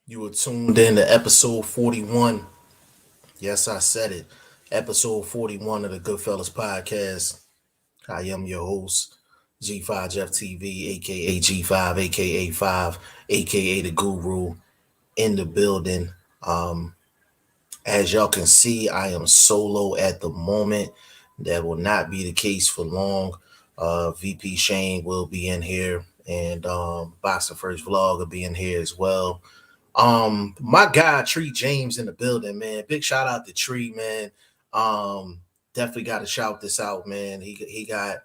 You were tuned in to episode 41. Yes, I said it. Episode 41 of the Goodfellas podcast. I am your host, G5JeffTv, aka G5, aka 5, aka the Guru in the building. Um, as y'all can see, I am solo at the moment. That will not be the case for long. VP Shane will be in here, and BoxingFirst Vlog will be in here as well. My guy Tree James in the building, man. Big shout out to Tree, man. Definitely got to shout this out, man. He got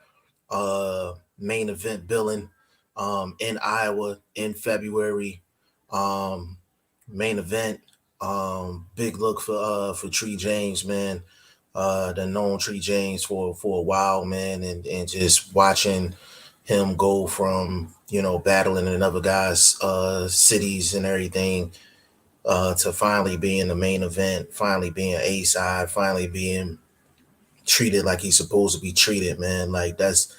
main event billing in Iowa in February. Um Main event. Big look for Tree James, man. The known Tree James for a while, man, and just watching him go from battling in other guys' cities and everything to finally being the main event, finally being A side, finally being treated like he's supposed to be treated, man. Like that's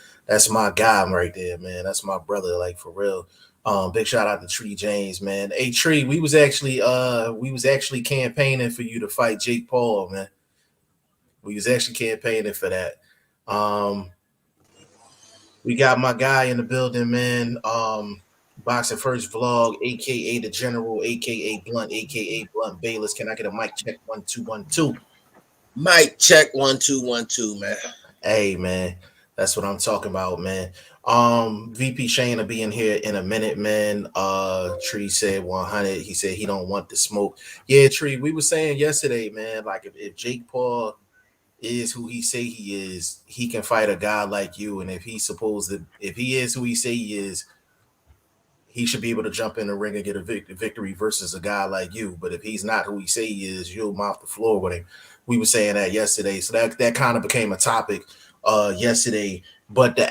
my guy right there, man. That's my brother, like for real. Big shout out to Tree James, man. Hey Tree, we was actually campaigning for you to fight Jake Paul, man. We was actually campaigning for that. Um, we got my guy in the building, man. Boxing First Vlog, aka the General, aka Blunt, aka Blunt Bayless. Can I get a mic check? 1 2 1 2. Mic check 1 2 1 2, man. Hey man, that's what I'm talking about, man. VP Shane will be in here in a minute, man. Tree said 100. He said he don't want the smoke. Yeah, Tree, we were saying yesterday, man, like if Jake Paul is who he say he is, he can fight a guy like you. And if he is who he say he is, he should be able to jump in the ring and get a victory versus a guy like you. But if he's not who he say he is, you'll mop the floor with him. We were saying that yesterday, so that kind of became a topic yesterday. But the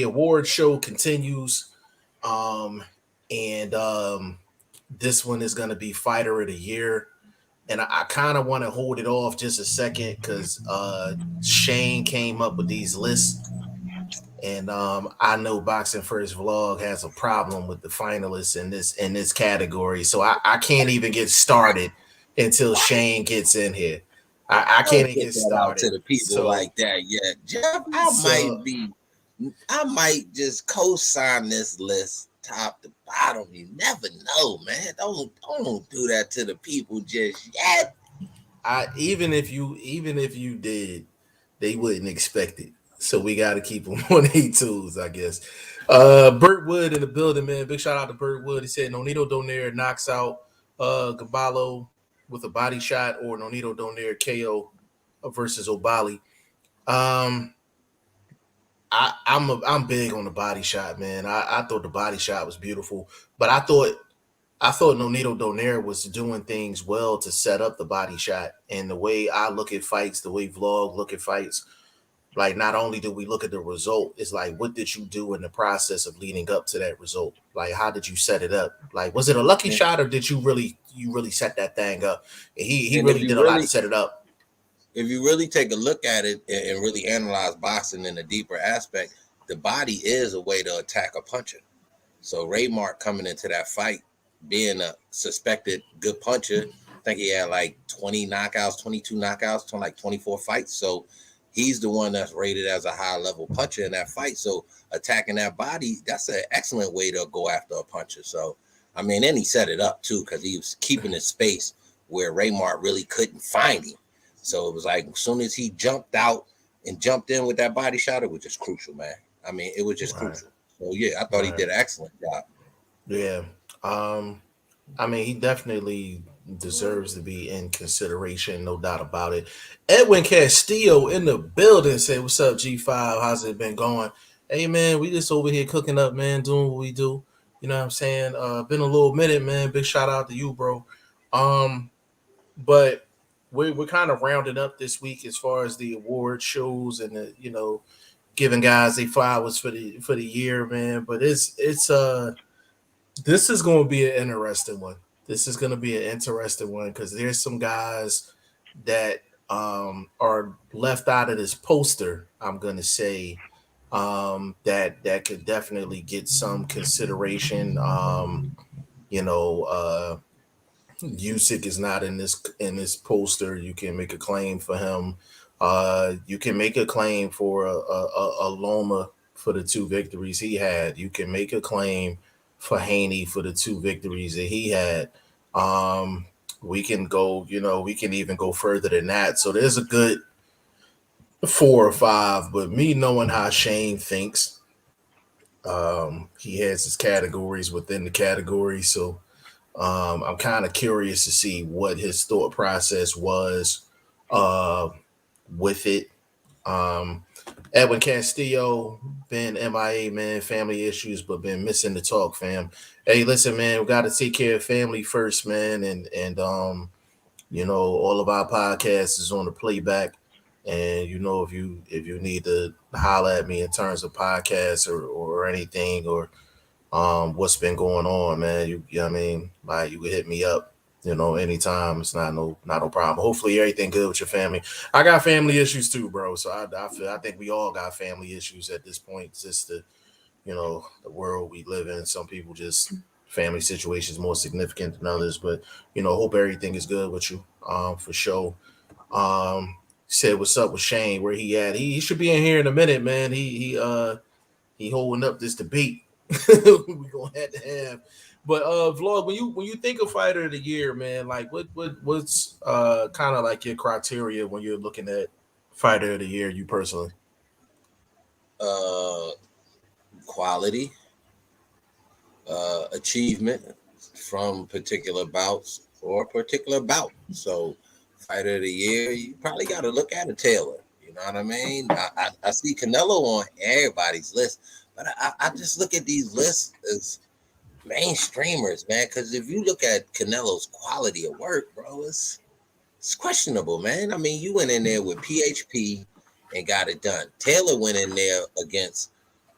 award show continues, um, and this one is going to be Fighter of the Year. And I kind of want to hold it off just a second because Shane came up with these lists, and I know Boxing First Vlog has a problem with the finalists in this category, so I can't even get started until Shane gets in here. I can't Don't even put get that out to started. the people So like that yet. Jeff, so I might just co-sign this list top to bottom. You never know, man. Don't do that to the people just yet. I even if you did, they wouldn't expect it. So we got to keep them on their tools, I guess. Burt Wood in the building, man. Big shout out to Burt Wood. He said Nonito Donaire knocks out Gabalo with a body shot, or Nonito Donaire KO versus Obali. Um, I'm big on the body shot, man. I thought the body shot was beautiful, but I thought Nonito Donaire was doing things well to set up the body shot. And the way I look at fights, the way Vlog look at fights, like not only do we look at the result, it's like what did you do in the process of leading up to that result? Like how did you set it up? Like was it a lucky And, shot or did you really set that thing up? And he and really did a lot to set it up. if you really take a look at it and really analyze boxing in a deeper aspect, the body is a way to attack a puncher. So Ray Mark coming into that fight, being a suspected good puncher, I think he had like 20 knockouts, 22 knockouts, like 24 fights. So he's the one that's rated as a high level puncher in that fight. So attacking that body, that's an excellent way to go after a puncher. So I mean, and he set it up too because he was keeping his space where Raymart really couldn't find him. So it was like as soon as he jumped out and jumped in with that body shot, it was just crucial, man. I mean, it was just Right. crucial. So yeah, I thought he Right. did an excellent job. Yeah. Um, I mean, he definitely deserves to be in consideration, no doubt about it. Edwin Castillo in the building said, "What's up, G5? How's it been going?" Hey man, we just over here cooking up, man, doing what we do. You know what I'm saying? Been a little minute, man. Big shout out to you, bro. But we're kind of rounding up this week as far as the award shows and giving guys their flowers for the year, man. But it's this is going to be an interesting one. This is going to be an interesting one because there's some guys that are left out of this poster. I'm going to say that could definitely get some consideration. You know, Usyk is not in this poster. You can make a claim for him. You can make a claim for a Loma for the two victories he had. You can make a claim for Haney for the two victories that he had. Um, we can go, we can even go further than that. So there's a good four or five. But me knowing how Shane thinks, he has his categories within the category. So I'm kind of curious to see what his thought process was uh, with it. Um, Edwin Castillo been MIA, man, family issues, but been missing the talk, fam. Hey, listen, man, we got to take care of family first, man, and all of our podcasts is on the playback. And if you need to holler at me in terms of podcasts or anything or what's been going on, man. You know what I mean? Like you could hit me up, anytime. It's not no problem. Hopefully everything good with your family. I got family issues too, bro. So I think we all got family issues at this point. It's just the world we live in. Some people just family situations more significant than others. But hope everything is good with you. For sure. Said what's up with Shane, where he at? He should be in here in a minute, man. He holding up this debate. We gonna have to have. But vlog, when you think of fighter of the year, man, like what's kind of like your criteria when you're looking at fighter of the year, you personally? Uh, Quality, achievement from particular bouts or a particular bout. So, fighter of the year, you probably got to look at a Taylor. You know what I mean? I see Canelo on everybody's list, but I just look at these lists as mainstreamers, man. Because if you look at Canelo's quality of work, bro, it's questionable, man. I mean, you went in there with PHP and got it done. Taylor went in there against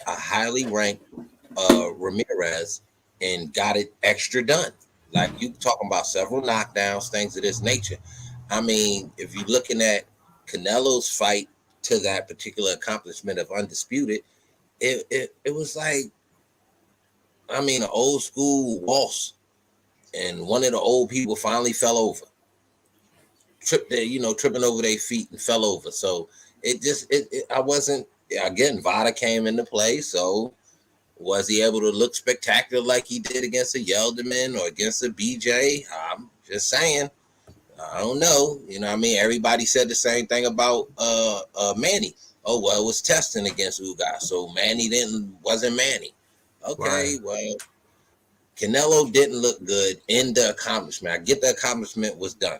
a highly ranked Ramirez and got it extra done. Like you talking about several knockdowns, things of this nature. I mean, if you're looking at Canelo's fight to that particular accomplishment of undisputed, it was like, I mean, an old school waltz, and one of the old people finally fell over, tripping over their feet and fell over. So I wasn't, again, Vada came into play. So was he able to look spectacular like he did against a Yelderman or against a BJ? I'm just saying. I don't know. You know what I mean? Everybody said the same thing about Manny. Oh, well, it was testing against Ugas. So Manny wasn't Manny. Okay, Right. well, Canelo didn't look good in the accomplishment. I get the accomplishment was done.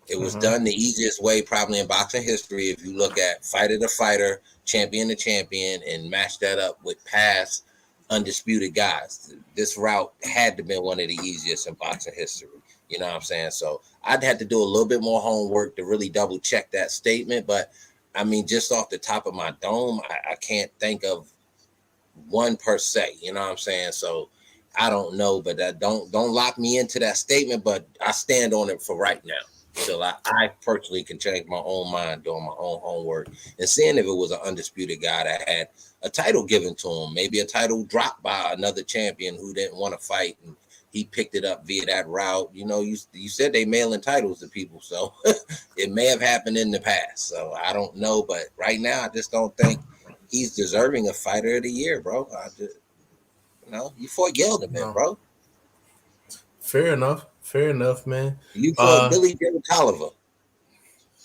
It was Mm-hmm. done the easiest way probably in boxing history. If you look at fighter to fighter, champion to champion, and match that up with past undisputed guys, this route had to be one of the easiest in boxing history. You know what I'm saying? So I'd have to do a little bit more homework to really double check that statement. But I mean, just off the top of my dome, I can't think of one per se. You know what I'm saying? So I don't know, but that don't lock me into that statement. But I stand on it for right now. So I personally can change my own mind doing my own homework and seeing if it was an undisputed guy that had a title given to him, maybe a title dropped by another champion who didn't want to fight and he picked it up via that route. You know, you said they mailing titles to people, so it may have happened in the past. So I don't know, but right now I just don't think he's deserving of fighter of the year, bro. I just, you fought Gelderman, No. bro. Fair enough. Fair enough, man. You fought Uh Billy Joe Tolliver.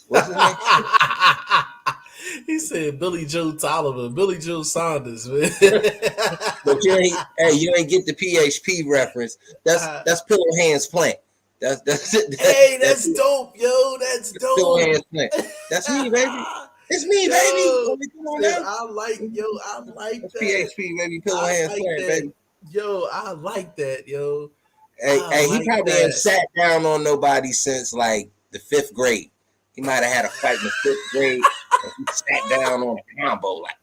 What's his name? he said Billy Joe Tolliver, Billy Joe Saunders, man. But you ain't get the PHP reference. That's Pillow Hands Plant. Hey, That's that's dope, yo. That's Pillow dope. Hands Plant. That's me, baby. It's me, baby. Yo, Come on said now. I like That's that. PHP, baby. Pillow I Hands like Plant, that. baby. Yo, I like that, yo. I Hey, he like probably ain't that. sat down on nobody since like the 5th grade. He might have had a fight in the 5th grade and he sat down on a combo like,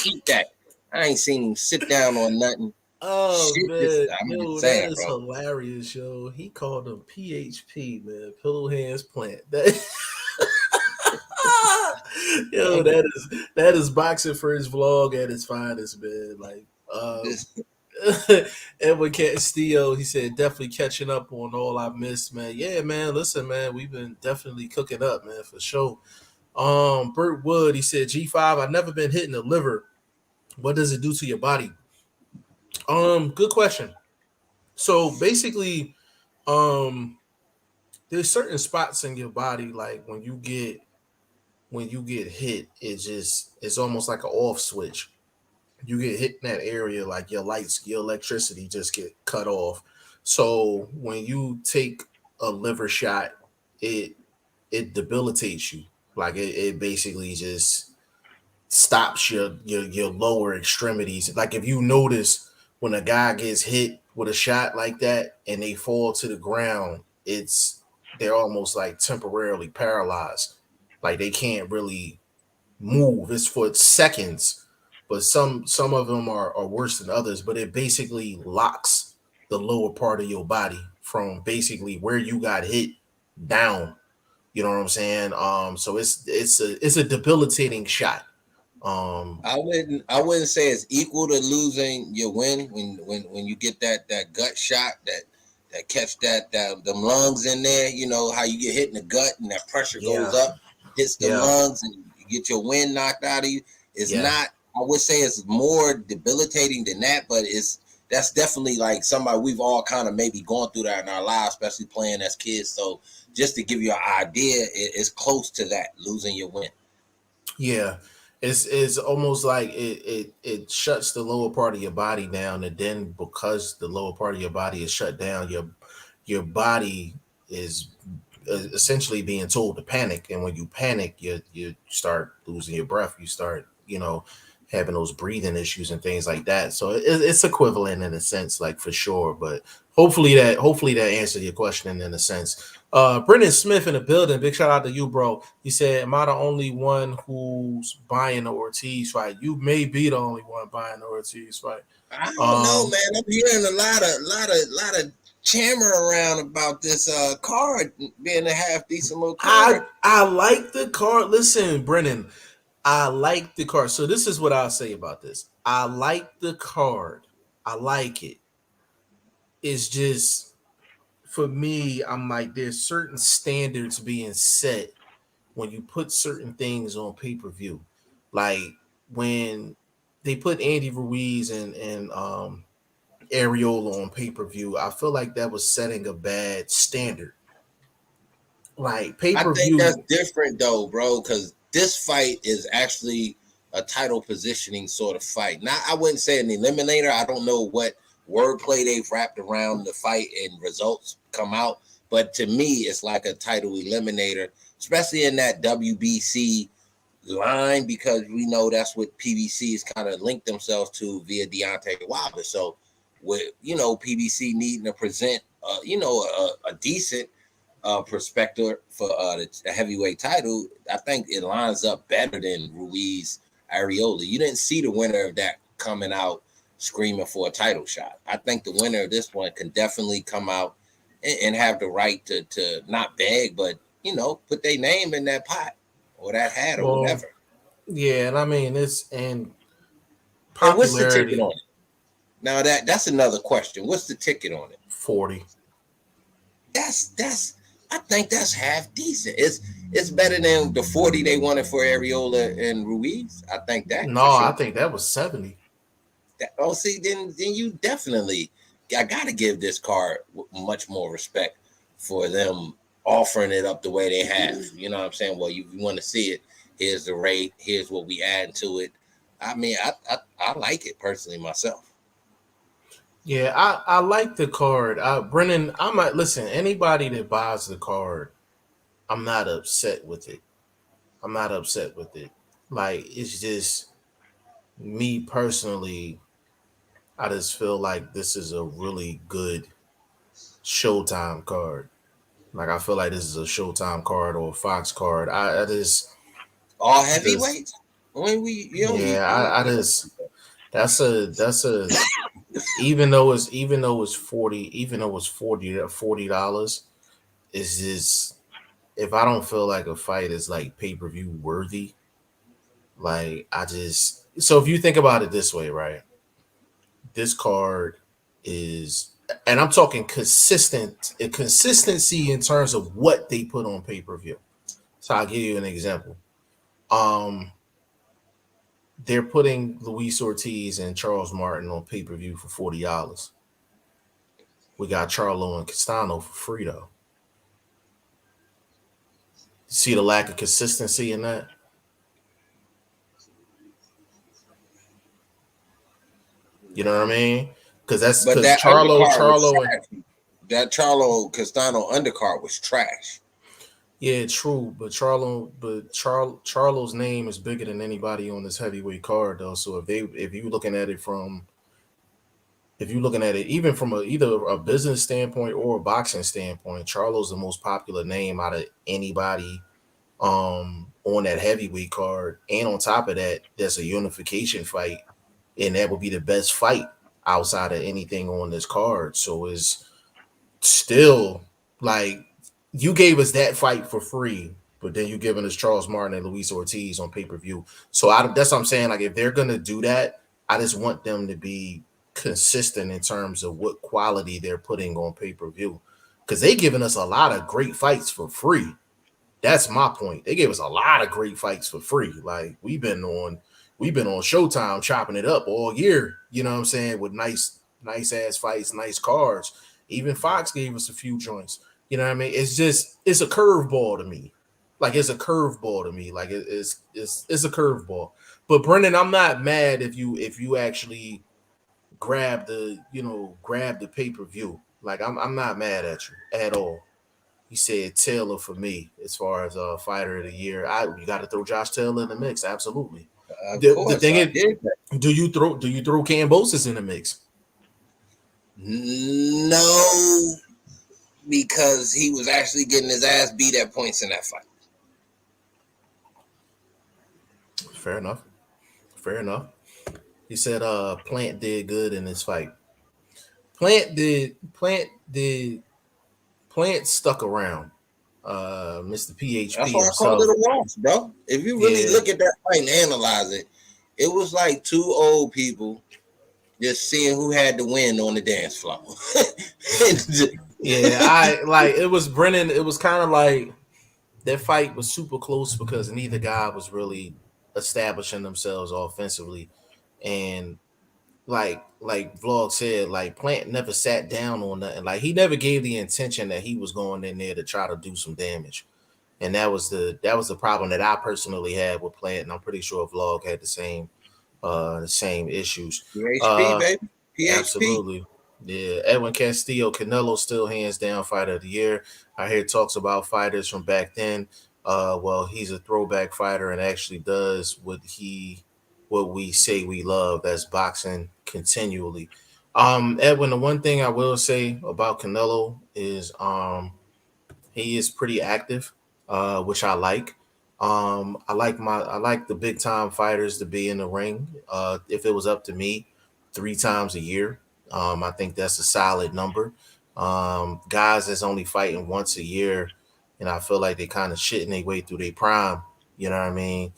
eat that. I ain't seen him sit down on nothing. Oh Shit, man, I'm just yo, that saying, is bro. hilarious, yo. He called him PHP, man, Pillow Hands Plant. That, yo, that is boxing first vlog at its finest, man. Like, This Edwin Castillo, he said, definitely catching up on all I missed, man. Yeah, man. Listen, man, we've been definitely cooking up, man, for sure. Burt Wood, he said, G5, I've never been hit in the liver. What does it do to your body? Good question. So basically, um, there's certain spots in your body, like when you get hit, it's almost like an off switch. You get hit in that area, like your lights, your electricity just get cut off. So when you take a liver shot, it it debilitates you. Like it basically just stops your lower extremities. Like if you notice when a guy gets hit with a shot like that and they fall to the ground, they're almost like temporarily paralyzed. Like they can't really move. It's for seconds, but some of them are worse than others. But it basically locks the lower part of your body from basically where you got hit down. You know what I'm saying? So it's a debilitating shot. Um, I wouldn't say it's equal to losing your win when you get that gut shot that catch that them lungs in there. You know how you get hit in the gut and that pressure goes yeah, up, hits the yeah, lungs, and you get your wind knocked out of you. It's yeah, not. I would say it's more debilitating than that, but that's definitely like somebody we've all kind of maybe gone through that in our lives, especially playing as kids. So just to give you an idea, it's close to that losing your win. yeah. It's almost like it shuts the lower part of your body down, and then because the lower part of your body is shut down, your body is essentially being told to panic, and when you panic, you start losing your breath. You start having those breathing issues and things like that. So it's equivalent in a sense, like for sure. But hopefully that answered your question in a sense. Brendan Smith in the building. Big shout out to you, bro. He said, "Am I the only one who's buying the Ortiz fight? You may be the only one buying the Ortiz fight." I don't know, Um, man. I'm hearing a lot of chammer around about this card being a half decent little I card. I like the card. Listen, Brennan, I like the card. So this is what I'll say about this. I like the card. I like it. It's just for me, I'm like there's certain standards being set when you put certain things on pay-per-view. Like when they put Andy Ruiz and Areola on pay-per-view, I feel like that was setting a bad standard. Like I think that's pay-per-view, different though, bro, because this fight is actually a title positioning sort of fight. Not, I wouldn't say an eliminator. I don't know what wordplay they've wrapped around the fight and results come out, but to me, it's like a title eliminator, especially in that WBC line because we know that's what PBC's kind of linked themselves to via Deontay Wilder. So with PBC needing to present a decent perspective for the heavyweight title, I think it lines up better than Ruiz Areola. You didn't see the winner of that coming out screaming for a title shot. I think the winner of this one can definitely come out and have the right to not beg, but put their name in that pot or that hat or well, whatever. yeah, and I mean it's and And what's the ticket popularity on it? Now that's another question. What's the ticket on it? 40. That's I think that's half decent. It's better than the 40 they wanted for Areola and Ruiz. I think that No, for I sure. think that was 70. Oh, see, then you definitely I gotta give this card much more respect for them offering it up the way they have. You know what I'm saying? Well, you want to see it. Here's the rate. Here's what we add to it. I mean, I like it personally myself. Yeah, I like the card. Brennan, I might listen. Anybody that buys the card, I'm not upset with it. I'm not upset with it. Like it's just me personally. I just feel like this is a really good Showtime card. Like I feel like this is a Showtime card or a Fox card. I All just heavyweights. I mean, yeah. I you just that's a even though it's 40 even though it's $40, it's just if I don't feel like a fight is like pay-per-view worthy, like I just so if you think about it this way, right? This card, is, and I'm talking consistency in terms of what they put on pay-per-view. So I'll give you an example. They're putting Luis Ortiz and Charles Martin on pay-per-view for $40. We got Charlo and Castano for free though. See the lack of consistency in that? You know what I mean? Because that's But because that undercard was Charlo and trash. That Charlo Castano undercard was trash. yeah, true. But Charlo's name is bigger than anybody on this heavyweight card though. So if you're looking at it even from either a business standpoint or a boxing standpoint, Charlo's the most popular name out of anybody on that heavyweight card. And on top of that, there's a unification fight, and that would be the best fight outside of anything on this card. So it's still like you gave us that fight for free, but then you giving us Charles Martin and Luis Ortiz on pay-per-view. So that's what I'm saying. Like if they're gonna do that, I just want them to be consistent in terms of what quality they're putting on pay-per-view. Because they giving us a lot of great fights for free. That's my point. They gave us a lot of great fights for free. Like we've been on Showtime chopping it up all year, you know what I'm saying, with nice ass fights, nice cards. Even Fox gave us a few joints. You know what I mean? It's a curveball to me. Like it's a curveball to me. Like it's a curveball. But Brendan, I'm not mad if you actually grab the pay-per-view. Like I'm not mad at you at all. He said Taylor for me as far as fighter of the year. You got to throw Josh Taylor in the mix, absolutely. Of The course, thing I is, did that. do you throw Cambosis in the mix? No, because he was actually getting his ass beat at points in that fight. Fair enough. He said Plant did good in this fight. Plant stuck around. Mr. PHP That's why I called himself. it a loss, bro. If you really look at that fight and analyze it, it was like two old people just seeing who had to win on the dance floor. It was Brennan. It was kind of like that fight was super close because neither guy was really establishing themselves offensively. And like Vlog said, like Plant never sat down on nothing. Like he never gave the intention that he was going in there to try to do some damage. And that was the problem that I personally had with Plant, and I'm pretty sure Vlog had the same issues. PHP, baby. PHP. Absolutely. Yeah, Edwin Castillo, Canelo still hands down fighter of the year. I hear talks about fighters from back then. Well, he's a throwback fighter and actually does what we say we love. That's boxing continually. Edwin, the one thing I will say about Canelo is he is pretty active, which I like. I like the big time fighters to be in the ring. If it was up to me, 3 times a year. I think that's a solid number. Guys that's only fighting once a year, and I feel like they kind of shitting their way through their prime. You know what I mean?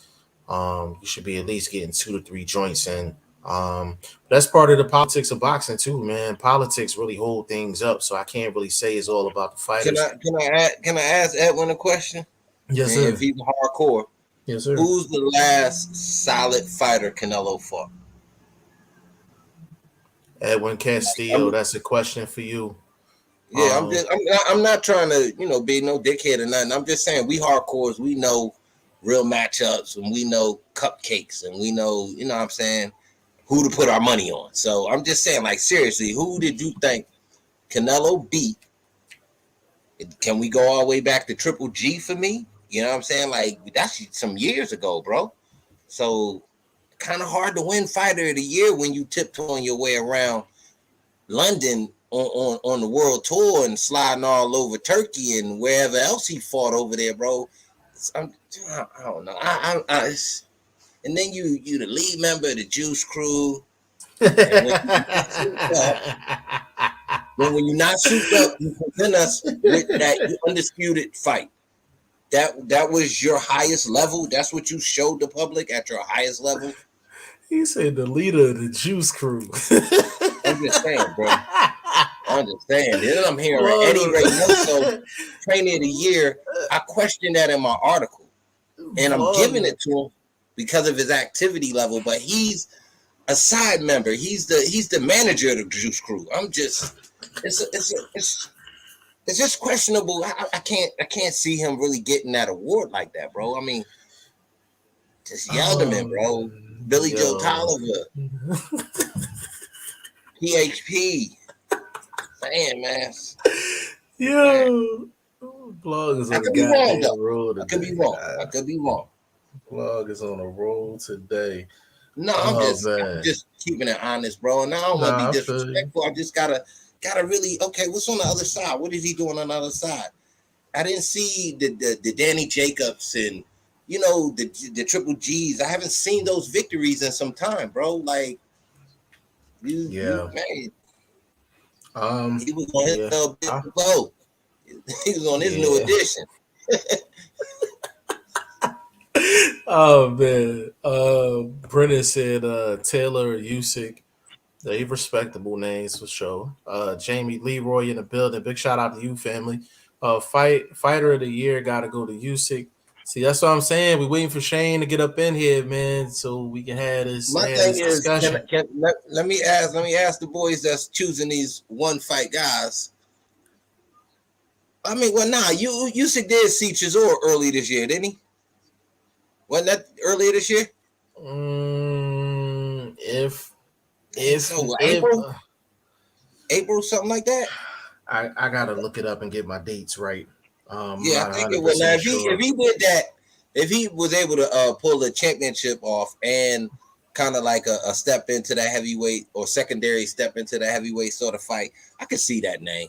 You should be at least getting 2 to 3 joints in. That's part of the politics of boxing too, man. Politics really hold things up, so I can't really say it's all about the fighters. Can I ask Edwin a question? Yes, sir. If he's hardcore, yes, sir. Who's the last solid fighter Canelo fought? Edwin Castillo. That's a question for you. Yeah, I'm not trying to be no dickhead or nothing. I'm just saying we hardcores, we know real matchups and we know cupcakes and we know what I'm saying, who to put our money on. So I'm just saying, like, seriously, who did you think Canelo beat? Can we go all the way back to Triple G for me? You know what I'm saying? Like, that's some years ago, bro. So kind of hard to win fighter of the year when you tiptoeing your way around London on the world tour and sliding all over Turkey and wherever else he fought over there, bro. I don't know. And then you the lead member of the Juice Crew. And when you're not souped up, you present us with that undisputed fight. That was your highest level. That's what you showed the public at your highest level. He said the leader of the Juice Crew. I'm just saying, bro. I'm just saying. Then I'm hearing Eddie Plug. Reynoso, trainer of the year. I questioned that in my article, and I'm giving Plug. it to him because of his activity level. But he's a side member. He's the manager of the Juice Crew. I'm just it's just questionable. I can't see him really getting that award like that, bro. I mean, just yelled him in, bro. Billy Joe Yo. Tolliver, PHP. Saying, man. Yo. Plug is I on the could be wrong goddamn though. roll I could be today. wrong. I could be wrong. Plug is on a roll today. No, Oh I'm man. just keeping it honest, bro. And I don't want to be Nah, I feel you. disrespectful. I just gotta really okay. What's on the other side? What is he doing on the other side? I didn't see the Danny Jacobs and the Triple G's. I haven't seen those victories in some time, bro. Like you Yeah. man, Um. he was on his Yeah. big flow. He was on his new Yeah. edition. Oh man. Brennan said Taylor Usyk. They respectable names for sure. Jamie Leroy in the building. Big shout out to you, family. Fighter of the year gotta go to Usyk. See, that's what I'm saying. We waiting for Shane to get up in here, man, so we can My have thing this is, discussion. let me ask the boys that's choosing these one fight guys. I mean, well, nah, you did see Chisora early this year, didn't he? Wasn't that earlier this year? If I think if so. if April, something like that. I gotta look it up and get my dates right. I'm Yeah, I not think it was. Now, 100% if sure. he did that, if he was able to pull a championship off and kind of like a step into that heavyweight or secondary step into that heavyweight sort of fight, I could see that name.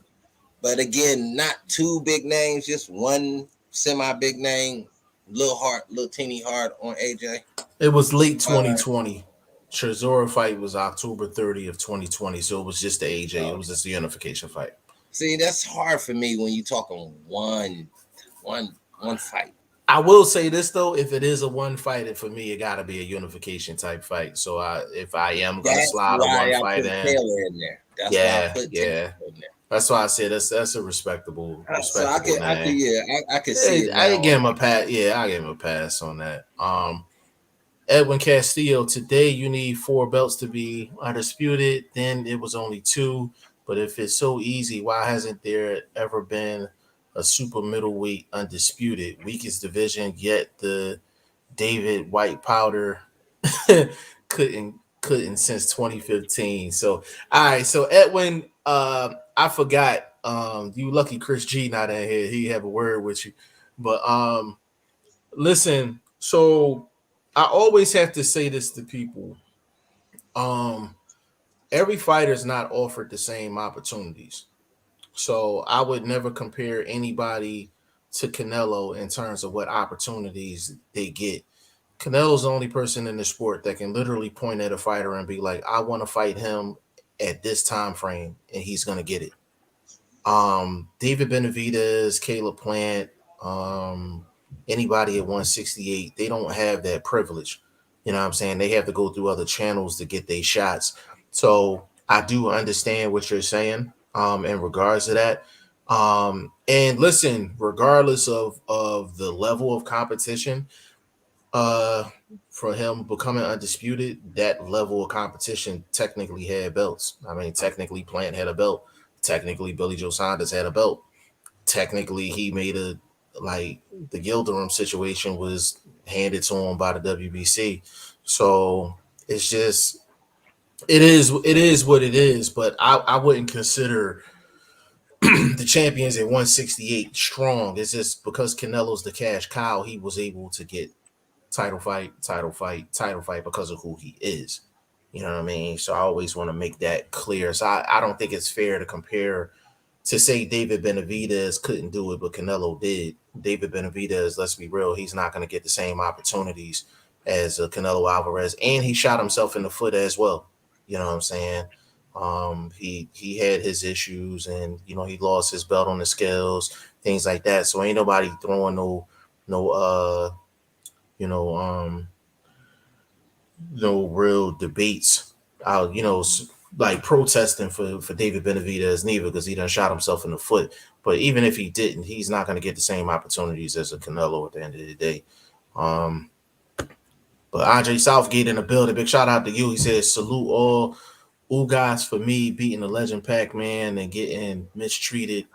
But again, not two big names, just one semi big name, little teeny hard on AJ. It was late Uh, 2020. Chisora fight was October 30th, 2020. So it was just the AJ. It was just the unification fight. See, that's hard for me when you talking one fight. I will say this though, if it is a one fight, for me, it gotta be a unification type fight. So if I am gonna That's slide a why one I fight put in, Taylor in there. That's why I yeah, put Taylor yeah. in there. That's why I said that's a respectable So respectable I could, name. yeah, I could see it I now. give him a pass. Yeah, I give him a pass on that. Edwin Castillo, today you need 4 belts to be undisputed. Then it was only 2. But if it's so easy, why hasn't there ever been a super middleweight undisputed? Weakest division, yet the David White powder couldn't since 2015. So all right, so Edwin, I forgot. You lucky Chris G not in here. He have a word with you. But listen, so I always have to say this to people. Um, every fighter is not offered the same opportunities. So I would never compare anybody to Canelo in terms of what opportunities they get. Canelo's the only person in the sport that can literally point at a fighter and be like, I want to fight him at this time frame, and he's gonna get it. David Benavidez, Caleb Plant, anybody at 168, they don't have that privilege. You know what I'm saying? They have to go through other channels to get their shots. So I do understand what you're saying in regards to that. And listen, regardless of the level of competition, uh for him becoming undisputed, that level of competition technically had belts. I mean, technically Plant had a belt. Technically Billy Joe Saunders had a belt. Technically he made a like the Gilderum situation was handed to him by the WBC. So it's just it is what it is. But I wouldn't consider the champions at 168 strong. It's just because Canelo's the cash cow, he was able to get title fight because of who he is. You know what I mean? So I always want to make that clear. So I don't think it's fair to compare to say David Benavidez couldn't do it, but Canelo did. David Benavidez, let's be real, he's not going to get the same opportunities as Canelo Alvarez, and he shot himself in the foot as well. You know what I'm saying? He had his issues, and he lost his belt on the scales, things like that. So ain't nobody throwing no you know, no real debates out, like protesting for David Benavidez neither, because he done shot himself in the foot. But even if he didn't, he's not going to get the same opportunities as a Canelo at the end of the day. Um, but Andre Southgate in the building, big shout out to you. He says salute all Ugas for me beating the legend Pac-Man and getting mistreated.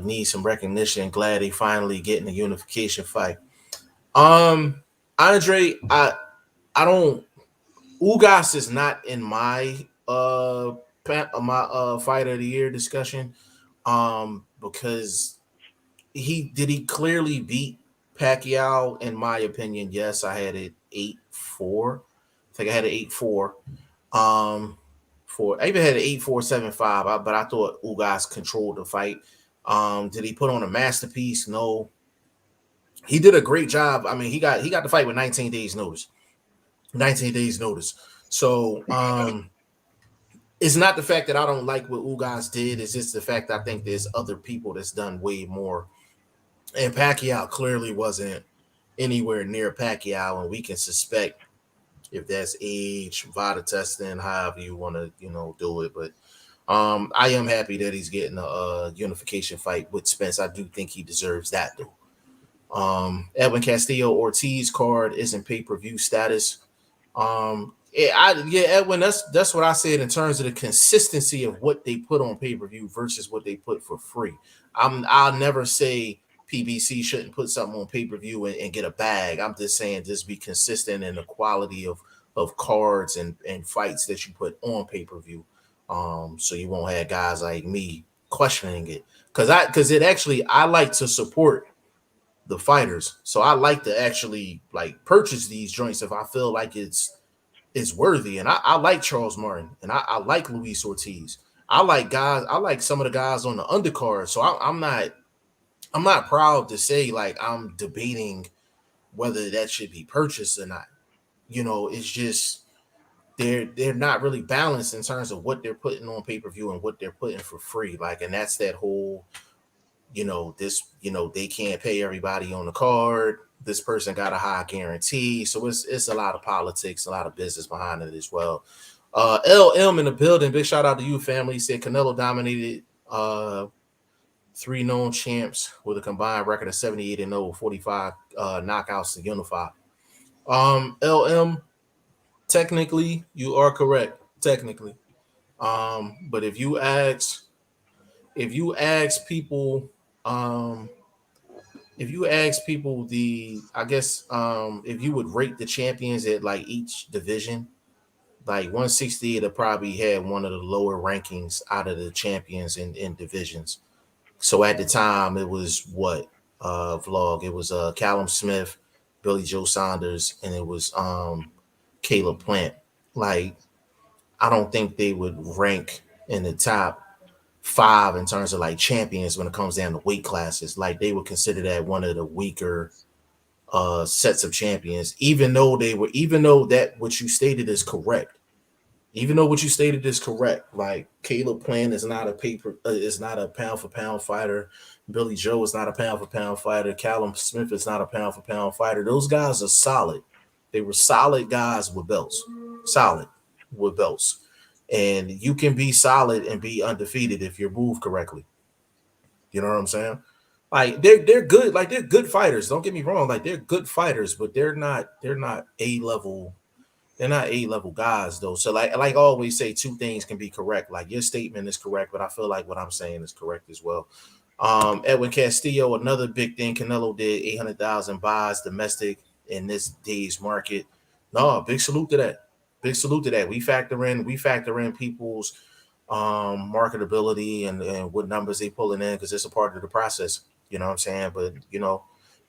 Need some recognition. Glad they finally getting a unification fight. Andre, I don't. Ugas is not in my fight of the year discussion. Because he clearly beat Pacquiao in my opinion. Yes, I had it 8-4. I think I had it 8-4. I even had it 8-4-7-5, but I thought Ugas controlled the fight. Did he put on a masterpiece? No. He did a great job. I mean, he got the fight with 19 days notice. 19 days notice. So it's not the fact that I don't like what Ugas did. It's just the fact I think there's other people that's done way more. And Pacquiao clearly wasn't anywhere near Pacquiao, and we can suspect if that's age, VADA testing, however you want to, do it. But I am happy that he's getting a unification fight with Spence. I do think he deserves that though. Edwin Castillo Ortiz card is in pay-per-view status. Edwin, that's what I said in terms of the consistency of what they put on pay-per-view versus what they put for free. I'll never say PBC shouldn't put something on pay-per-view and get a bag. I'm just saying just be consistent in the quality of cards and fights that you put on pay-per-view. So you won't have guys like me questioning it. Because it actually I like to support the fighters. So I like to actually like purchase these joints if I feel like it's worthy. And I like Charles Martin and I like Luis Ortiz. I like some of the guys on the undercard. So I'm not proud to say like I'm debating whether that should be purchased or not. It's just they're not really balanced in terms of what they're putting on pay-per-view and what they're putting for free. Like, and that's that whole, they can't pay everybody on the card. This person got a high guarantee. So it's a lot of politics, a lot of business behind it as well. LM in the building. Big shout out to you, family. He said Canelo dominated 3 known champs with a combined record of 78-0, 45 knockouts to unify. LM, technically, you are correct. Technically. But if you ask people, I guess if you would rate the champions at like each division, like 160, it'll probably had one of the lower rankings out of the champions in divisions. So at the time, it was what vlog. It was Callum Smith, Billy Joe Saunders, and it was Caleb Plant. Like, I don't think they would rank in the top 5 in terms of like champions when it comes down to weight classes. Like, they would consider that one of the weaker sets of champions, even though that what you stated is correct. Even though what you stated is correct, like Caleb Plant is not a pound for pound fighter. Billy Joe is not a pound for pound fighter. Callum Smith is not a pound for pound fighter. Those guys are solid. They were solid guys with belts. Solid with belts. And you can be solid and be undefeated if you're moved correctly. You know what I'm saying? Like they're good. Like, they're good fighters. Don't get me wrong. Like, they're good fighters, but they're not A level. They're not A-level guys though. So like I always say, 2 things can be correct. Like, your statement is correct, but I feel like what I'm saying is correct as well. Edwin Castillo, another big thing. Canelo did 800,000 buys domestic in this day's market. No, big salute to that. Big salute to that. We factor in people's marketability and what numbers they pulling in, because it's a part of the process. You know what I'm saying? But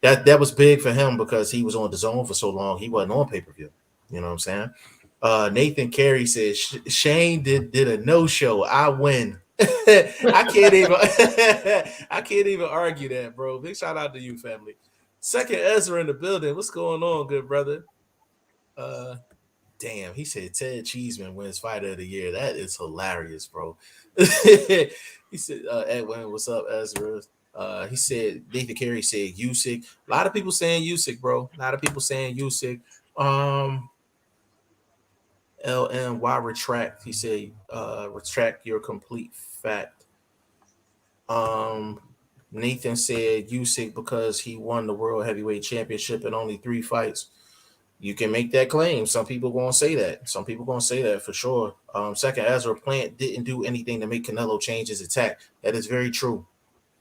that was big for him because he was on the zone for so long. He wasn't on pay-per-view. You know what I'm saying? Nathan Carey says Shane did a no-show. I win. I can't even I can't even argue that, bro. Big shout out to you, family. Second Ezra in the building. What's going on, good brother? Damn, he said Ted Cheeseman wins fighter of the year. That is hilarious, bro. He said, Edwin, what's up, Ezra? He said Nathan Carey said Usyk. A lot of people saying Usyk, bro. A lot of people saying Usyk. LMY retract. He said, retract your complete fact. Um, Nathan said Usyk because he won the world heavyweight championship in only 3 fights. You can make that claim. Some people gonna say that. Some people gonna say that for sure. Second, Ezra Plant didn't do anything to make Canelo change his attack. That is very true.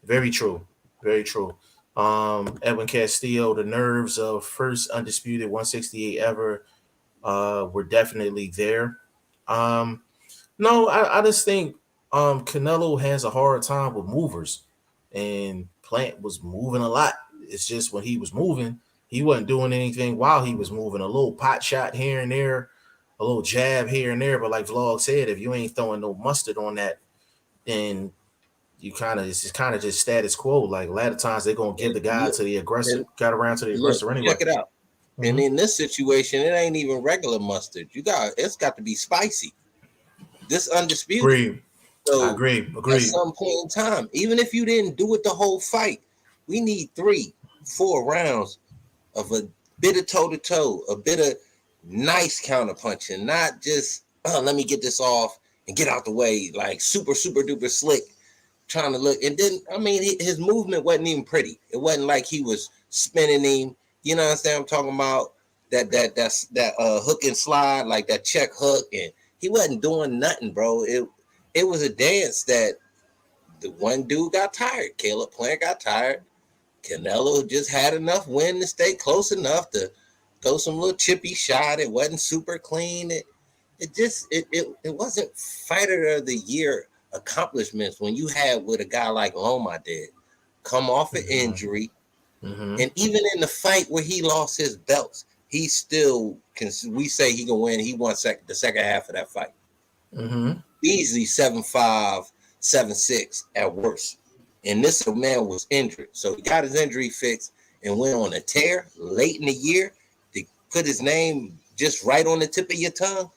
Very true. Very true. Edwin Castillo, the nerves of first undisputed 168 ever were definitely there. Um, no, I just think Canelo has a hard time with movers, and Plant was moving a lot. It's just when he was moving, he wasn't doing anything while he was moving. A little pot shot here and there, a little jab here and there. But like Vlog said, if you ain't throwing no mustard on that, then you kind of it's kind of just status quo. Like a lot of times they're gonna give the guy Look, to the aggressor, and got around to the look, aggressor anyway. check it out. And in this situation, it ain't even regular mustard. It's got to be spicy. This undisputed. Agreed. So I agree. at some point in time, even if you didn't do it the whole fight, we need 3-4 rounds of a bit of toe to toe, a bit of nice counter punching, not just let me get this off and get out the way, like super duper slick, trying to look. And then I mean, his movement wasn't even pretty. It wasn't like he was spinning him. You know what I'm saying? I'm talking about that hook and slide, like that check hook, and he wasn't doing nothing, bro. It was a dance that the one dude got tired. Caleb Plant got tired. Canelo just had enough wind to stay close enough to throw some little chippy shot. It wasn't super clean. It wasn't fighter of the year accomplishments when you had what a guy like Loma did. Come off an injury. And even in the fight where he lost his belts, he still can. We say he can win. He won the second half of that fight. Easily 7-5, 7-6 at worst. And this man was injured, so he got his injury fixed and went on a tear late in the year to put his name just right on the tip of your tongue.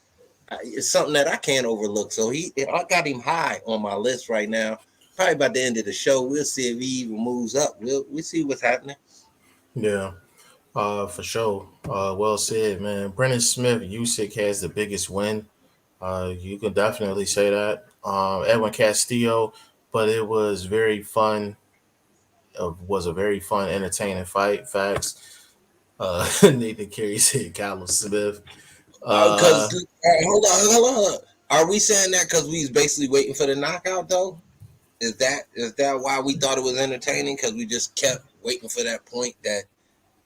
It's something that I can't overlook. So I got him high on my list right now. Probably by the end of the show, we'll see if he even moves up. We'll see what's happening. Yeah, for sure. Well said, man. Brennan Smith, Usyk has the biggest win. You can definitely say that. Edwin Castillo, but it was very fun. Was a very fun, entertaining fight. Facts. Nathan Carey said Carlos Smith. Because hold on. Are we saying that because we was basically waiting for the knockout though? Is that why we thought it was entertaining? Because we just kept waiting for that point that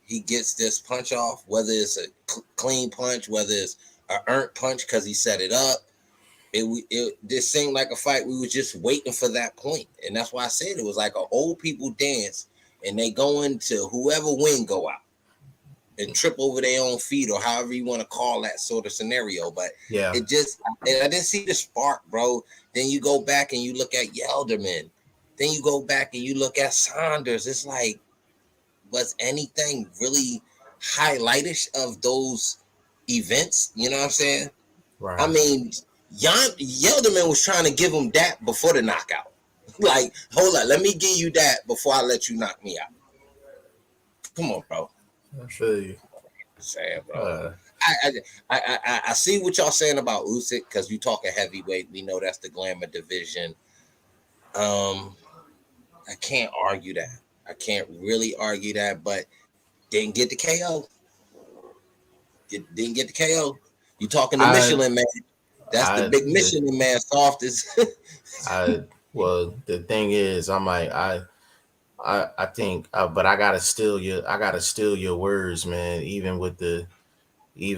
he gets this punch off, whether it's a clean punch, whether it's an earned punch because he set it up. This seemed like a fight we were just waiting for that point, and that's why I said it was like an old people dance, and they go into whoever win go out and trip over their own feet or however you want to call that sort of scenario. But yeah, I didn't see the spark, bro. Then you go back and you look at Yelderman. Then you go back and you look at Saunders. It's like, was anything really highlightish of those events? You know what I'm saying? right. I mean, Yelderman was trying to give him that before the knockout. Like, hold on, let me give you that before I let you knock me out. Come on, bro. I feel you. Saying, bro. I see what y'all saying about Usyk because you talking heavyweight. We know that's the glamour division. I can't argue that. I can't really argue that, but didn't get the KO. Didn't get the KO. You talking to Michelin man? That's the big Michelin man. Softest. Well, the thing is, I'm like I think, but I gotta steal your words, man. Even with the you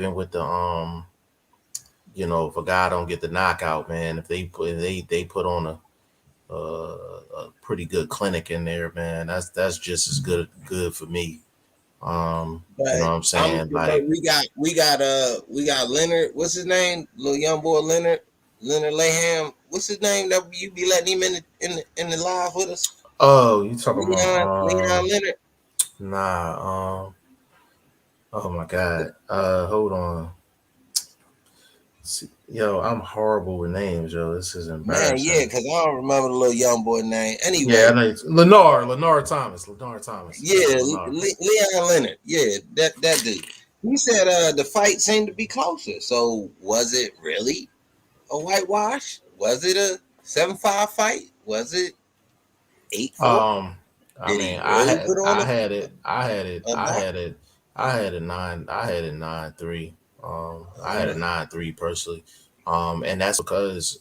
know, if a guy don't get the knockout, man, if they put on a pretty good clinic in there, man, that's just as good for me. You know what I'm saying? Like we got Leonard. What's his name? Little young boy Leonard Laham. What's his name that you be letting him in the live with us? Oh, you talking about Leon Leonard? Nah. Oh my God. Hold on. Yo, I'm horrible with names, yo. This is embarrassing. Man, yeah, because I don't remember the little young boy name. Anyway, yeah, I know Lennar Thomas. Yeah, Leon Leonard. Yeah, that dude. He said the fight seemed to be closer. So was it really a whitewash? Was it a 7-5 fight? Was it 8-4? Um, I Did mean, he really put on I had it, I had it, a I knock? had it, I had it nine, I had it 9-3. I had a 9-3 personally. And that's because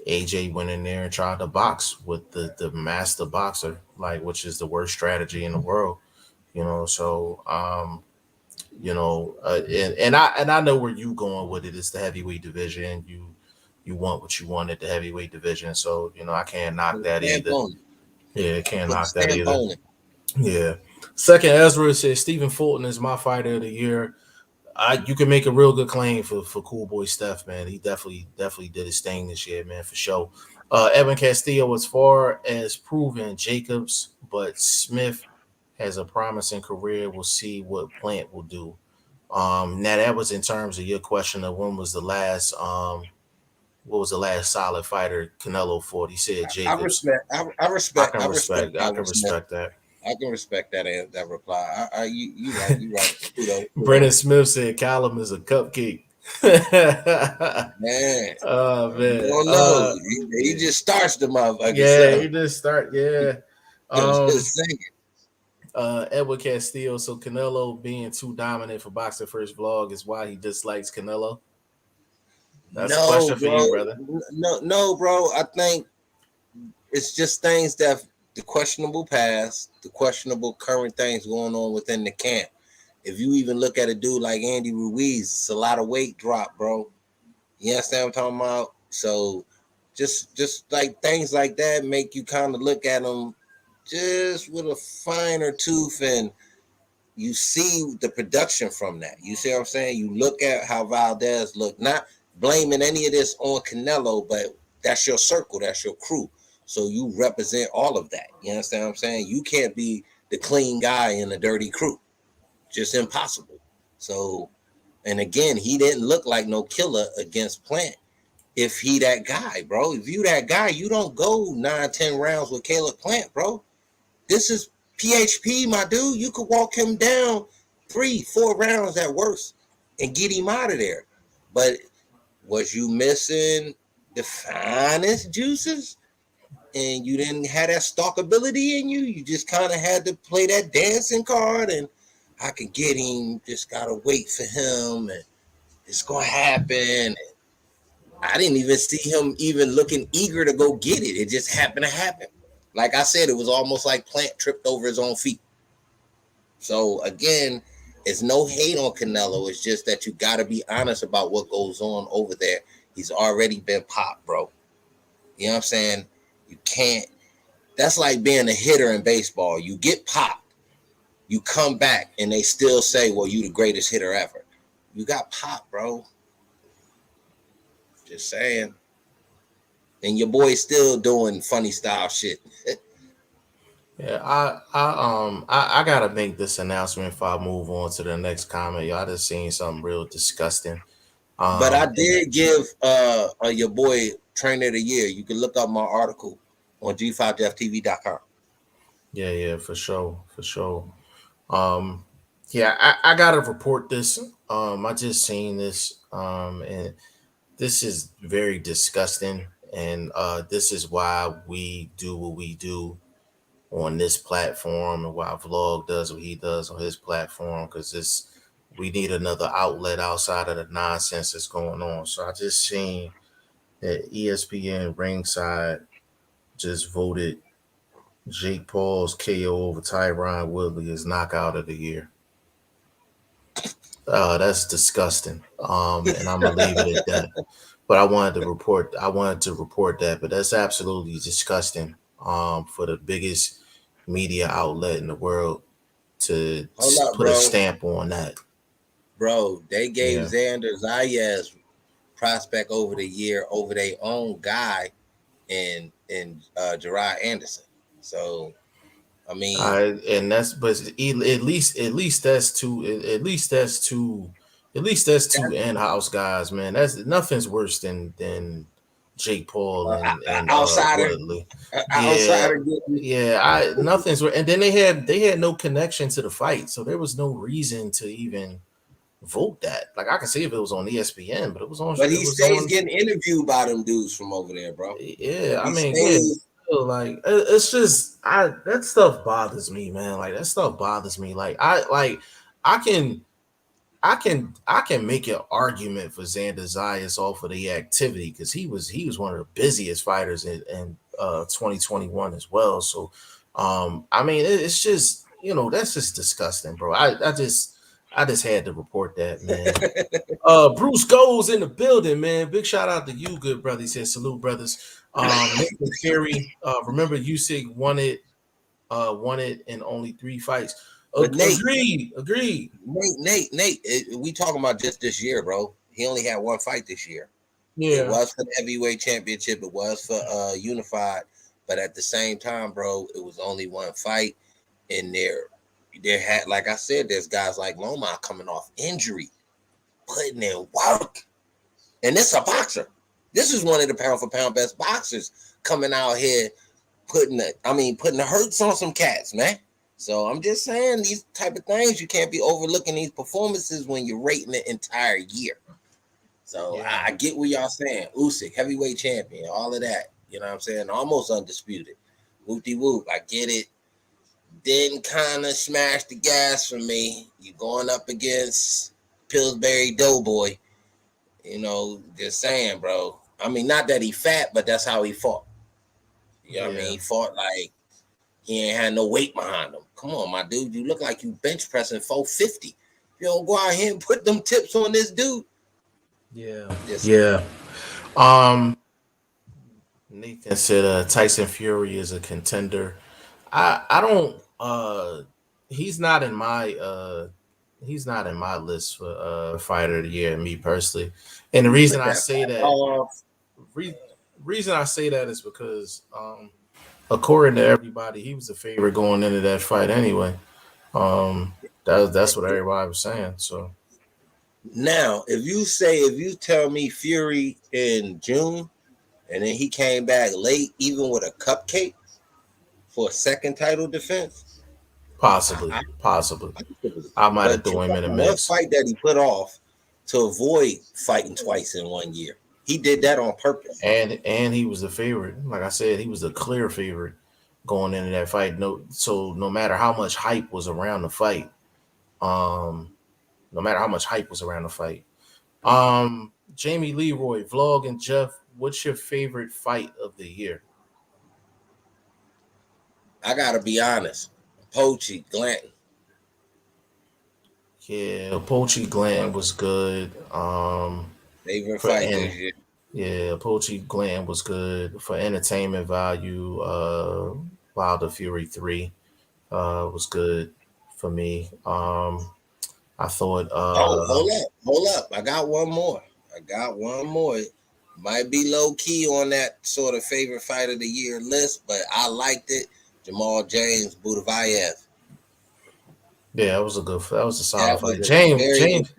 AJ went in there and tried to box with the master boxer, like which is the worst strategy in the world. So and I know where you going with it. It's the heavyweight division. You want what you want at the heavyweight division. So I can't knock Put a that stamp either. on it. Yeah, can't Put a knock that stamp either. on it. Yeah. Second, Ezra says Stephen Fulton is my fighter of the year. You can make a real good claim for Cool Boy Steph, man. He definitely did his thing this year, man, for sure. Edwin Castillo, as far as proven Jacobs, but Smith has a promising career. We'll see what Plant will do. Now that was in terms of your question of when was the last what was the last solid fighter Canelo fought? He said I Jacobs. respect. I respect I can Calvin Smith. respect that. I can respect that reply. You right. You right. Brennan Smith said Callum is a cupcake. Man, Oh you man. don't know. He just starts the motherfucker. Yeah, So he just start. Yeah. I'm Um. just saying. Edward Castillo. So Canelo being too dominant for Boxing First Vlog is why he dislikes Canelo. That's a No, question for bro. you, brother. No, bro. I think it's just things that the questionable past, the questionable current things going on within the camp. If you even look at a dude like Andy Ruiz, it's a lot of weight drop, bro. You understand what I'm talking about? So just like things like that make you kind of look at them just with a finer tooth, and you see the production from that. You see what I'm saying? You look at how Valdez looked, not blaming any of this on Canelo, but that's your circle, that's your crew. So you represent all of that. You understand what I'm saying? You can't be the clean guy in a dirty crew. Just impossible. So, and again, he didn't look like no killer against Plant. If he that guy, bro, if you that guy, you don't go 9-10 rounds with Caleb Plant, bro. This is PHP, my dude. You could walk him down 3-4 rounds at worst and get him out of there. But was you missing the finest juices? And you didn't have that stalkability in you? You just kind of had to play that dancing card, and I can get him, just gotta wait for him, and it's gonna happen. I didn't even see him even looking eager to go get it. It just happened to happen. Like I said, it was almost like Plant tripped over his own feet. So again, it's no hate on Canelo. It's just that you got to be honest about what goes on over there. He's already been popped, bro. You know what I'm saying? You can't. That's like being a hitter in baseball. You get popped, you come back, and they still say, "Well, you the greatest hitter ever." You got popped, bro. Just saying. And your boy's still doing funny style shit. Yeah, I gotta make this announcement if I move on to the next comment. Y'all just seen something real disgusting. But I And did give your boy trainer of the year. You can look up my article on G5JeffTv.com. yeah, for sure, for sure. Um, yeah, I gotta report this. I just seen this. And this is very disgusting. And this is why we do what we do on this platform, and why Vlog does what he does on his platform, because this we need another outlet outside of the nonsense that's going on. So I just seen that ESPN ringside just voted Jake Paul's KO over Tyron Woodley as knockout of the year. That's disgusting. And I'm gonna leave it at that. But I wanted to report that, but that's absolutely disgusting. For the biggest media outlet in the world to Hold up, put a bro. stamp on that. Bro, they gave Yeah. Xander Zayas prospect over the year over their own guy in Gerard Anderson. So I mean, And that's but at least that's two at least that's two that, in-house guys, man. That's nothing's worse than Jake Paul and outsider, Woodley. Yeah, outsider. yeah. Nothing's and then they had no connection to the fight, so there was no reason to even vote that. Like I can see if it was on ESPN, but it was on. But It he was stays on. getting interviewed by them dudes from over there, bro. Yeah, I He mean, yeah. stays. Like it's just that stuff bothers me, man. Like that stuff bothers me. I can I can make an argument for Xander Zayas off of the activity because he was one of the busiest fighters in 2021 as well. So I mean it's just that's just disgusting, bro. I just had to report that, man. Bruce goes in the building, man. Big shout out to you, good brother. He said salute, brothers. Nathan Fury, remember Usyk won it in only 3 fights. But Agreed. Nate, we talking about just this year, bro. He only had 1 fight this year. Yeah. It was for the heavyweight championship. It was for unified, but at the same time, bro, it was only 1 fight. And there had, like I said, there's guys like Loma coming off injury, putting in work, and this is a boxer. This is one of the pound for pound best boxers coming out here putting the hurts on some cats, man. So I'm just saying these type of things, you can't be overlooking these performances when you're rating the entire year. So yeah. I get what y'all saying. Usyk, heavyweight champion, all of that. You know what I'm saying? Almost undisputed. Whoop-de-whoop. I get it. Didn't kind of smash the gas for me. You're going up against Pillsbury Doughboy. You know, just saying, bro. I mean, not that he fat, but that's how he fought. You know what I mean? He fought like he ain't had no weight behind him. Come on, my dude. You look like you bench pressing 450. You don't go out here and put them tips on this dude. Yeah. Nathan said Tyson Fury is a contender. I don't he's not in my list for fighter of the year, me personally. And the reason I say that reason I say that is because according to everybody, he was the favorite going into that fight anyway. That's what everybody was saying. So now, if you tell me Fury in June, and then he came back late, even with a cupcake for a second title defense, possibly, I might have thrown him in a mix. One fight that he put off to avoid fighting twice in 1 year. He did that on purpose. And he was the favorite. Like I said, he was the clear favorite going into that fight. So no matter how much hype was around the fight, Jamie Leroy, Vlog and Jeff, what's your favorite fight of the year? I gotta be honest, Poachy Glanton. Yeah, Poachy Glanton was good. Favorite fight this year. Yeah, Poachy Glanton was good for entertainment value. Wilder Fury 3 was good for me. I thought hold up. I got one more. It might be low key on that sort of favorite fight of the year list, but I liked it. Jamal James, Budavayev. Yeah, that was a solid fight. James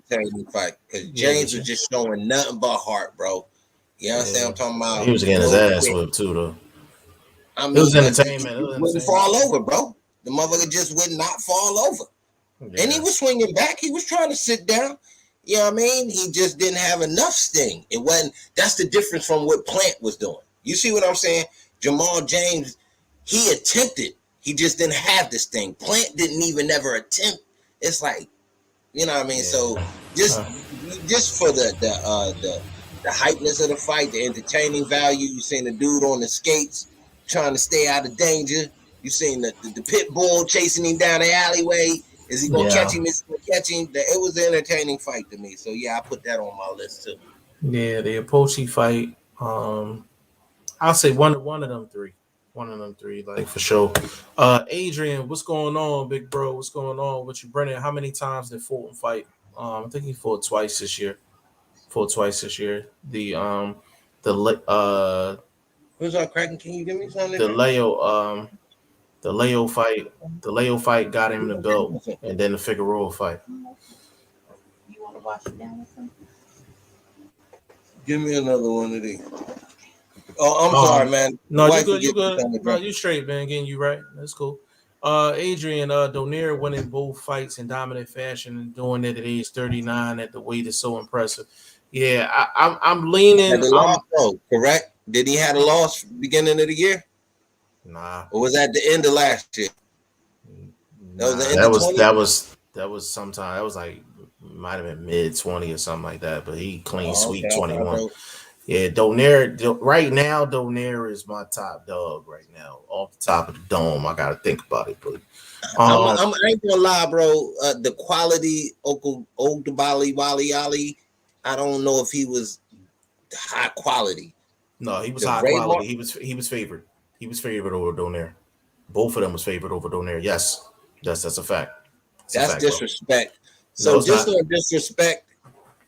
fight because James was just showing nothing but heart, bro. You understand what I'm talking about? He was getting his ass whipped too, though. I mean, it was entertainment. He wouldn't fall over, bro. The motherfucker just would not fall over. Yeah. And he was swinging back. He was trying to sit down. You know what I mean? He just didn't have enough sting. It wasn't. That's the difference from what Plant was doing. You see what I'm saying? Jamal James, he attempted. He just didn't have this thing. Plant didn't even ever attempt. It's like, you know what I mean? Yeah. So just for the hypeness of the fight, the entertaining value. You seen the dude on the skates trying to stay out of danger. You seen the pit bull chasing him down the alleyway. Is he gonna catch him? Is he gonna catch him? It was an entertaining fight to me. So yeah, I put that on my list too. Yeah, the Poachy fight. I'll say one of them three. One of them three, like for sure. Adrian, what's going on, big bro? What's going on with you, Brennan? How many times did Fulton fight? I think he fought twice this year. Who's up, Kraken? Can you give me something? The Leo fight got him the belt, and then the Figueroa fight. You want to wash it down with him? Give me another one of these. Oh, I'm sorry, man. No, you Wife good. You forget me good. something to No, drink. you straight, man. Getting you right. That's cool. Adrian Donaire winning both fights in dominant fashion and doing it at age 39 at the weight is so impressive. Yeah, I'm leaning. Had the loss, though, correct? Did he have a loss beginning of the year? Nah, Or was that the end of last year? That was the end that of was 20? sometime. That was like might have been mid 20 or something like that. But he clean Oh, sweep okay. 21. Yeah, Donaire. Right now, Donaire is my top dog. Right now, off the top of the dome, I gotta think about it. But I ain't gonna lie, bro. The quality, Oldubali Wali Ali, I don't know if he was high quality. no, he was The high Raymar, quality. He was favored. He was favored over Donaire. Both of them was favored over Donaire. Yes, that's a fact. It's a that's fact, bro. disrespect. No, So it's just not. on disrespect,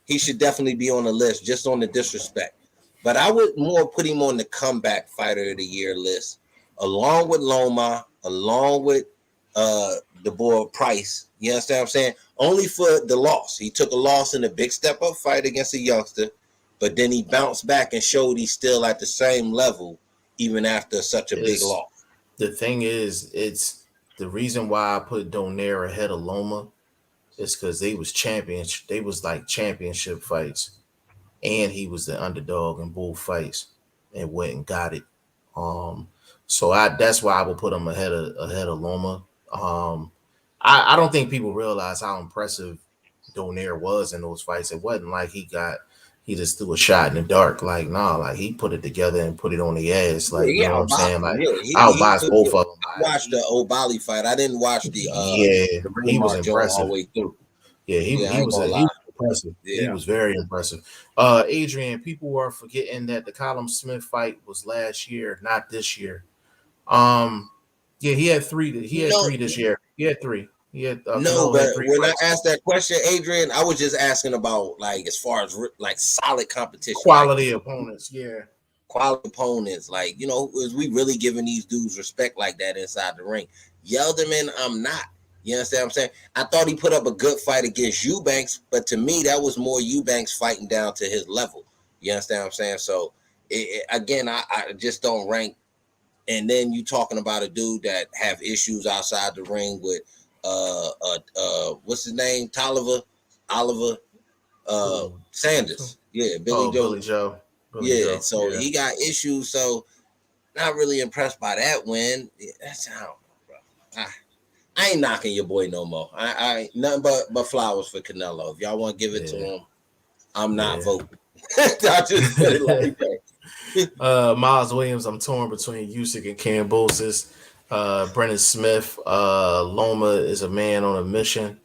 he should definitely be on the list, just on the disrespect. But I would more put him on the comeback fighter of the year list, along with Loma, along with the boy Price. You understand what I'm saying? Only for the loss. He took a loss in a big step up fight against a youngster, but then he bounced back and showed he's still at the same level, even after such a big Is loss. the thing is, it's the reason why I put Donaire ahead of Loma is because they was champions. They was like championship fights, and he was the underdog in both fights and went and got it. Um, so I that's why I would put him ahead of Loma. I don't think people realize how impressive Donaire was in those fights. It wasn't like he just threw a shot in the dark. Like, nah, like he put it together and put it on the ass. Yeah, Like, he you know what I'm outboxed saying? him. Like, Yeah, he outboxed could both do of it. them. I Like, watched the O'Bali fight. I didn't watch yeah, the he was Raymar Joe all impressive. the way through. Yeah, Yeah, I ain't gonna he lie. was impressive. He Yeah. was very impressive. Adrian, people are forgetting that the Colin Smith fight was last year, not this year. Um, yeah, he had three. He had No, three this year. He had three. He had no, Canelo but had three when I fights. asked that question, Adrian, I was just asking about like as far as like solid competition, like Quality opponents. Yeah. quality opponents, like is we really giving these dudes respect like that inside the ring? Yelderman, I'm not. You understand what I'm saying? I thought he put up a good fight against Eubanks, but to me, that was more Eubanks fighting down to his level. You understand what I'm saying? So again, I just don't rank. And then you talking about a dude that have issues outside the ring with what's his name? Oliver Ooh. Sanders. Yeah, Billy Oh, Joe. Billy Joe. Billy Yeah, Joe. so Yeah. he got issues. So not really impressed by that win. Yeah, that's I don't know, bro. I ain't knocking your boy no more. I nothing but flowers for Canelo. If y'all want to give it to Yeah. him, I'm not Yeah. voting. I just put it like that. Miles Williams, I'm torn between Usyk and Kambosos. Brennan Smith, Loma is a man on a mission.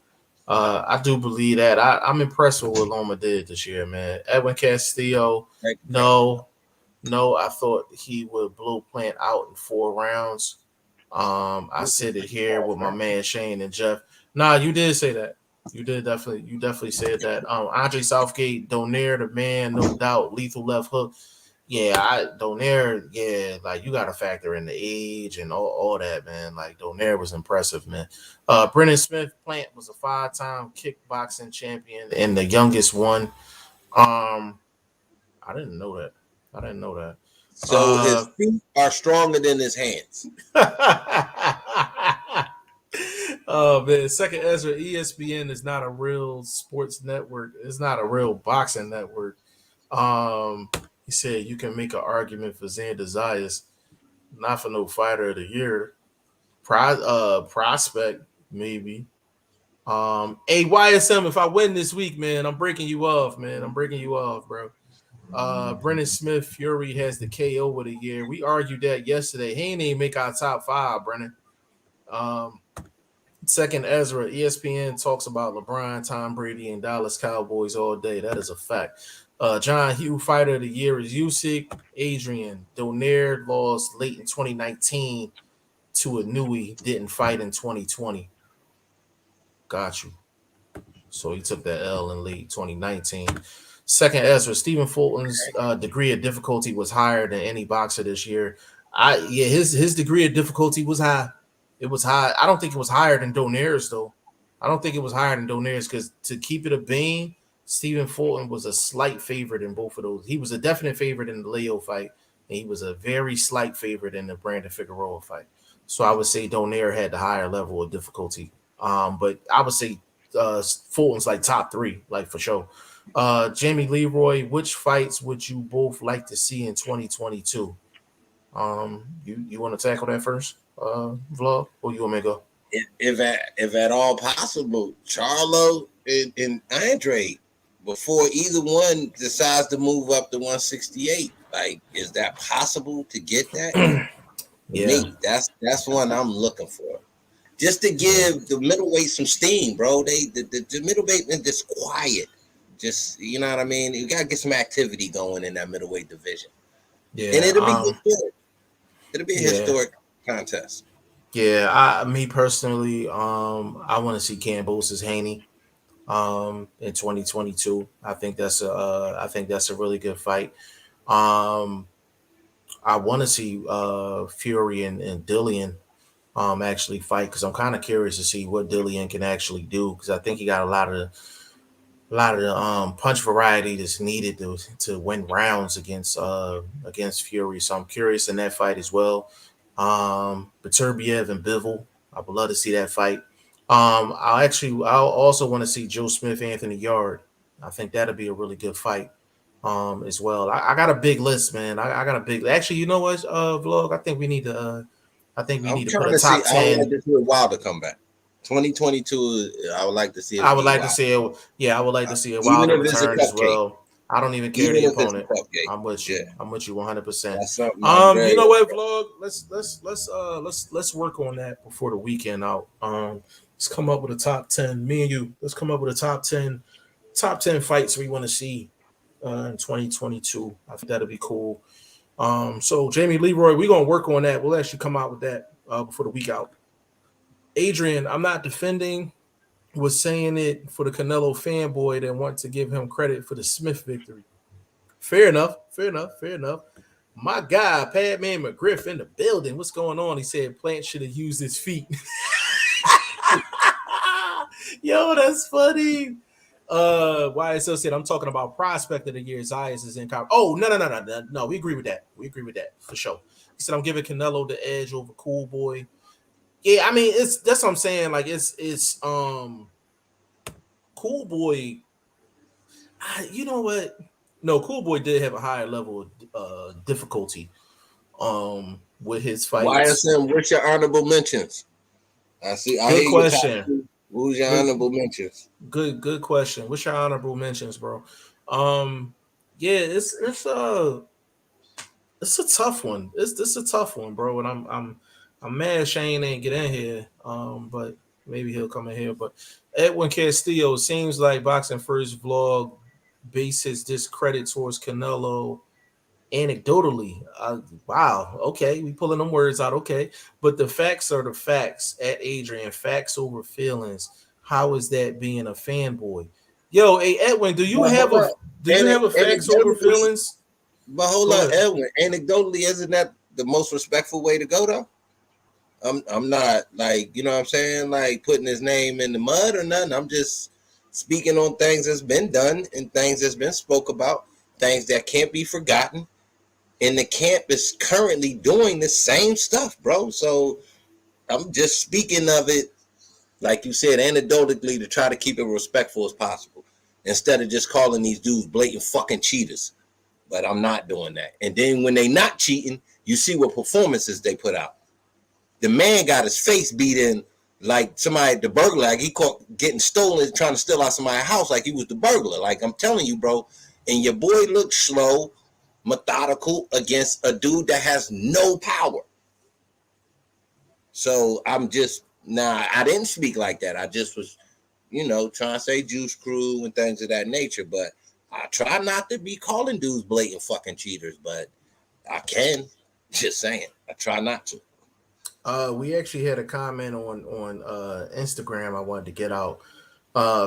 I do believe that. I'm impressed with what Loma did this year, man. Edwin Castillo, no, I thought he would blow Plant out in 4 rounds. I said it here with my man Shane and Jeff. Nah, you did say that. You definitely said that. Andre Southgate, Donaire, the man, no doubt, lethal left hook. Yeah, Donaire, yeah, like you gotta factor in the age and all that, man. Like Donaire was impressive, man. Brennan Smith Plant was a 5-time kickboxing champion and the youngest one. I didn't know that. I didn't know that. So his feet are stronger than his hands. Oh man, second Ezra, ESPN is not a real sports network. It's not a real boxing network. He said you can make an argument for Xander Zayas, not for no fighter of the year. Prospect maybe. Hey YSM, if I win this week, man, I'm breaking you off, man. I'm breaking you off, bro. Brennan Smith Fury has the KO of the year. We argued that yesterday. He ain't even make our top 5, Brennan. Second Ezra, ESPN talks about LeBron, Tom Brady, and Dallas Cowboys all day. That is a fact. John Hugh Fighter of the Year is Usyk. Adrian Donaire lost late in 2019 to a Nui, didn't fight in 2020. Got you. So he took that L in late 2019. Second Ezra, Stephen Fulton's degree of difficulty was higher than any boxer this year. His degree of difficulty was high. It was high. I don't think it was higher than Donaire's though. I don't think it was higher than Donaire's because to keep it a bean, Stephen Fulton was a slight favorite in both of those. He was a definite favorite in the Leo fight, and he was a very slight favorite in the Brandon Figueroa fight. So I would say Donaire had the higher level of difficulty. But I would say Fulton's like top 3, like for sure. Jamie Leroy, which fights would you both like to see in 2022? You want to tackle that first, Vlog, or you want me to go? If at all possible, Charlo and Andre, before either one decides to move up to 168. Like, is that possible to get that? For Yeah, me, that's one I'm looking for. Just to give the middleweight some steam, bro. The middleweight is just quiet. Just, you know what I mean? You gotta get some activity going in that middleweight division. yeah, And it'll be historic. It'll be a yeah. historic contest. Yeah, me personally, I want to see Cambosis Haney in 2022. I think that's a really good fight. Um, I want to see Fury and Dillian actually fight, because I'm kind of curious to see what Dillian can actually do, because I think he got a lot of the punch variety that's needed to win rounds against Fury. So I'm curious in that fight as well. Beterbiev and Bivol, I would love to see that fight. I'll also want to see Joe Smith, Anthony Yard. I think that'll be a really good fight as well. I got a big list, man. I got a big. Actually, you know what, Vlog? I think we I'm need to put trying a to see. top I would 10. like to see Wilder come back. 2022. I would like to see I it would be like to Wilder. see it. Yeah, I would like to see a Even Wilder if it's a return as cupcake. well. I don't even care Even the if it's a opponent. cupcake. I'm with you. Yeah, I'm with you 100%. that's something I'm very. You know what, Vlog? Let's work on that before the weekend out. Let's come up with a top 10. Me and you. Let's come up with a top 10 fights we want to see in 2022. I think that'll be cool. So Jamie Leroy, we're gonna work on that. We'll actually come out with that before the week out. Adrian, I'm not defending, was saying it for the Canelo fanboy that want to give him credit for the Smith victory. Fair enough. My guy, Padman McGriff in the building. What's going on? He said Plant should have used his feet. Yo, that's funny. YSL said I'm talking about prospect of the year. Zayas is in college. Oh, no. We agree with that. For sure. He said I'm giving Canelo the edge over Cool Boy. Yeah, I mean that's what I'm saying. Like it's Cool Boy. You know what? No, Cool Boy did have a higher level of difficulty with his fights. YSM, what's your honorable mentions? I see. I Good hear your top question. two. Who's your honorable mentions? Good question. What's your honorable mentions, bro? Yeah, it's a tough one. It's a tough one, bro. And I'm mad Shane ain't get in here. But maybe he'll come in here. But Edwin Castillo, seems like BoxingFirst Vlog bases discredit towards Canelo anecdotally. Wow, okay, we pulling them words out. Okay, but the facts are the facts. At Adrian, facts over feelings. How is that being a fanboy? Yo, hey Edwin, do you have a facts over feelings? But hold on, Edwin. Anecdotally, isn't that the most respectful way to go though? I'm not like, you know what I'm saying, like putting his name in the mud or nothing. I'm just speaking on things that's been done and things that's been spoke about, things that can't be forgotten. And the camp is currently doing the same stuff, bro. So I'm just speaking of it, like you said, anecdotally, to try to keep it respectful as possible, instead of just calling these dudes blatant fucking cheaters. But I'm not doing that. And then when they not cheating, you see what performances they put out. The man got his face beat in like somebody, the burglar, like he caught getting stolen, trying to steal out somebody's house like he was the burglar. Like I'm telling you, bro. And your boy looked slow, methodical against a dude that has no power. So I'm just, I didn't speak like that. I just was, trying to say Juice Crew and things of that nature. But I try not to be calling dudes blatant fucking cheaters, but I can. Just saying. I try not to. We actually had a comment on Instagram I wanted to get out.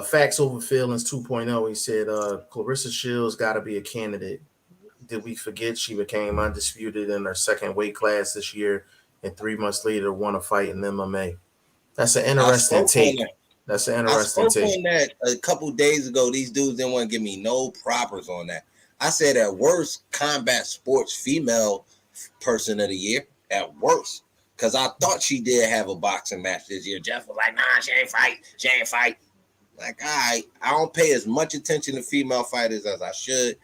Facts over feelings 2.0. He said Clarissa Shields got to be a candidate. Did we forget she became undisputed in her second weight class this year, and 3 months later won a fight in MMA? That's an interesting take. That's an interesting take. I spoke on that a couple days ago. These dudes didn't want to give me no propers on that. I said at worst, combat sports female person of the year at worst. Because I thought she did have a boxing match this year. Jeff was like, nah, she ain't fight. Like, all right, I don't pay as much attention to female fighters as I should.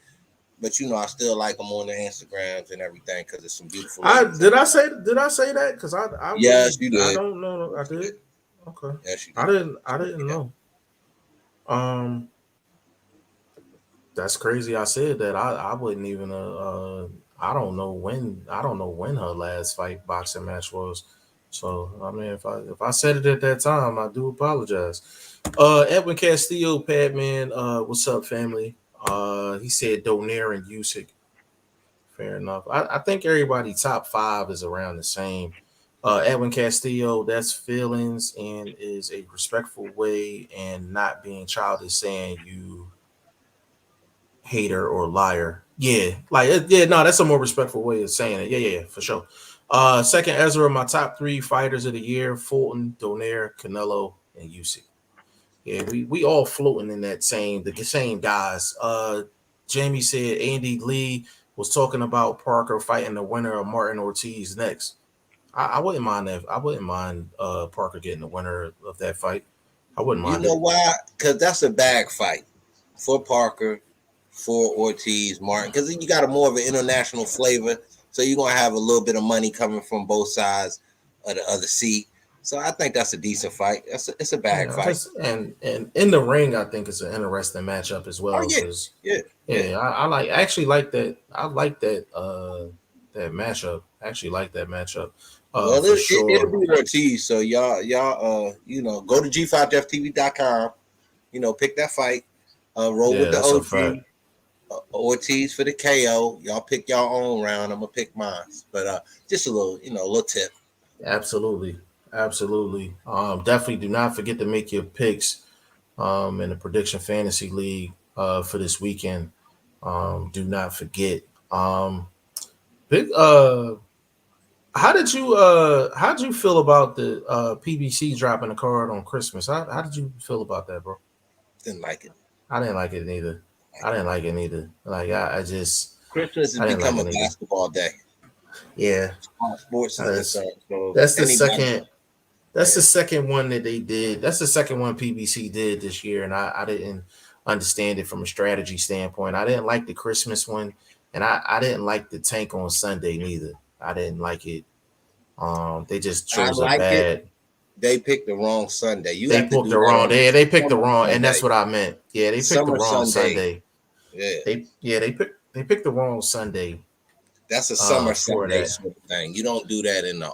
But I still like them on their Instagrams and everything because it's some beautiful ladies. Did I say that? Because I yes, really, you did. I don't know. I did. Okay. Yes, you did. I didn't know. That's crazy. I said that. I wouldn't even I don't know when her last boxing match was. So I mean, if I said it at that time, I do apologize. Edwin Castillo, Padman, what's up, family? He said Donaire and Usyk. Fair enough. I think everybody top 5 is around the same. Edwin Castillo, that's feelings and is a respectful way and not being childish saying you hater or liar. Yeah, no, that's a more respectful way of saying it. Yeah, for sure. Second Ezra, my top 3 fighters of the year: Fulton, Donaire, Canelo, and Usyk. Yeah, we all floating in the same guys. Jamie said Andy Lee was talking about Parker fighting the winner of Martin Ortiz next. I wouldn't mind that. I wouldn't mind Parker getting the winner of that fight. I wouldn't mind. You know why? Because that's a bag fight for Parker, for Ortiz, Martin. Because you got a more of an international flavor, so you're gonna have a little bit of money coming from both sides of the other seat. So I think that's a decent fight. It's a bag fight. And in the ring, I think it's an interesting matchup as well. Oh, yeah. I actually like that. I like that that matchup. I actually like that matchup. Well, it'll be Ortiz. So y'all, go to G5JeffTv.com. Pick that fight. Roll with the OG. Ortiz for the KO. Y'all pick your own round. I'm gonna pick mine. But just a little tip. Absolutely. Definitely do not forget to make your picks in the Prediction Fantasy League for this weekend. Do not forget. Big how did you feel about the PBC dropping the card on Christmas? How did you feel about that, bro? Didn't like it. I didn't like it neither. Like I just Christmas has become a basketball day. Yeah. Sports is so that's the second. That's the second one that they did. That's the second one PBC did this year, and I didn't understand it from a strategy standpoint. I didn't like the Christmas one, and I didn't like the Tank on Sunday neither. I didn't like it. They just chose a bad. They picked the wrong Sunday. They picked the wrong. They picked the wrong, and that's what I meant. Yeah, they picked the wrong Sunday. Yeah. They picked the wrong Sunday. That's a summer Sunday sort of thing. You don't do that in the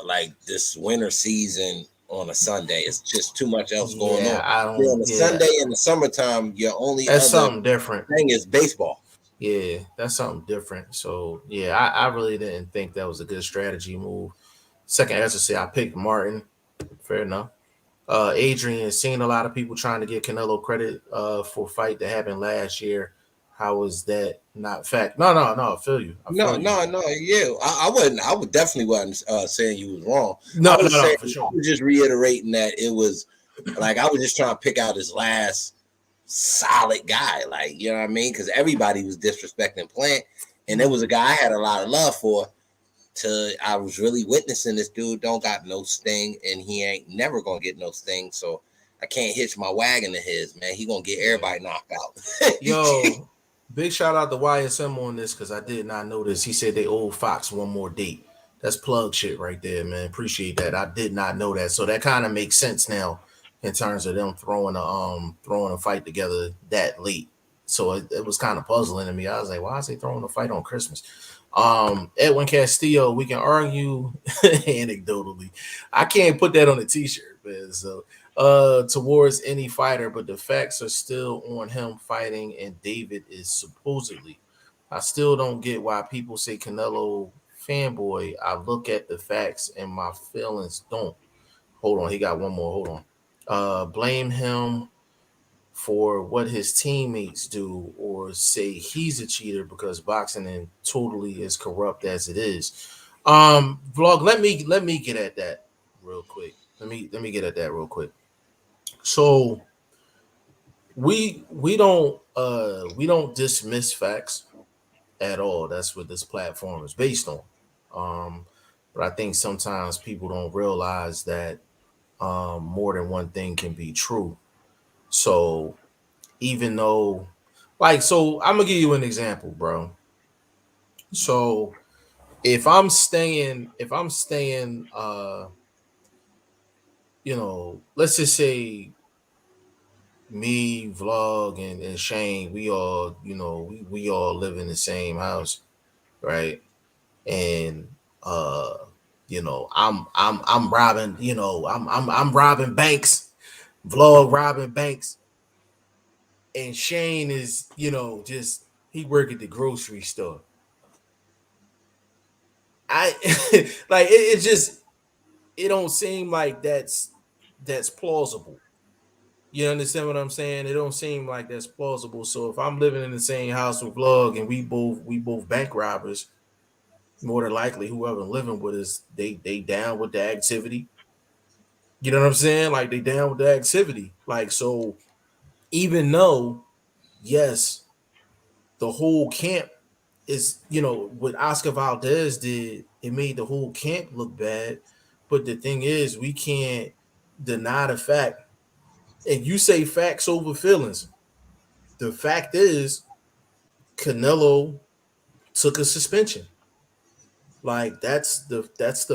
like this winter season on a Sunday. It's just too much else going on. On a Sunday in the summertime, your only something different thing is baseball. Yeah, that's something different. So yeah, I really didn't think that was a good strategy move. Second answer, say I picked Martin. Fair enough. Adrian, seen a lot of people trying to give Canelo credit for a fight that happened last year. How is that not fact? No, I feel you. Yeah. I would definitely wasn't saying you was wrong. No, for sure. I was just reiterating that it was like I was just trying to pick out his last solid guy, like, you know what I mean? Because everybody was disrespecting Plant, and there was a guy I had a lot of love for. I was really witnessing this dude don't got no sting, and he ain't never gonna get no sting. So I can't hitch my wagon to his, man. He gonna get everybody knocked out. Yo, big shout out to YSM on this because I did not know this. He said they owe Fox one more date. That's plug shit right there, man. Appreciate that. I did not know that. So that kind of makes sense now in terms of them throwing a fight together that late. So it was kind of puzzling to me. I was like, why is they throwing a fight on Christmas? Edwin Castillo, we can argue anecdotally. I can't put that on a t-shirt, man. So towards any fighter, but the facts are still on him fighting, and David is supposedly. I still don't get why people say Canelo fanboy. I look at the facts and my feelings don't. Hold on, he got one more. Hold on. Blame him for what his teammates do, or say he's a cheater because boxing and totally is corrupt as it is. Vlog, let me get at that real quick. Let me get at that real quick. So we don't dismiss facts. at all. That's what this platform is based on. But I think sometimes people don't realize that more than one thing can be true. So even though, like, so I'm gonna give you an example, bro. So if I'm staying, let's just say me, Vlog, and Shane, we all, we all live in the same house, right? And I'm robbing, I'm robbing banks, Vlog robbing banks, and Shane is, just he work at the grocery store. I like it just it don't seem like that's plausible. You understand what I'm saying? It don't seem like that's plausible. So if I'm living in the same house with Vlog and we both bank robbers, more than likely whoever living with us, they down with the activity. You know what I'm saying? Like they down with the activity. Like so, even though yes, the whole camp is what Oscar Valdez did. It made the whole camp look bad. But the thing is, we can't deny the fact. And you say facts over feelings. The fact is, Canelo took a suspension. Like that's the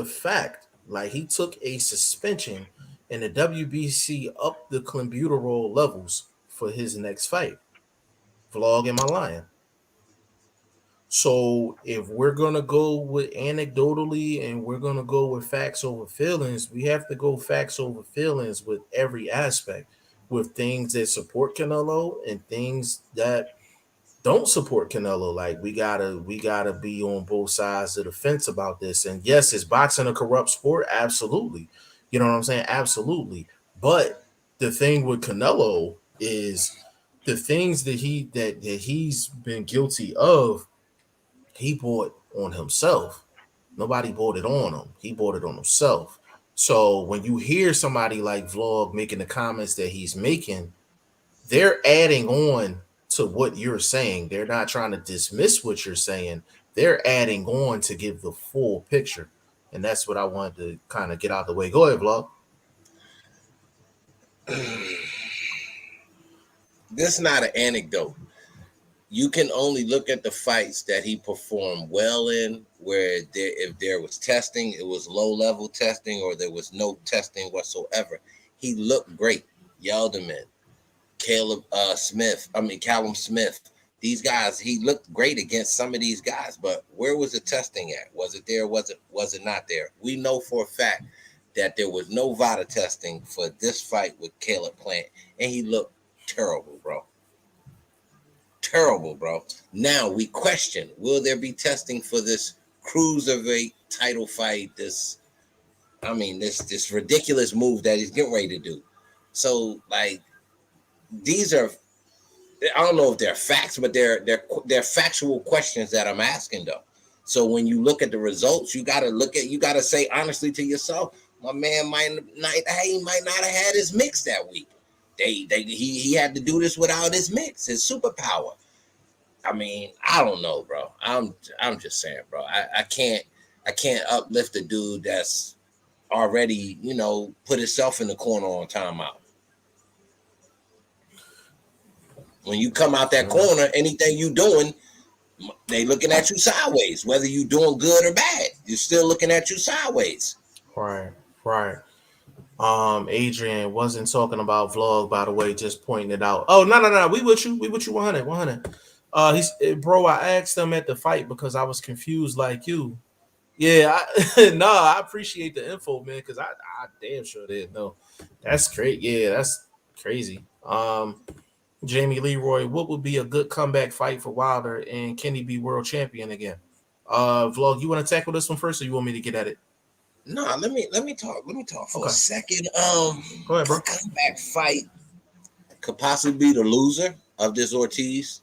fact. Like he took a suspension, and the WBC upped the clenbuterol levels for his next fight. Vlog, am I lying? So if we're gonna go with anecdotally and we're gonna go with facts over feelings, we have to go facts over feelings with every aspect, with things that support Canelo and things that don't support Canelo. Like we gotta be on both sides of the fence about this. And yes, is boxing a corrupt sport? Absolutely. You know what I'm saying? Absolutely. But the thing with Canelo is the things that he's been guilty of, he bought on himself. Nobody bought it on him. He bought it on himself. So when you hear somebody like Vlog making the comments that he's making, they're adding on to what you're saying. They're not trying to dismiss what you're saying. They're adding on to give the full picture. And that's what I wanted to kind of get out the way. Go ahead, Vlog. This is not an anecdote. You can only look at the fights that he performed well in, where if there was testing, it was low level testing, or there was no testing whatsoever. He looked great. Yelderman, Callum Smith. These guys, he looked great against some of these guys, but where was the testing at? Was it there? Was it not there? We know for a fact that there was no VADA testing for this fight with Caleb Plant, and he looked terrible, bro. Terrible, bro. Now we question: will there be testing for this cruiserweight title fight? This ridiculous move that he's getting ready to do. So, like, these are, I don't know if they're facts, but they're factual questions that I'm asking though. So when you look at the results, you gotta say honestly to yourself, my man might not have had his mix that week. He had to do this without his mix, his superpower. I mean, I don't know, bro. I'm just saying, bro. I can't uplift a dude that's already, put himself in the corner on timeout. When you come out that corner, anything you doing, they looking at you sideways. Whether you doing good or bad, you're still looking at you sideways. Right. Adrian wasn't talking about Vlog, by the way, just pointing it out. Oh, no. We with you 100. Bro, I asked him at the fight because I was confused like you. Yeah, I appreciate the info, man, because I damn sure didn't know. That's great. Yeah, that's crazy. Jamie Leroy, what would be a good comeback fight for Wilder, and can he be world champion again? Vlog, you want to tackle this one first, or you want me to get at it? No, let me talk for a second. Go ahead, bro. Comeback fight could possibly be the loser of this Ortiz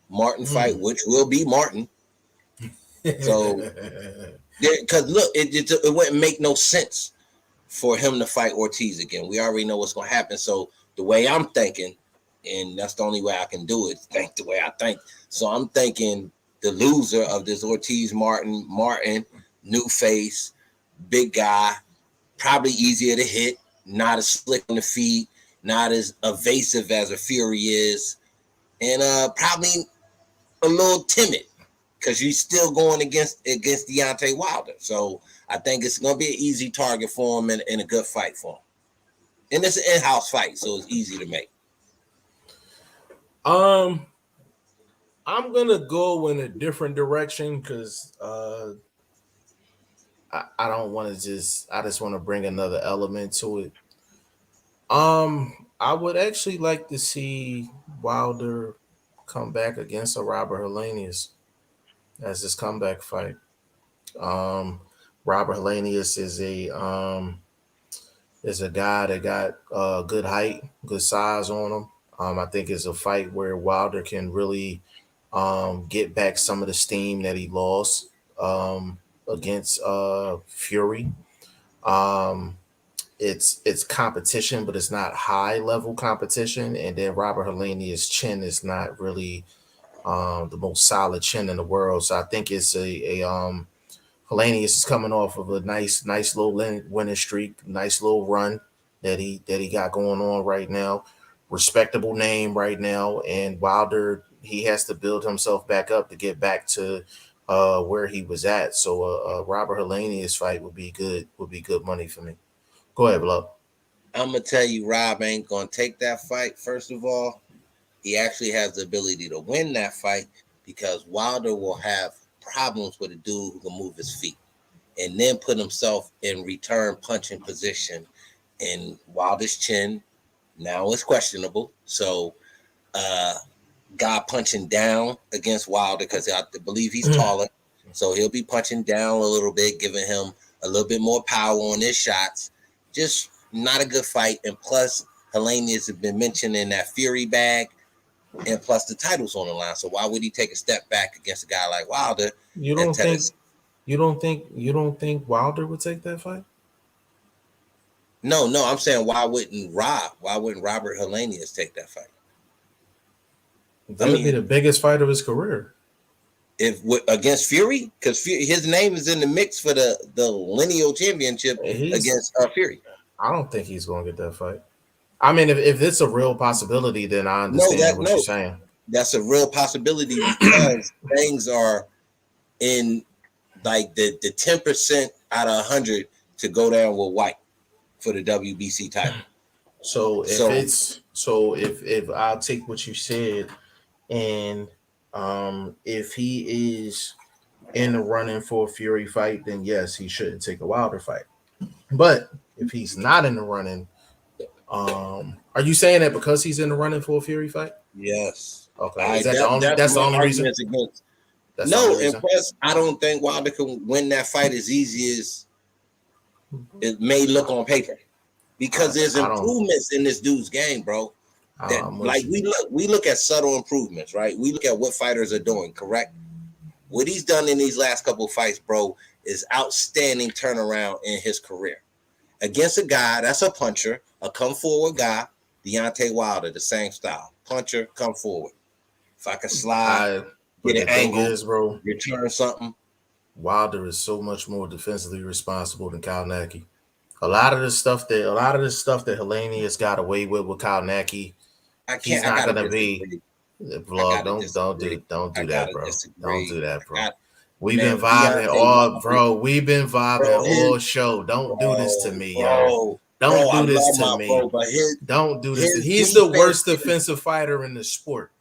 Martin fight, which will be Martin. So, because look, it wouldn't make no sense for him to fight Ortiz again. We already know what's going to happen. So the way I'm thinking, and that's the only way I can do it, think the way I think. So I'm thinking the loser of this Ortiz Martin, new face, big guy, probably easier to hit, not as slick on the feet, not as evasive as a Fury is, and probably a little timid because he's still going against Deontay Wilder. So I think it's going to be an easy target for him and a good fight for him. And it's an in-house fight, so it's easy to make. I'm gonna go in a different direction because I don't want to I just want to bring another element to it. I would actually like to see Wilder come back against a Robert Helenius as his comeback fight. Robert Helenius is a guy that got good height, good size on him. I think it's a fight where Wilder can really get back some of the steam that he lost against Fury. It's competition, but it's not high level competition. And then Robert Helenius' chin is not really the most solid chin in the world. So I think it's Helenius is coming off of a nice little winning streak, nice little run that he got going on right now. Respectable name right now, and Wilder, he has to build himself back up to get back to where he was at. So Robert Helenius fight would be good money for me. Go ahead, Blow. I'm gonna tell you, Rob ain't gonna take that fight. First of all, he actually has the ability to win that fight because Wilder will have problems with a dude who can move his feet and then put himself in return punching position. And Wilder's chin now is questionable. So guy punching down against Wilder because I believe he's taller. So he'll be punching down a little bit, giving him a little bit more power on his shots. Just not a good fight. And plus, Helenius has been mentioned in that Fury bag. And plus the title's on the line. So why would he take a step back against a guy like Wilder? You don't think Wilder would take that fight? No, I'm saying why wouldn't Robert Helenius take that fight? That would be the biggest fight of his career. If against Fury, because his name is in the mix for the lineal championship against Fury. I don't think he's going to get that fight. I mean, if it's a real possibility, then I understand what you're saying. That's a real possibility because things are in like the 10% out of 100 to go down with White for the WBC title. So if I'll take what you said, and if he is in the running for a Fury fight, then yes, he shouldn't take a Wilder fight. But if he's not in the running, are you saying that because he's in the running for a Fury fight? Yes. Okay. That's the only reason? No, and plus, I don't think Wilder can win that fight as easy as it may look on paper. Because there's improvements in this dude's game, bro. Like we look at subtle improvements, right? We look at what fighters are doing, correct? What he's done in these last couple of fights, bro, is outstanding turnaround in his career. Against a guy that's a puncher, a come forward guy, Deontay Wilder, the same style. Puncher, come forward. If I can slide, get an angle, bro, return something. Wilder is so much more defensively responsible than Kalnacki. A lot of the stuff that Helenius got away with Kalnacki, he's not gonna be. Vlog, don't do that, bro. Don't do that, bro. We've been vibing all show. Don't do this to me, yo. Don't do this to me. Don't do this. He's the worst defensive fighter in the sport.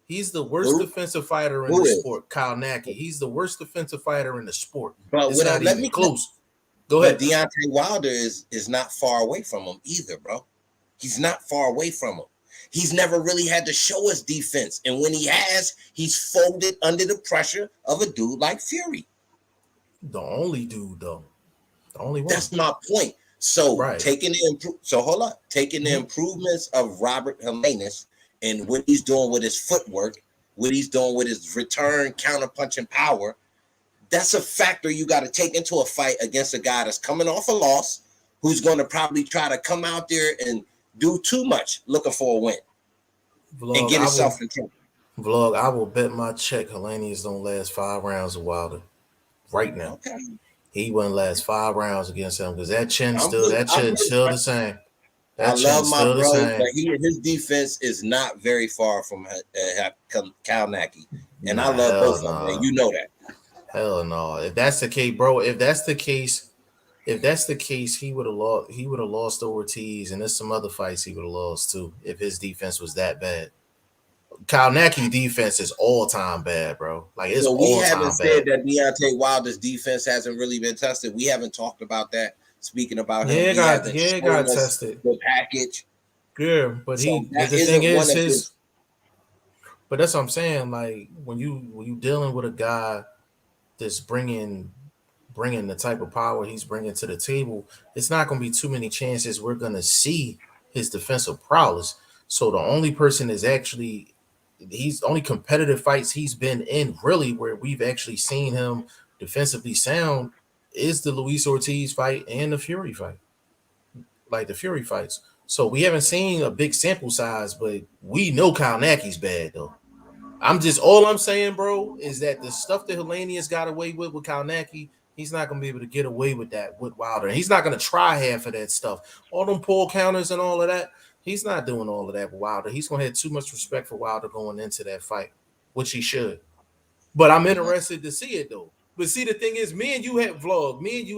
He's the worst defensive fighter in the sport. Kalnacki. He's the worst defensive fighter in the sport. It's not even close. Go ahead. But Deontay Wilder is not far away from him either, bro. He's not far away from him. He's never really had to show us defense. And when he has, he's folded under the pressure of a dude like Fury. The only dude, though. The only one. That's my point. So taking the improvements of Robert Helenius and what he's doing with his footwork, what he's doing with his return counter-punching power, that's a factor you got to take into a fight against a guy that's coming off a loss, who's going to probably try to come out there and do too much looking for a win and get himself in trouble. Vlog, I will bet my check Hellenius don't last 5 rounds of Wilder right now. Okay. He wouldn't last 5 rounds against him because that chin's I'm still with, that I'm chin's with, still the same. I That love chin's my still the bro, but same. his defense is not very far from Kalnacki. And I Nah, love hell both of them, man. no. You know that. Hell no. If that's the case, bro, if that's the case, he would have lost. He would have lost to Ortiz, and there's some other fights he would have lost too. If his defense was that bad, Kalnacki defense is all time bad, bro. Like it's So we all haven't time said bad. that Deontay Wilder's defense hasn't really been tested. We haven't talked about that. Speaking about him, he hasn't It shown got us tested. the package. Yeah, So but that the thing isn't is one of his. his. But that's what I'm saying. Like when you dealing with a guy that's bringing the type of power he's bringing to the table, it's not going to be too many chances we're going to see his defensive prowess. So the only person is actually he's only competitive fights he's been in really where we've actually seen him defensively sound is the Luis Ortiz fight and the Fury fight, like the Fury fights. So we haven't seen a big sample size, but we know Kalnaki's bad though. All I'm saying, bro, is that the stuff that Hellenius got away with Kalnacki, he's not gonna be able to get away with that with Wilder. He's not gonna try half of that stuff. All them pull counters and all of that. He's not doing all of that with Wilder. He's gonna have too much respect for Wilder going into that fight, which he should. But I'm interested to see it though. But see, the thing is, me and you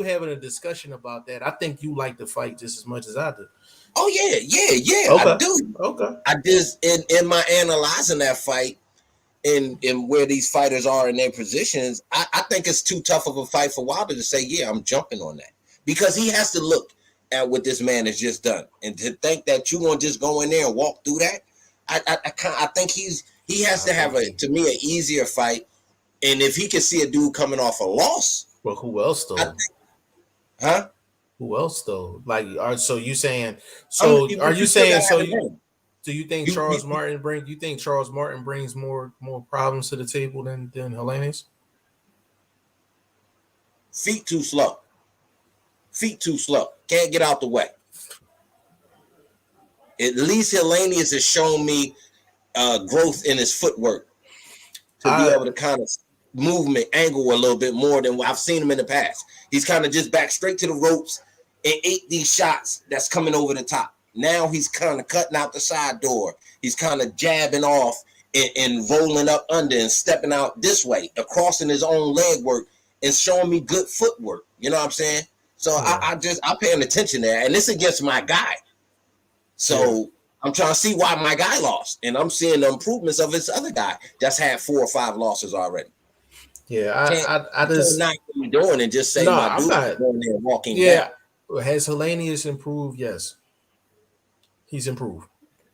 having a discussion about that. I think you like the fight just as much as I do. Oh yeah, I Okay. do. Okay. I just in my analyzing that fight and where these fighters are in their positions, I think it's too tough of a fight for Wilder to say, yeah, I'm jumping on that. Because he has to look at what this man has just done. And to think that you're gonna just go in there and walk through that, I think he has I to have think a to me an easier fight. And if he can see a dude coming off a loss, well, who else I though? think, huh? Who else though? Like, so you saying? But So are you you still saying? gotta So have a you name. do you think You Charles Martin bring? You think Charles Martin brings more problems to the table than Hellenius? feet too slow. Feet too slow. Can't get out the way. At least Hellenius has shown me growth in his footwork to be I able to kind of movement angle a little bit more than I've seen him in the past. He's kind of just back straight to the ropes and ate these shots that's coming over the top. Now he's kind of cutting out the side door. He's kind of jabbing off and rolling up under and stepping out this way, crossing his own leg work and showing me good footwork. You know what I'm saying? So yeah I'm paying attention there, and this against my guy. yeah So I'm trying to see why my guy lost, and I'm seeing the improvements of this other guy that's had 4 or 5 losses already. yeah. Can't I you can't just not what you're doing and just say no. my I'm dude is not. going there walking down. Yeah, has Hellenius improved? Yes, he's improved.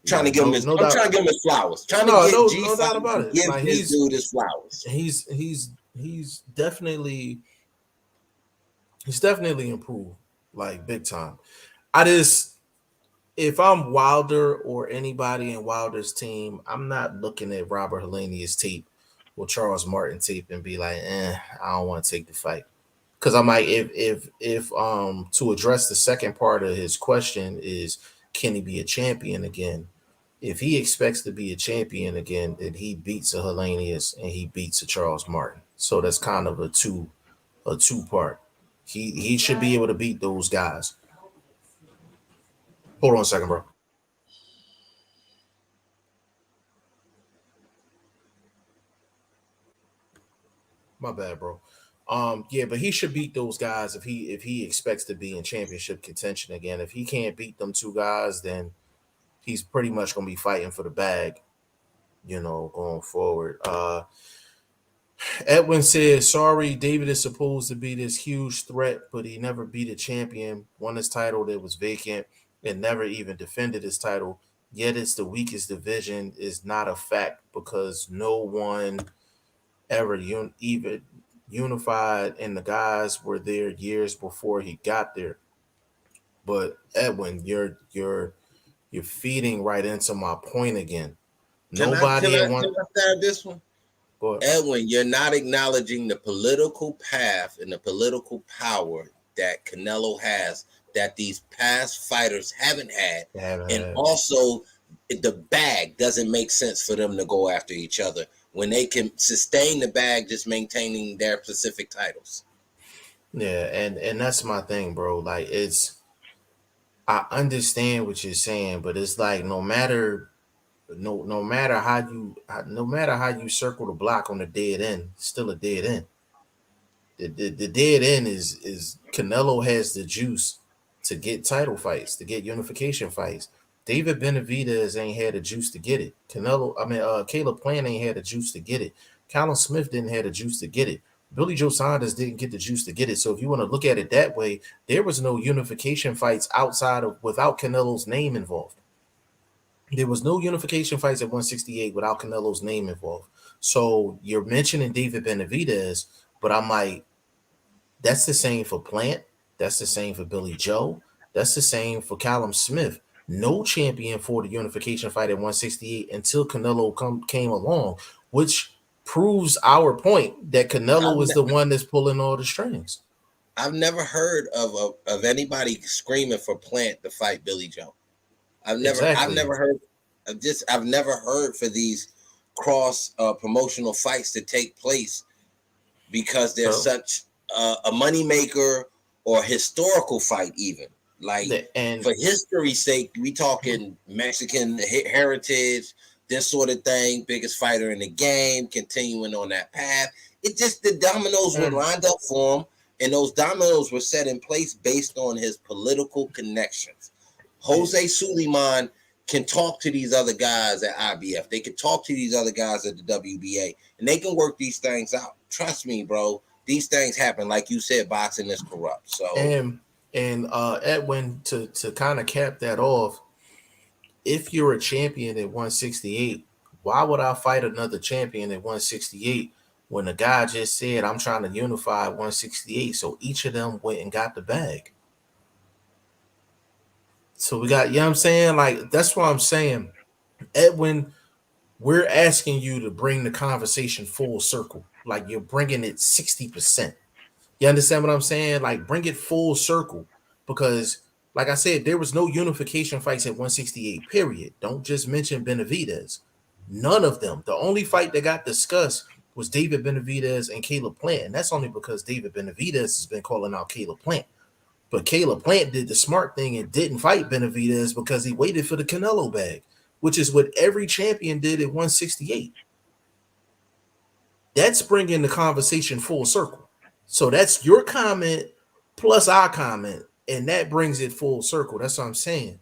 Trying to Like give him no his, no I'm doubt. trying to give him his flowers. Trying to No get no G5 doubt about to it. give Like this dude his flowers. he's definitely improved like big time. I just if I'm Wilder or anybody in Wilder's team, I'm not looking at Robert Hellenius tape or Charles Martin tape and be like, I don't want to take the fight. Because I'm like, if to address the second part of his question is can he be a champion again? If he expects to be a champion again, then he beats a Hellenius and he beats a Charles Martin. So that's kind of a two part. He should be able to beat those guys. Hold on a second, bro. My bad, bro. Yeah, but he should beat those guys if he expects to be in championship contention again. If he can't beat them two guys, then he's pretty much gonna be fighting for the bag, going forward. Edwin says, sorry, David is supposed to be this huge threat, but he never beat a champion, won his title that was vacant, and never even defended his title. Yet it's the weakest division is not a fact because no one ever even unified, and the guys were there years before he got there. But Edwin, you're feeding right into my point again. Can I can Nobody I at one. can I stab this one? But Edwin, you're not acknowledging the political path and the political power that Canelo has that these past fighters haven't had, they haven't and had. also the bag doesn't make sense for them to go after each other when they can sustain the bag just maintaining their specific titles. Yeah, and that's my thing, bro. Like I understand what you're saying, but it's like no matter how you circle the block on the dead end, it's still a dead end. The dead end is Canelo has the juice to get title fights, to get unification fights. David Benavidez ain't had the juice to get it. Caleb Plant ain't had the juice to get it. Callum Smith didn't have the juice to get it. Billy Joe Saunders didn't get the juice to get it. So if you want to look at it that way, there was no unification fights without Canelo's name involved. There was no unification fights at 168 without Canelo's name involved. So you're mentioning David Benavidez, but I'm like, that's the same for Plant. That's the same for Billy Joe. That's the same for Callum Smith. No champion for the unification fight at 168 until Canelo came along, which proves our point that Canelo is the one that's pulling all the strings. I've never heard of anybody screaming for Plant to fight Billy Joe. I've never heard for these cross promotional fights to take place because they're such a moneymaker or historical fight, even like for history's sake, we talking Mexican heritage, this sort of thing, biggest fighter in the game, continuing on that path. It just the dominoes were lined up for him, and those dominoes were set in place based on his political connections. Jose Suleiman can talk to these other guys at IBF. They can talk to these other guys at the WBA, and they can work these things out. Trust me, bro. These things happen. Like you said, boxing is corrupt. So and Edwin, to kind of cap that off, if you're a champion at 168, why would I fight another champion at 168 when the guy just said I'm trying to unify at 168? So each of them went and got the bag. So we got, you know what I'm saying? Like, that's what I'm saying. Edwin, we're asking you to bring the conversation full circle. Like, you're bringing it 60%. You understand what I'm saying? Like, bring it full circle. Because, like I said, there was no unification fights at 168, period. Don't just mention Benavidez. None of them. The only fight that got discussed was David Benavidez and Caleb Plant. And that's only because David Benavidez has been calling out Caleb Plant. But Caleb Plant did the smart thing and didn't fight Benavidez because he waited for the Canelo bag, which is what every champion did at 168. That's bringing the conversation full circle. So that's your comment plus our comment, and that brings it full circle. That's what I'm saying.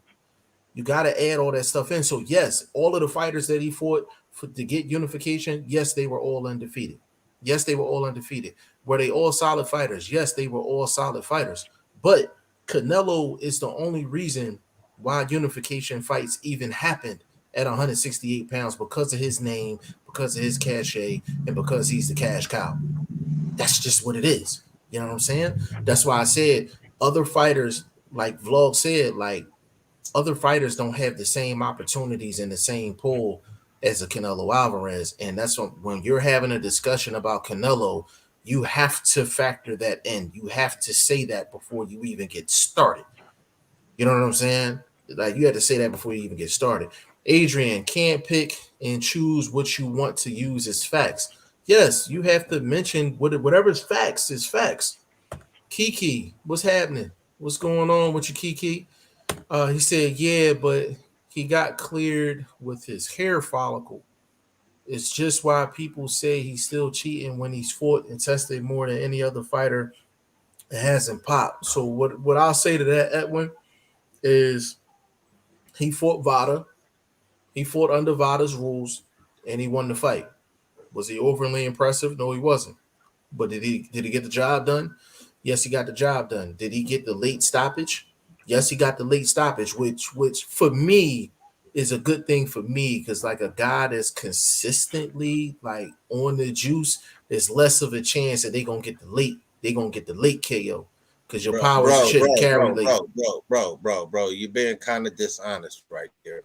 You got to add all that stuff in. So yes, all of the fighters that he fought to get unification, yes, they were all undefeated. Yes, they were all undefeated. Were they all solid fighters? Yes, they were all solid fighters. But Canelo is the only reason why unification fights even happened at 168 pounds, because of his name, because of his cachet, and because he's the cash cow. That's just what it is. You know what I'm saying? That's why I said other fighters, like Vlog said, like other fighters don't have the same opportunities in the same pool as a Canelo Alvarez. And that's when you're having a discussion about Canelo, you have to factor that in. You have to say that before you even get started. You know what I'm saying? Like, you have to say that before you even get started. Adrian, can't pick and choose what you want to use as facts. Yes, you have to mention whatever's facts is facts. Kiki, what's happening? What's going on with you, Kiki? He said, yeah, but he got cleared with his hair follicle. It's just why people say he's still cheating when he's fought and tested more than any other fighter that hasn't popped. So what I'll say to that, Edwin, is he fought Vada. He fought under Vada's rules, and he won the fight. Was he overly impressive? No, he wasn't. But did he get the job done? Yes, he got the job done. Did he get the late stoppage? Yes, he got the late stoppage, which for me is a good thing for me, because like a guy that's consistently like on the juice, there's less of a chance that they're gonna get the late KO, because your powers shouldn't carry late. Bro, you're being kind of dishonest right there.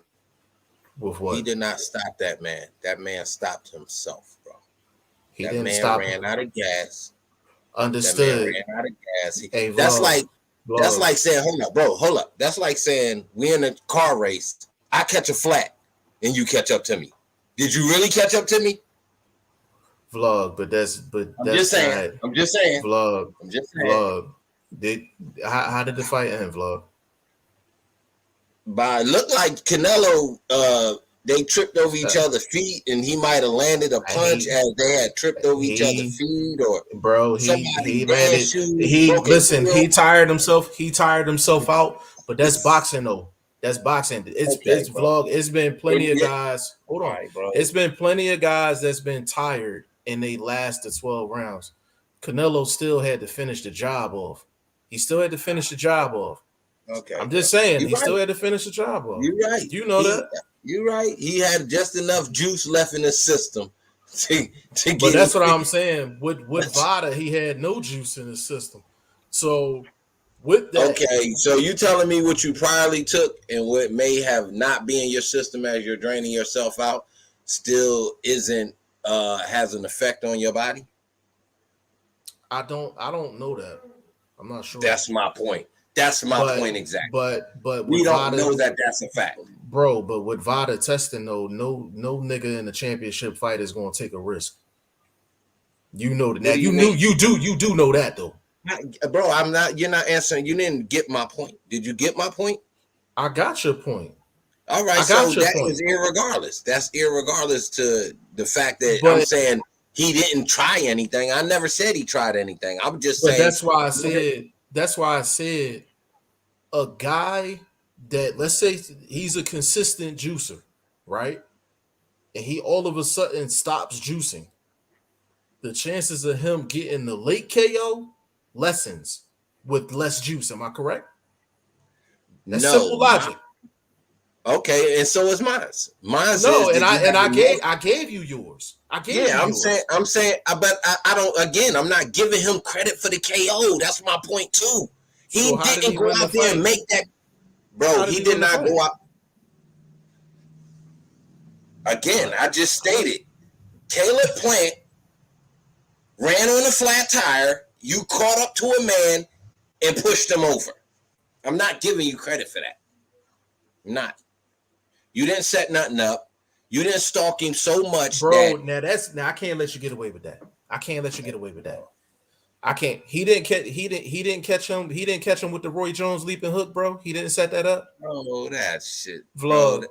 With what? He did not stop that man. That man stopped himself, bro. That man ran out of gas. Understood. That man ran out of gas. Hey, that's like saying, hold up. That's like saying we in a car race. I catch a flat. and you catch up to me. Did you really catch up to me? Vlog, but that's I'm just saying. not, I'm just saying. vlog. I'm just saying. Vlog. How did the fight end, vlog? By looked like Canelo, they tripped over each other's feet, and he might have landed a punch as they had tripped over each other's feet, or bro, somebody he landed. He tired himself. He tired himself out. But that's boxing, though. That's boxing. It's bro. vlog. It's been plenty of guys. Hold on, right, bro. It's been plenty of guys that's been tired, and they lasted 12 rounds. Canelo still had to finish the job off. He still had to finish the job off. Okay, I'm just saying, he still had to finish the job off. You're right. You know that. You're right. He had just enough juice left in his system to get. But that's what I'm saying. With Vada, he had no juice in his system. So with that, okay, so you telling me what you priorly took and what may have not been in your system as you're draining yourself out still isn't has an effect on your body? I don't know that. I'm not sure. That's my point. That's my point exactly. But we don't Vada, know that that's a fact, bro. But with Vada testing, though, no nigga in the championship fight is going to take a risk. You know that. Now you do know that though, bro. I'm not. You're not answering. You didn't get my point. Did you get my point? I got your point. All right, so that is irregardless. That's irregardless to the fact that I'm saying he didn't try anything. I never said he tried anything. I'm just saying. That's why I said a guy that, let's say he's a consistent juicer, right? And he all of a sudden stops juicing. The chances of him getting the late KO lessens with less juice. Am I correct? That's simple logic. Okay, and so is mine. I gave you yours. I'm saying, but I don't. Again, I'm not giving him credit for the KO. That's my point too. He didn't go out there and make that, bro. He did not go out. Again, I just stated, Caleb Plant ran on a flat tire. You caught up to a man and pushed him over. I'm not giving you credit for that. I'm not. You didn't set nothing up. You didn't stalk him so much, bro. Now I can't let you get away with that. I can't let you get away with that. I can't. He didn't catch him. He didn't catch him with the Roy Jones leaping hook, bro. He didn't set that up. Oh, that shit. Vlog.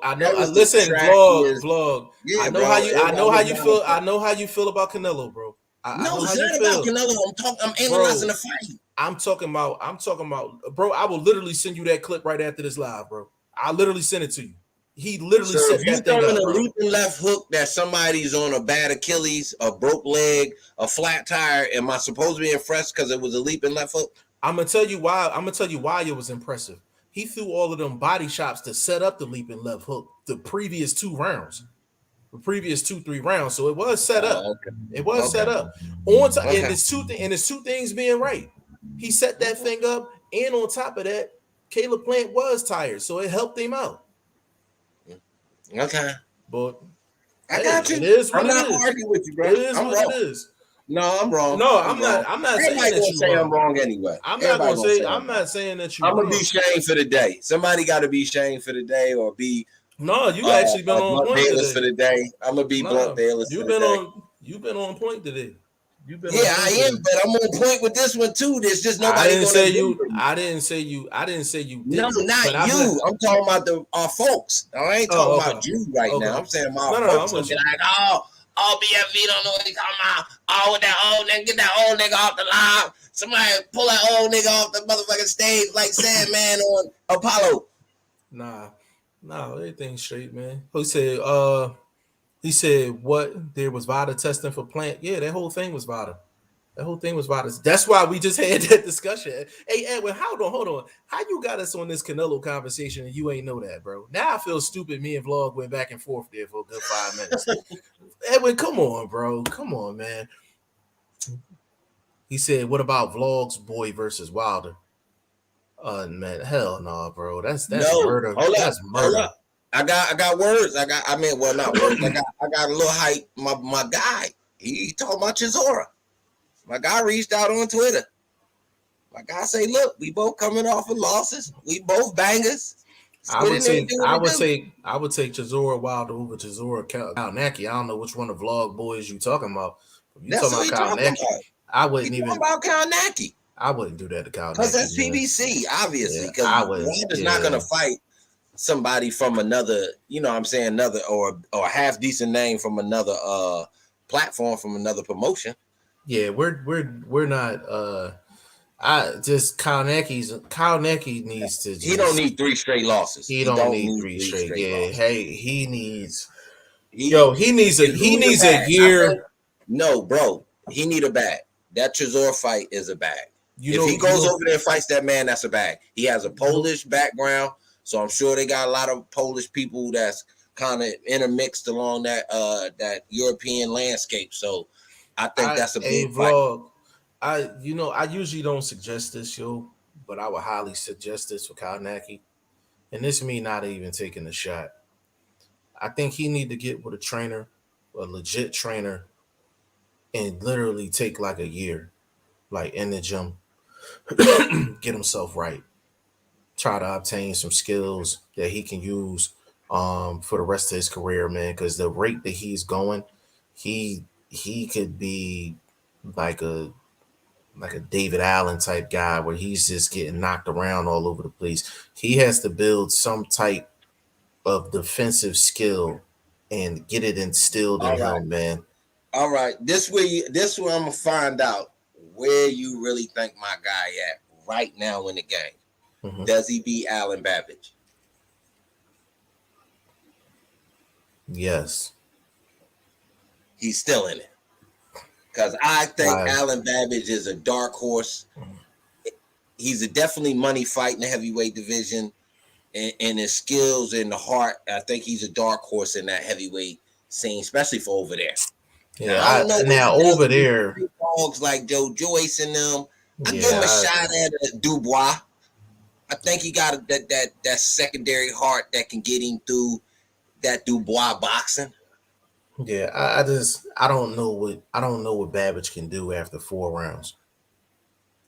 I know. Listen, vlog. Yeah, I know how you. I know how you feel. I know how you feel about Canelo, bro. No, it's not about Canelo. I'm analyzing the fight. I'm talking about, bro. I will literally send you that clip right after this live, bro. I literally sent it to you. He literally said that thing up, bro. If you're throwing a leaping left hook that somebody's on a bad Achilles, a broke leg, a flat tire, am I supposed to be impressed because it was a leaping left hook? I'm gonna tell you why it was impressive. He threw all of them body shots to set up the leaping left hook the previous 2 rounds. The previous 2-3 rounds. So it was set up. Okay. It was set up. On time, and it's two things being right. He set that thing up, and on top of that, Caleb Plant was tired, so it helped him out. Okay. But I got you. It is what I'm not arguing with you, bro. It is what it is. No, I'm wrong. No, I'm not saying that you say I'm wrong anyway. I'm not saying that you I'm gonna be shamed for the day. Somebody gotta be shamed for the day or be no, you actually been on point today. For the day. I'm gonna be blunt Bayless. You've been on point today. I am, but I'm on point with this one too. There's just nobody. I didn't say you. No, not you. I'm talking about our folks. I ain't talking about you right now. I'm saying my folks will be like, oh, BFV don't know what he's talking about. Oh, with that old nigga, get that old nigga off the line. Somebody pull that old nigga off the motherfucking stage like Sandman on Apollo. Nah, everything's straight, man. He said what? There was Vada testing for Plant. Yeah, that whole thing was Vada. That's why we just had that discussion. Hey, Edwin, hold on. How you got us on this Canelo conversation and you ain't know that, bro? Now I feel stupid. Me and Vlog went back and forth there for a good 5 minutes. Edwin, come on, bro. Come on, man. He said, what about Vlog's boy versus Wilder? Man, hell no, bro. That's murder. That's murder. I got words. Not words. I got a little hype. My guy, he talking about Chisora. My guy reached out on Twitter. My guy say, look, we both coming off of losses. We both bangers. I Get would in there and take do what it do. I would take Chisora Wilder over Chisora Kalnacki. I don't know which one of the vlog boys you talking about. If you That's talking what he about talking Kalnacki, about. I He wouldn't talking even about Kalnacki. I wouldn't do that to Because Kalnacki, that's man. PBC, obviously. Yeah, Because I would. Wilder's not Yeah, gonna fight somebody from another, you know what I'm saying, another or half decent name from another platform, from another promotion. yeah. We're not. I just Kalnacki needs to He don't just. need 3 straight losses. He He don't don't need need 3 three straight. straight Yeah. losses. Hey, he needs. He Yo, he needs a if he need a a bag. I think year. no, bro. He need a bag. That Chisora fight is a bag. If he You goes know, over there and fights that man, that's a bag. He has a you know, Polish background, so I'm sure they got a lot of Polish people that's kind of intermixed along that European landscape. So I think that's a a big fight. vlog. I usually don't suggest this, yo, but I would highly suggest this for Kalnacki. And this me not even taking the shot. I think he need to get with a trainer, a legit trainer, and literally take like a year, like in the gym, get himself right. Try to obtain some skills that he can use for the rest of his career, man. Because the rate that he's going, he could be like a David Allen type guy where he's just getting knocked around all over the place. He has to build some type of defensive skill and get it instilled in All right, him, man. all right. This where I'm gonna find out where you really think my guy at right now in the game. Mhm. Does he beat Alan Babbage? Yes. He's still in it. Because I think I, Alan Babbage is a dark horse. He's a definitely money fight in the heavyweight division. And his skills and the heart, I think he's a dark horse in that heavyweight scene, especially for over there. Now, yeah, I don't know what now he does over with there, big dogs like Joe Joyce and them. I give him a yeah, shot at Dubois. I think he got that secondary heart that can get him through that Dubois boxing. I don't know what Babbage can do after 4 rounds.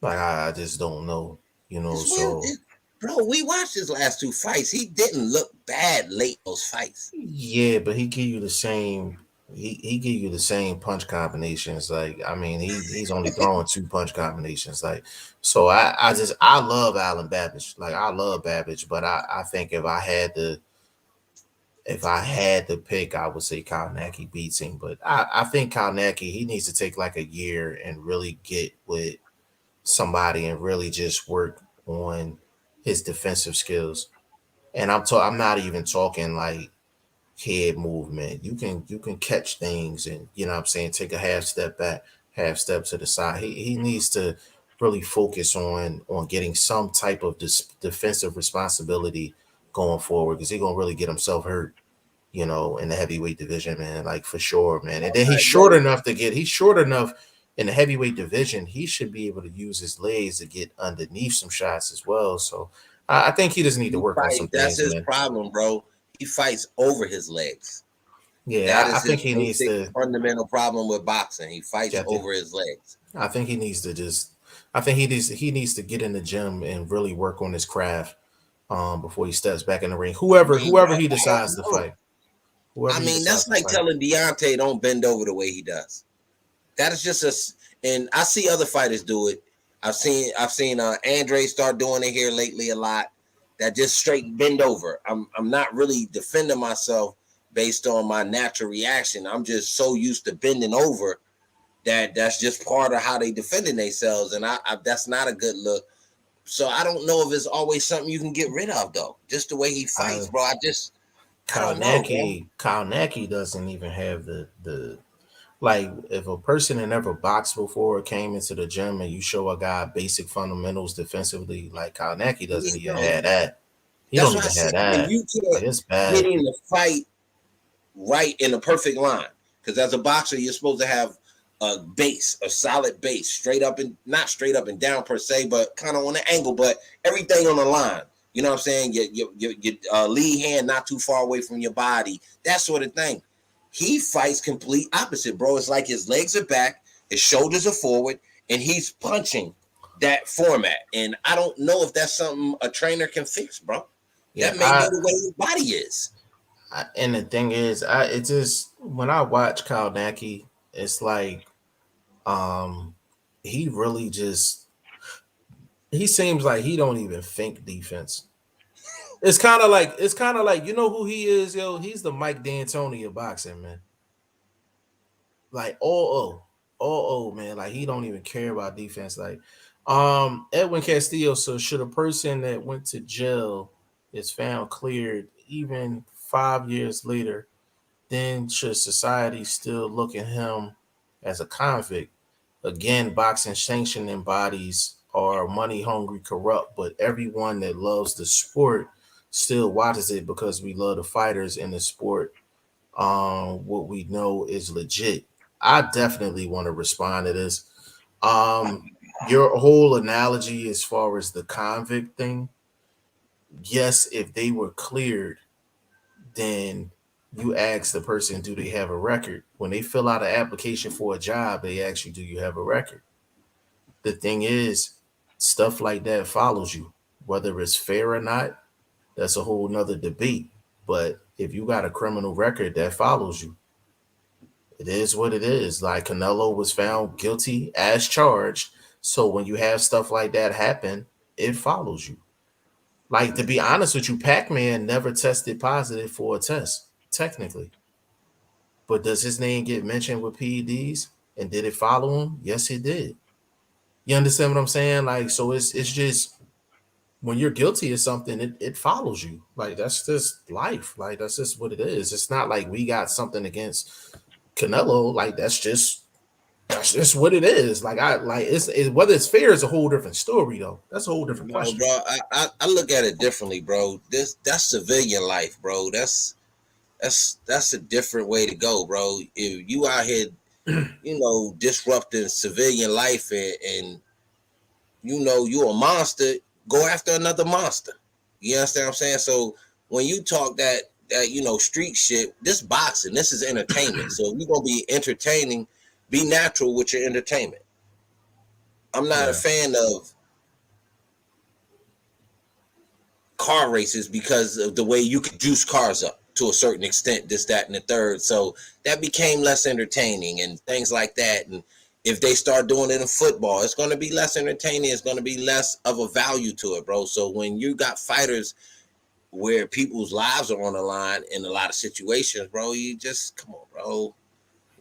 Like I just don't know, It's well, so bro, we watched his last 2 fights. He didn't look bad late those fights. yeah, but he give you the same he give you the same punch combinations. Like I mean, he's only throwing 2 punch combinations. Like so I love Alan Babbage. Like I love Babbage, but I think if I had to pick, I would say Kalnacki beats him. But I think Kalnacki, he needs to take like a year and really get with somebody and really just work on his defensive skills. And I'm not even talking like head movement. You can catch things and you know what I'm saying, take a half step back, half step to the side. He needs to really focus on getting some type of defensive responsibility going forward because he's gonna really get himself hurt, in the heavyweight division, man. Like for sure, man. And All then right, bro. he's short enough in the heavyweight division. He should be able to use his legs to get underneath some shots as well. So I think he just need to work on some That's things, his man. problem, bro. He fights over his legs. That Yeah, I is think his he needs basic to. fundamental problem with boxing. He fights Yeah, over his legs. I think he needs to just. I think he needs to get in the gym and really work on his craft before he steps back in the ring. I mean, Whoever he I don't decides to know. fight, whoever I he mean, decides that's to like fight. telling Deontay don't bend over the way he does. That is just and I see other fighters do it. I've seen Andre start doing it here lately a lot. That just straight bend over. I'm not really defending myself based on my natural reaction. I'm just so used to bending over that's just part of how they defending themselves, and I that's not a good look. So I don't know if it's always something you can get rid of though. Just the way he fights, I bro. I don't know, bro. Kyle Naki doesn't even have the like if a person that never boxed before came into the gym and you show a guy basic fundamentals defensively, like Kyle Naki doesn't even No, have that. He that's don't why I even have said if that. you Like can't it's get bad. in the fight right in a perfect line. Because as a boxer, you're supposed to have a base, a solid base, straight up and not straight up and down per se, but kind of on an angle, but everything on the line. You know what I'm saying? Your lead hand not too far away from your body, that sort of thing. He fights complete opposite, bro. It's like his legs are back, his shoulders are forward, and he's punching that format. And I don't know if that's something a trainer can fix, bro. Yeah, That may be the way his body is. and the thing is, it just when I watch Kyle Naki, it's like um he really just he seems like he don't even think defense. It's kind of like you know who he is, yo. He's the Mike D'Antoni of boxing, man. Like all man. Like he don't even care about defense. Like Edwin Castillo. So should a person that went to jail is found cleared even 5 years later, then should society still look at him as a convict? Again, boxing sanctioning bodies are money hungry, corrupt, but everyone that loves the sport still watches it because we love the fighters in the sport. What we know is legit. I definitely want to respond to this. Um, your whole analogy as far as the convict thing, yes, if they were cleared, then you ask the person, do they have a record? When they fill out an application for a job, they ask you, do you have a record? The thing is, stuff like that follows you, whether it's fair or not. That's a whole nother debate. But if you got a criminal record, that follows you. It is what it is. Like Canelo was found guilty as charged. So when you have stuff like that happen, it follows you. Like to be honest with you, Pac-Man never tested positive for a test, technically. But does his name get mentioned with PEDs? And did it follow him? Yes, it did. You understand what I'm saying? Like, so it's just when you're guilty of something, it follows you. Like that's just life. Like that's just what it is. It's not like we got something against Canelo. Like that's just what it is. Like I like whether it's fair is a whole different story though. That's a whole different No, question. bro. I look at it differently, bro. That's civilian life, bro. That's a different way to go, bro. If you out here, disrupting civilian life and you a monster, go after another monster. You understand what I'm saying? So when you talk that street shit, this boxing, this is entertainment. So if you're gonna be entertaining, be natural with your entertainment. I'm not a Yeah. fan of car races because of the way you could juice cars up to a certain extent, this, that, and the third. So that became less entertaining and things like that. And if they start doing it in football, it's going to be less entertaining. It's going to be less of a value to it, bro. So when you got fighters where people's lives are on the line in a lot of situations, bro, you just come on, bro.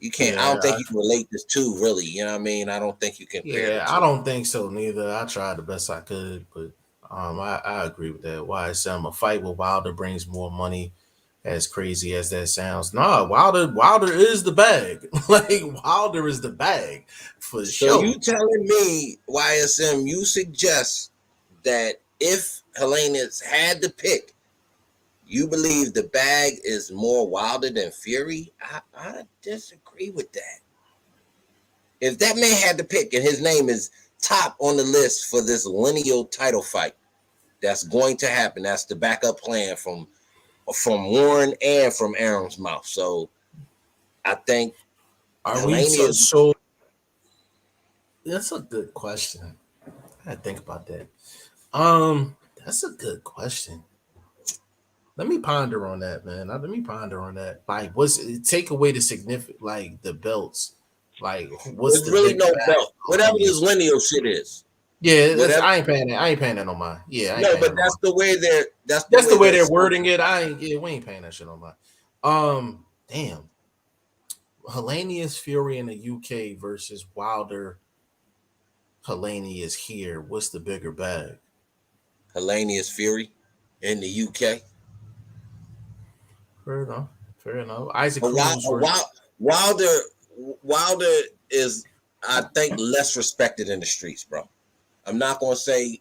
You can't. I don't think you can relate this to really. You know what I mean? I don't think you can compare the Yeah, two. I don't think so neither. I tried the best I could, but I agree with that. Why a fight with Wilder brings more money, as crazy as that sounds. Nah, Wilder is the bag. Like Wilder is the bag for So sure. you telling me, YSM, you suggest that if Helenius had to pick, you believe the bag is more Wilder than Fury? I disagree with that. If that man had to pick and his name is top on the list for this lineal title fight that's going to happen, that's the backup plan from Warren and from Aaron's mouth. So I think Are we Helenius. so? That's a good question. I think about that. That's a good question. Let me ponder on that, man. Let me ponder on that. Like, what's take away the significant, like the belts, like what's There's the really big no bag? belt. Whatever this lineal shit is. Yeah, Whatever. I ain't paying that. I ain't paying that on mine. Yeah, I ain't No, paying but that on that's mine. the way they're That's the way they're wording it. We ain't paying that shit on mine. Damn. Helenius Fury in the UK versus Wilder Helenius here. What's the bigger bag? Helenius Fury in the UK. Fair enough. Fair enough. Isaac But Cruz versus Wilder is, I think, less respected in the streets, bro. I'm not gonna say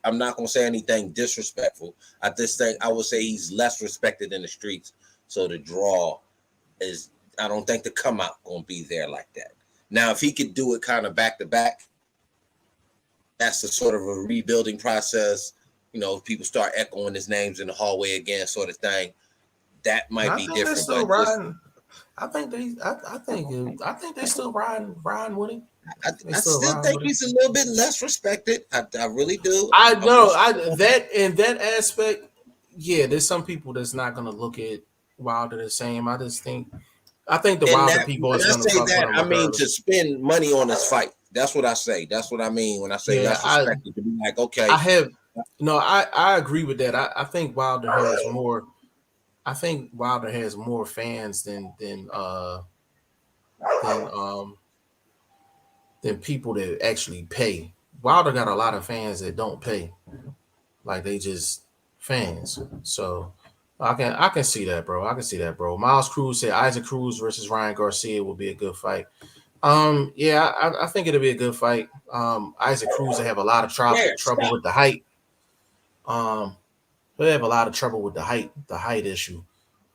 anything disrespectful. I would say he's less respected in the streets. So the draw is, I don't think the come out gonna be there like that. Now, if he could do it kind of back to back, that's the sort of a rebuilding process. People start echoing his names in the hallway again, sort of thing. That might I be think they're different, still but just riding. I think they still riding with him. They I still still riding think with him. he's a little bit less respected. I really do. I I'm gonna know say I that in that aspect, yeah, there's some people that's not gonna look at Wilder the same. I think the And Wilder that people when is I gonna say fuck with that, him I mean to regardless. spend money on this fight. That's what I say. That's what I mean when I say Yeah, less respected. To be like, I okay, have no, I agree with that. I think Wilder has more. I think Wilder has more fans than than people that actually pay. Wilder got a lot of fans that don't pay, like they just fans. So I can see that, bro. I can see that, bro. Miles Cruz said Isaac Cruz versus Ryan Garcia will be a good fight. Yeah, I think it'll be a good fight. Isaac Cruz will have a lot of there, trouble stop. with the height. Um, he'll have a lot of trouble with the height issue.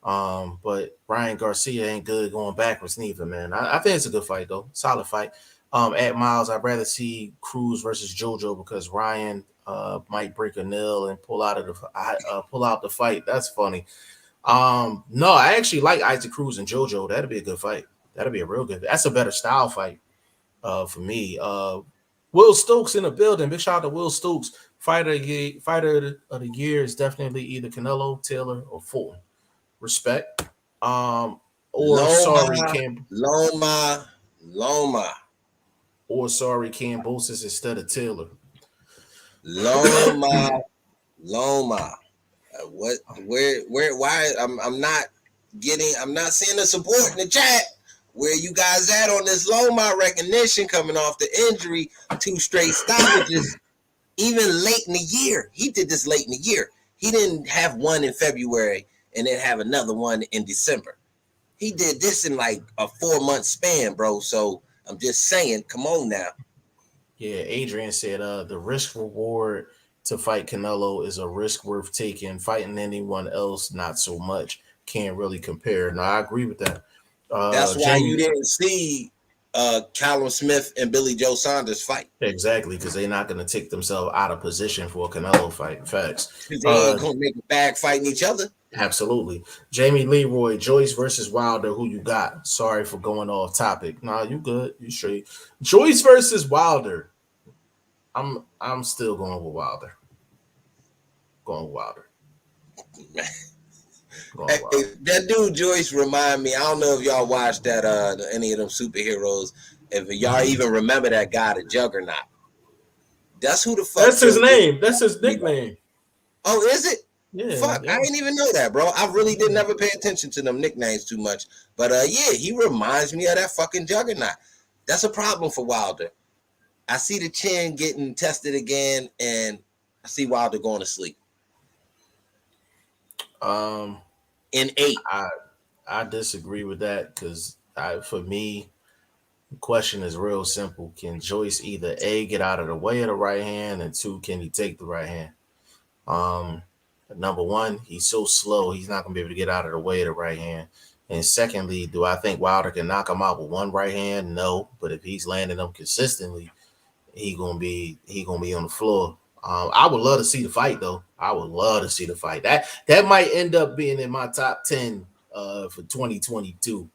But Ryan Garcia ain't good going backwards neither, man. I think it's a good fight though, solid fight. At Miles, I'd rather see Cruz versus JoJo because Ryan might break a nail and pull out the fight. That's funny. No, I actually like Isaac Cruz and JoJo. That'd be a good fight. That'd be a real good. That's a better style fight for me. Will Stokes in the building. Big shout out to Will Stokes. Fighter of the year is definitely either Canelo, Taylor, or Fulton. Respect. Um, or sorry, Loma, Cam Loma, Loma, or sorry, Cambosis instead of Taylor. Loma, Loma. What? Where? Why? I'm not seeing the support in the chat. Where you guys at on this Loma recognition coming off the injury, 2 straight stoppages, even late in the year. He did this late in the year. He didn't have one in February and then have another one in December. He did this in like a 4-month span, bro. So I'm just saying, come on now. Yeah, Adrian said the risk reward to fight Canelo is a risk worth taking. Fighting anyone else, not so much. Can't really compare. No, I agree with that. That's why you Jamie, didn't see Callum Smith and Billy Joe Saunders fight. exactly, because they're not going to take themselves out of position for a Canelo fight. Facts. Because they ain't gonna make a bag fighting each other. Absolutely. Jamie Leroy, Joyce versus Wilder. Who you got? Sorry for going off topic. Nah, you good. You straight. Joyce versus Wilder. I'm still going with Wilder. Going with Wilder. Going with Hey, Wilder. that dude Joyce remind me. I don't know if y'all watched that any of them superheroes. If y'all even remember that guy, the Juggernaut. That's who the fuck That's his Joyce. name. That's his nickname. Oh, is it? Yeah, Fuck, I yeah. didn't even know that, bro. I really didn't ever pay attention to them nicknames too much. But yeah, he reminds me of that fucking Juggernaut. That's a problem for Wilder. I see the chin getting tested again, and I see Wilder going to sleep Um, in 8. I disagree with that because for me, the question is real simple. Can Joyce either A, get out of the way of the right hand, and 2, can he take the right hand? Um, Number one, he's so slow, he's not gonna be able to get out of the way of the right hand. And secondly, do I think Wilder can knock him out with one right hand? No, but if he's landing them consistently, he gonna be on the floor. I would love to see the fight though. I would love to see the fight. That might end up being in my top 10 for 2022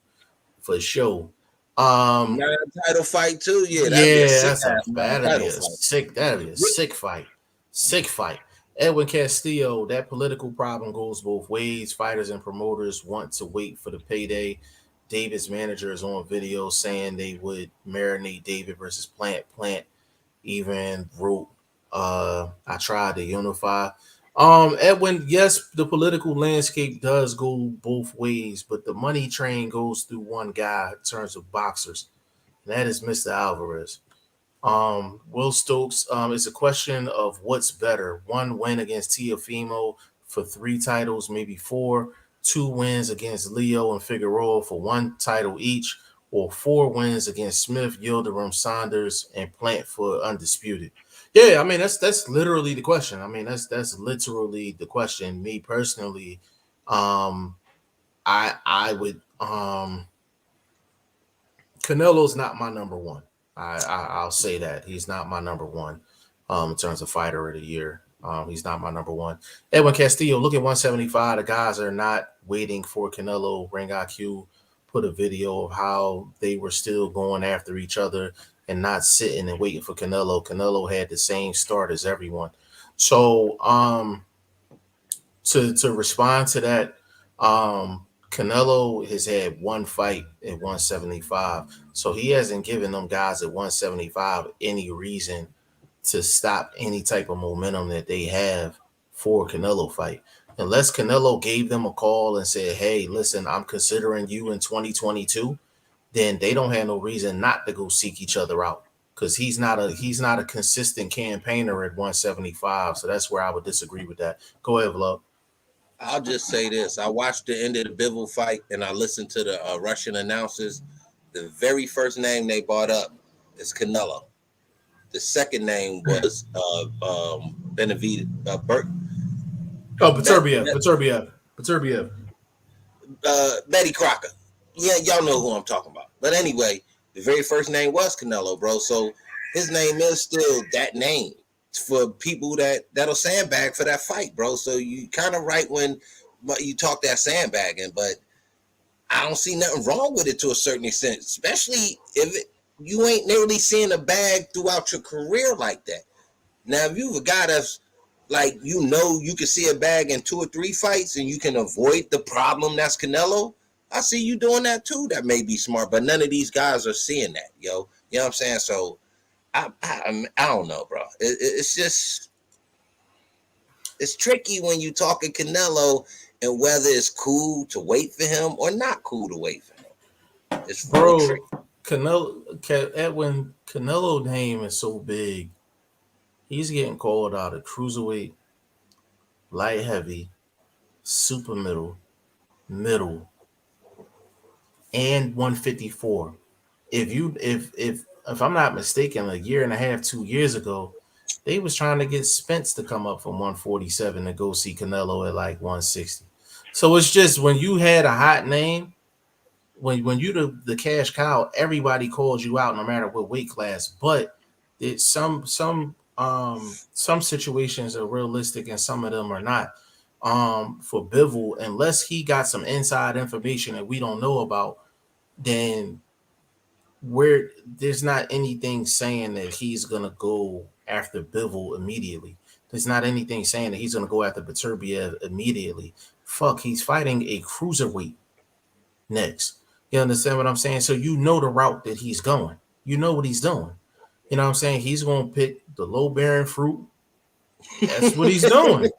for sure. Um, Non-title fight too. Yeah, that'd be a yeah, sick ass non-title fight. that'd be a sick fight. Sick fight. Edwin Castillo, that political problem goes both ways. Fighters and promoters want to wait for the payday. David's manager is on video saying they would marinate David versus Plant. Plant even wrote, I tried to unify. Edwin, yes, the political landscape does go both ways, but the money train goes through one guy in terms of boxers, and that is Mr. Alvarez. Will Stokes, it's a question of what's better. One win against Tiafimo for 3 titles, maybe 4. 2 wins against Leo and Figueroa for 1 title each, or 4 wins against Smith, Yildirim, Saunders, and Plant for undisputed. Yeah, I mean that's literally the question. I mean that's literally the question. Me personally, um, I would Canelo's not my number one. I'll say that he's not my number one in terms of fighter of the year. He's not my number one. Edwin Castillo, look at 175. The guys are not waiting for Canelo. Ring IQ put a video of how they were still going after each other and not sitting and waiting for Canelo. Canelo had the same start as everyone. So to respond to that, Canelo has had one fight at 175, so he hasn't given them guys at 175 any reason to stop any type of momentum that they have for a Canelo fight. Unless Canelo gave them a call and said, "Hey, listen, I'm considering you in 2022," then they don't have no reason not to go seek each other out. Because he's not a consistent campaigner at 175. So that's where I would disagree with that. Go ahead, Vlog. I'll just say this. I watched the end of the Bivol fight and I listened to the Russian announcers. The very first name they brought up is Canelo. The second name was Benavidez. Beterbiev. Betty Crocker. Yeah, y'all know who I'm talking about. But anyway, the very first name was Canelo, bro. So his name is still that name for people that'll sandbag for that fight, bro. So you kind of right when you talk that sandbagging, but I don't see nothing wrong with it to a certain extent, especially if you ain't nearly seeing a bag throughout your career like that. Now, if you've a guy that's like, you can see a bag in 2 or 3 fights and you can avoid the problem that's Canelo, I see you doing that too. That may be smart, but none of these guys are seeing that, yo. You know what I'm saying? So I don't know, bro. It's just, it's tricky when you talking Canelo and whether it's cool to wait for him or not cool to wait for him. It's real tricky. Edwin Canelo name is so big. He's getting called out of cruiserweight, light heavy, super middle, and 154. If I'm not mistaken, a year and a half, 2 years ago, they was trying to get Spence to come up from 147 to go see Canelo at like 160. So it's just when you had a hot name, when you the cash cow, everybody calls you out no matter what weight class. But it's some situations are realistic and some of them are not. For Bivol, unless he got some inside information that we don't know about, then there's not anything saying that he's gonna go after Bivol immediately. There's not anything saying that he's gonna go after Beterbiev immediately. Fuck, he's fighting a cruiserweight next. You understand what I'm saying? So you know the route that he's going. You know what he's doing. You know what I'm saying? He's gonna pick the low bearing fruit. That's what he's doing.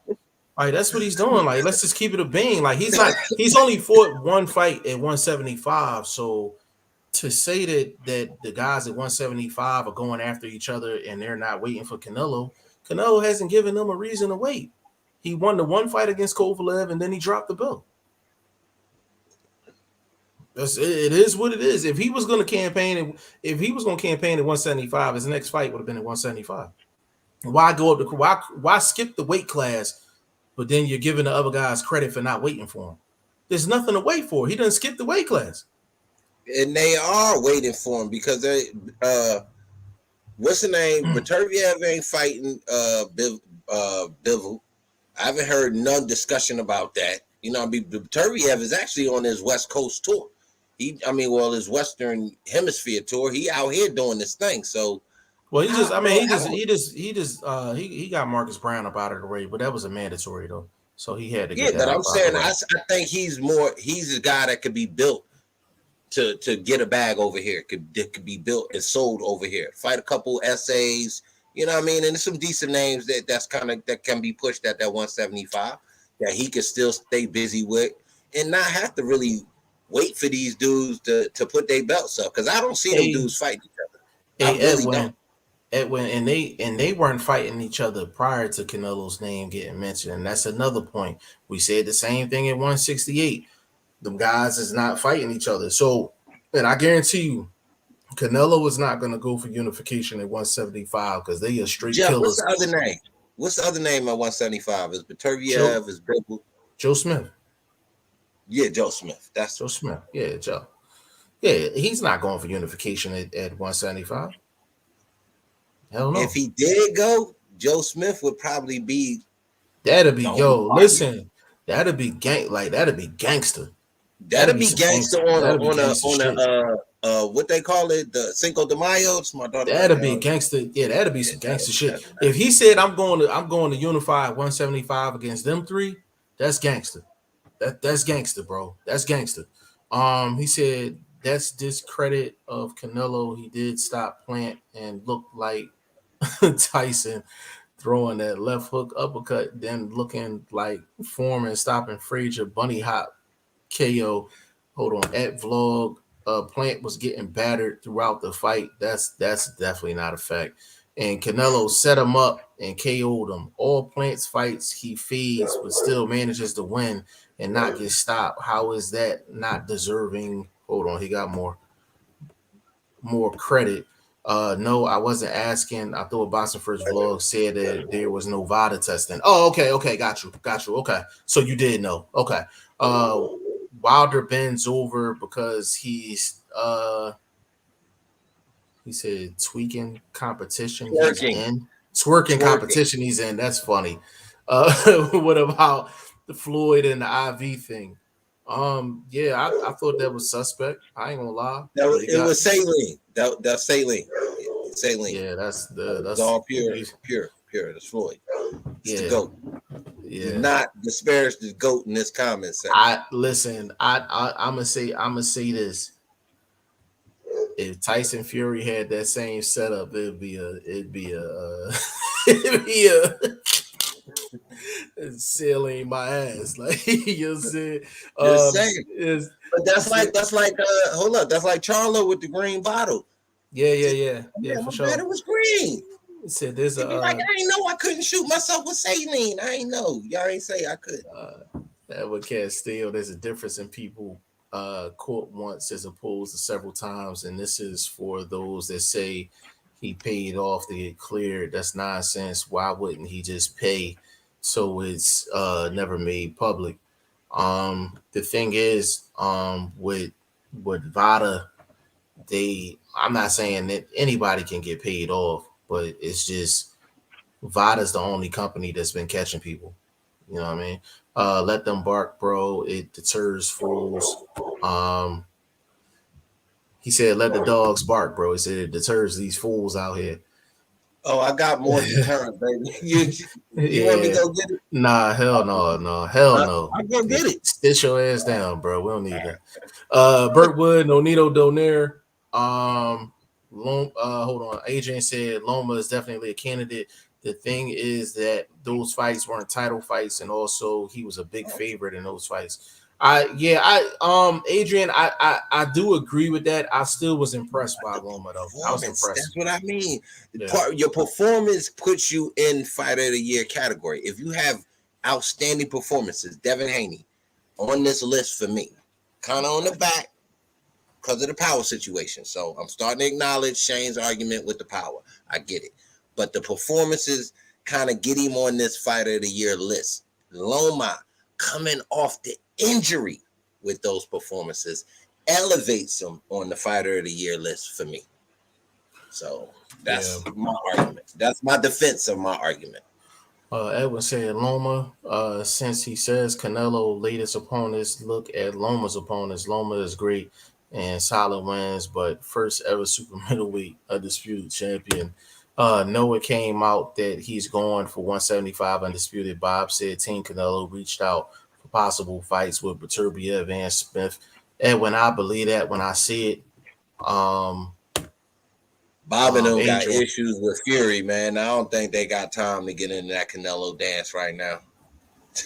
Like that's what he's doing. Like let's just keep it a bean. Like he's only fought one fight at 175. So to say that the guys at 175 are going after each other and they're not waiting for Canelo hasn't given them a reason to wait. He won the one fight against Kovalev and then he dropped the belt. It is what it is. If he was going to campaign at 175, his next fight would have been at 175. Why go up to why skip the weight class, but then you're giving the other guys credit for not waiting for him? There's nothing to wait for. He doesn't skip the weight class. And they are waiting for him because they what's the name? Beterbiev ain't fighting Bivol. I haven't heard none discussion about that. You know, Beterbiev is actually on his West Coast tour. His Western Hemisphere tour. He out here doing this thing. So, well, he got Marcus Brown up out of the way, but that was a mandatory though. So he had to get that. Yeah, but I'm saying I think he's a guy that could be built to get a bag over here. Could be built and sold over here. Fight a couple essays, you know what I mean? And there's some decent names that can be pushed at that 175 that he could still stay busy with and not have to really wait for these dudes to put their belts up, because I don't see them dudes fighting each other. Edwin, and they weren't fighting each other prior to Canelo's name getting mentioned, and that's another point. We said the same thing at 168. Them guys is not fighting each other. So, and I guarantee you, Canelo is not going to go for unification at 175 because they are straight killers. What's the other name? What's the other name at 175? Is Beterbiev? Is Bivol? Joe Smith. Yeah, Joe Smith. That's Joe Smith. Yeah, Joe. Yeah, he's not going for unification at 175. Hell no. If he did go, Joe Smith would probably be. That'd be listen. That'd be that'd be gangster. That'd be gangster on a what they call it, the Cinco de Mayo. It's my daughter. That'd be gangster. Yeah, that'd be some gangster shit. If he said I'm going to unify 175 against them three, That's gangster. That's gangster, bro. That's gangster. He said that's discredit of Canelo. He did stop Plant and looked like Tyson throwing that left hook uppercut, then looking like Foreman stopping Frazier bunny hop KO. Hold on, at vlog, Plant was getting battered throughout the fight. That's definitely not a fact. And Canelo set him up and KO'd him. All Plant's fights he feeds, but still manages to win and not get stopped. How is that not deserving? Hold on, he got more credit. No, I wasn't asking. I thought BoxingFirst Vlog said that there was no VADA testing. Oh, okay, got you. Okay, so you did know. Okay. Uh, Wilder bends over because he said tweaking competition he's Twerking. in. Twerking Twerking. competition he's in. That's funny. What about the Floyd and the IV thing? Yeah, I thought that was suspect. I ain't gonna lie. But he It got was saline. That's saline. Saline. yeah, that's It's all pure. That's Floyd. It's the yeah, goat. Do yeah. not disparage the goat in this comment section. I listen. I'm gonna say this. If Tyson Fury had that same setup, it'd be it'd be a sailing my ass. Like you know what I'm saying? Just saying. Is But that's like hold up, that's like Charlo with the green bottle. yeah, Yeah, for my bad, sure. it was green. He said there's He'd be like, I ain't know I couldn't shoot myself with saline. I ain't know. Y'all ain't say I could. Edwin Castillo, there's a difference in people caught once as opposed to several times, and this is for those that say he paid off to get cleared. That's nonsense. Why wouldn't he just pay so it's never made public? The thing is, with Vada, I'm not saying that anybody can get paid off, but it's just Vada's the only company that's been catching people. You know what I mean? Let them bark, bro. It deters fools. Um, he said, "Let the dogs bark, bro." He said it deters these fools out here. Oh, I got more deterrent, baby. You want me to Yeah. go get it? Nah, hell no, hell no. I'll go get it. Stitch your ass down, bro. We don't need that. Burtwood, Nonito Donaire. Hold on. Adrian said Loma is definitely a candidate. The thing is that those fights weren't title fights, and also he was a big favorite in those fights. Adrian, I do agree with that. I still was impressed by Loma though. I was Performance. impressed. That's what I mean. Yeah. Your performance puts you in Fighter of the Year category. If you have outstanding performances, Devin Haney on this list for me, kind of on the back because of the power situation. So I'm starting to acknowledge Shane's argument with the power. I get it. But the performances kind of get him on this Fighter of the Year list. Loma coming off the injury with those performances elevates him on the Fighter of the Year list for me. So that's my argument. That's my defense of my argument. Edwin said Loma, since he says Canelo latest opponents, look at Loma's opponents. Loma is great and solid wins, but first ever super middleweight undisputed champion. Noah came out that he's going for 175 undisputed. Bob said Team Canelo reached out for possible fights with Beterbiev and Smith. Edwin, I believe that when I see it. Bob and them got Adrian. issues with Fury, man. I don't think they got time to get into that Canelo dance right now.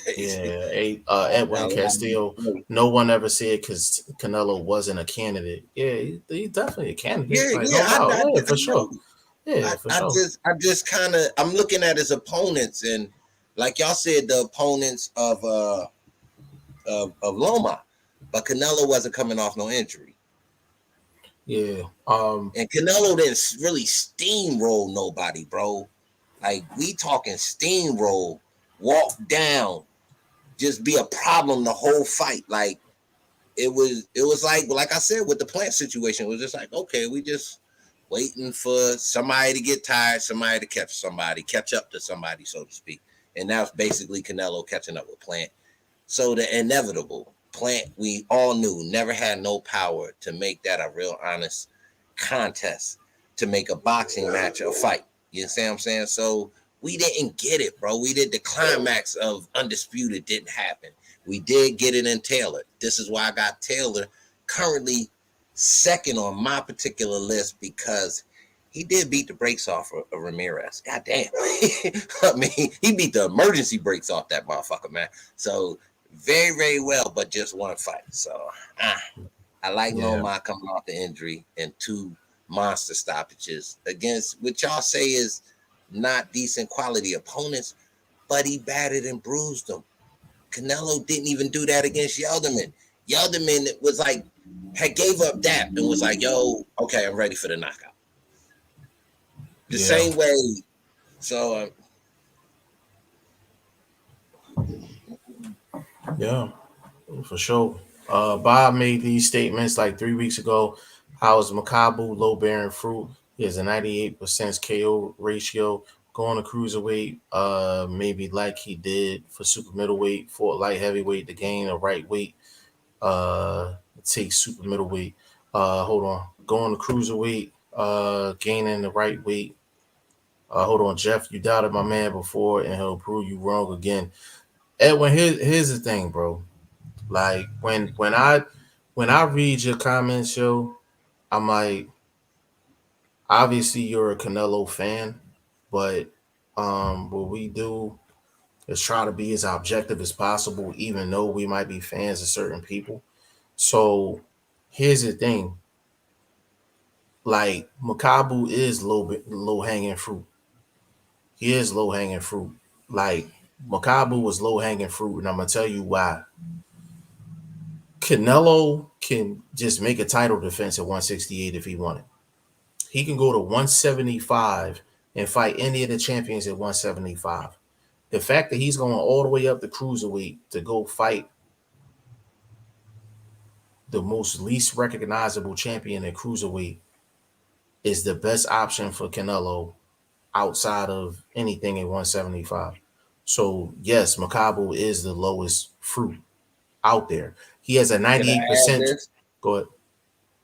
Edwin Castillo. No one ever said because Canelo wasn't a candidate. Yeah, he's definitely a candidate. For sure. Yeah, for sure. I just kind of I'm looking at his opponents, and like y'all said, the opponents of Loma, but Canelo wasn't coming off no injury. Yeah. And Canelo didn't really steamroll nobody, bro. Like we talking steamroll, walk down, just be a problem the whole fight. Like it was like I said with the Plant situation, it was just like, okay, we just waiting for somebody to get tired, somebody to catch up to somebody, so to speak. And that's basically Canelo catching up with Plant. So the inevitable Plant, we all knew, never had no power to make that a real honest contest, to make a boxing match a fight. You see what I'm saying? So we didn't get it, bro. We did the climax of Undisputed didn't happen. We did get it in Taylor. This is why I got Taylor currently second on my particular list, because he did beat the brakes off of Ramirez. God damn. I mean, he beat the emergency brakes off that motherfucker, man. So very, very well, but just one fight. So I like Lomar coming off the injury and 2 monster stoppages against what y'all say is not decent quality opponents, but he battered and bruised them. Canelo didn't even do that against Yelderman. Yelderman was like, had gave up that and was like, yo, okay, I'm ready for the knockout. The same way. So, yeah, for sure. Bob made these statements like 3 weeks ago. How is Makabu low bearing fruit? He has a 98% KO ratio. Going to cruiserweight, maybe like he did for super middleweight, for light heavyweight to gain a right weight. Take super middleweight. Hold on. Going to cruiserweight, gaining the right weight. Hold on, Jeff. You doubted my man before, and he'll prove you wrong again. Edwin, here's the thing, bro. Like when I read your comments, yo, I'm like, obviously you're a Canelo fan, but what we do is try to be as objective as possible, even though we might be fans of certain people. So here's the thing. Like Makabu is low hanging fruit. He is low hanging fruit. Like Makabu was low hanging fruit, and I'm gonna tell you why. Canelo can just make a title defense at 168 if he wanted. He can go to 175 and fight any of the champions at 175. The fact that he's going all the way up to cruiserweight to go fight the most least recognizable champion at cruiserweight is the best option for Canelo outside of anything at 175. So yes, Makabu is the lowest fruit out there. He has a can I add 98%. this? Go ahead.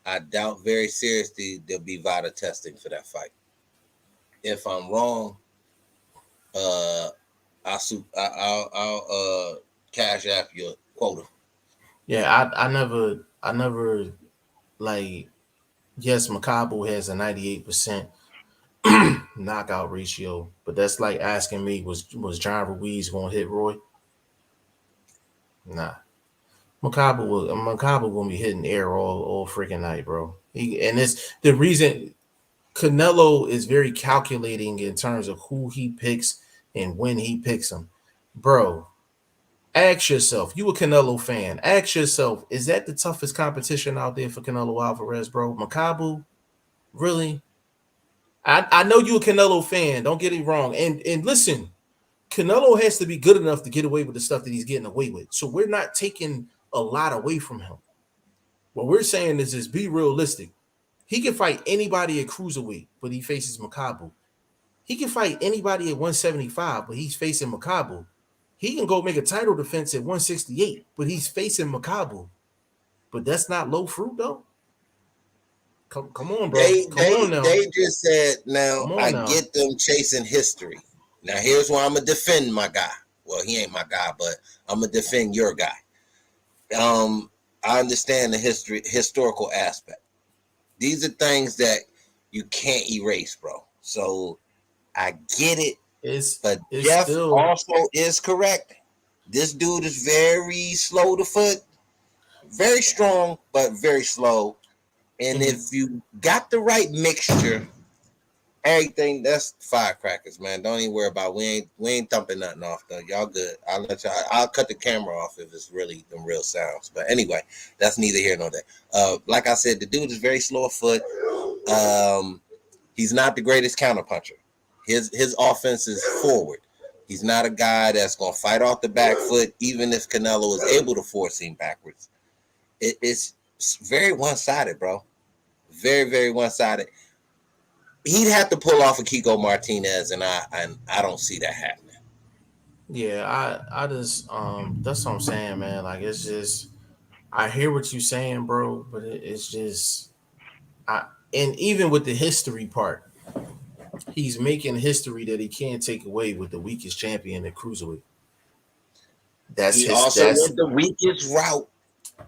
I doubt very seriously there'll be VADA testing for that fight. If I'm wrong, I'll cash app your quota. Yeah, I never like. Yes, Makabu has a 98% knockout ratio, but that's like asking me, was John Ruiz going to hit Roy? Nah, Makabu gonna be hitting air all freaking night, bro. And it's the reason Canelo is very calculating in terms of who he picks and when he picks them, bro. Ask yourself, you a Canelo fan? Ask yourself, is that the toughest competition out there for Canelo Alvarez, bro? Makabu, really? I know you a Canelo fan. Don't get it wrong. And listen, Canelo has to be good enough to get away with the stuff that he's getting away with. So we're not taking a lot away from him. What we're saying is just be realistic. He can fight anybody at cruiserweight, but he faces Makabu. He can fight anybody at 175, but he's facing Makabu. He can go make a title defense at 168, but he's facing Makabu. But that's not low fruit, though. Come on, bro. They Come they on now. they just said, now Come on I now. get them chasing history. Now here's where I'm gonna defend my guy. Well, he ain't my guy, but I'm gonna defend your guy. I understand the historical aspect. These are things that you can't erase, bro. So I get it, but It's Jeff still also is correct. This dude is very slow to foot, very strong, but very slow. And mhm. if you got the right mixture, everything, that's firecrackers, man. Don't even worry about it. We ain't thumping nothing off though. Y'all good. I'll cut the camera off if it's really them real sounds. But anyway, that's neither here nor there. Like I said, the dude is very slow of foot. He's not the greatest counterpuncher. His offense is forward. He's not a guy that's gonna fight off the back foot, even if Canelo is able to force him backwards. It's very one-sided, bro. Very, very one-sided. He'd have to pull off a Kiko Martinez, and I don't see that happening. Yeah, I just that's what I'm saying, man. Like it's just I hear what you're saying, bro, but it's just I and even with the history part, he's making history that he can't take away with the weakest champion at cruiserweight. He also went the weakest route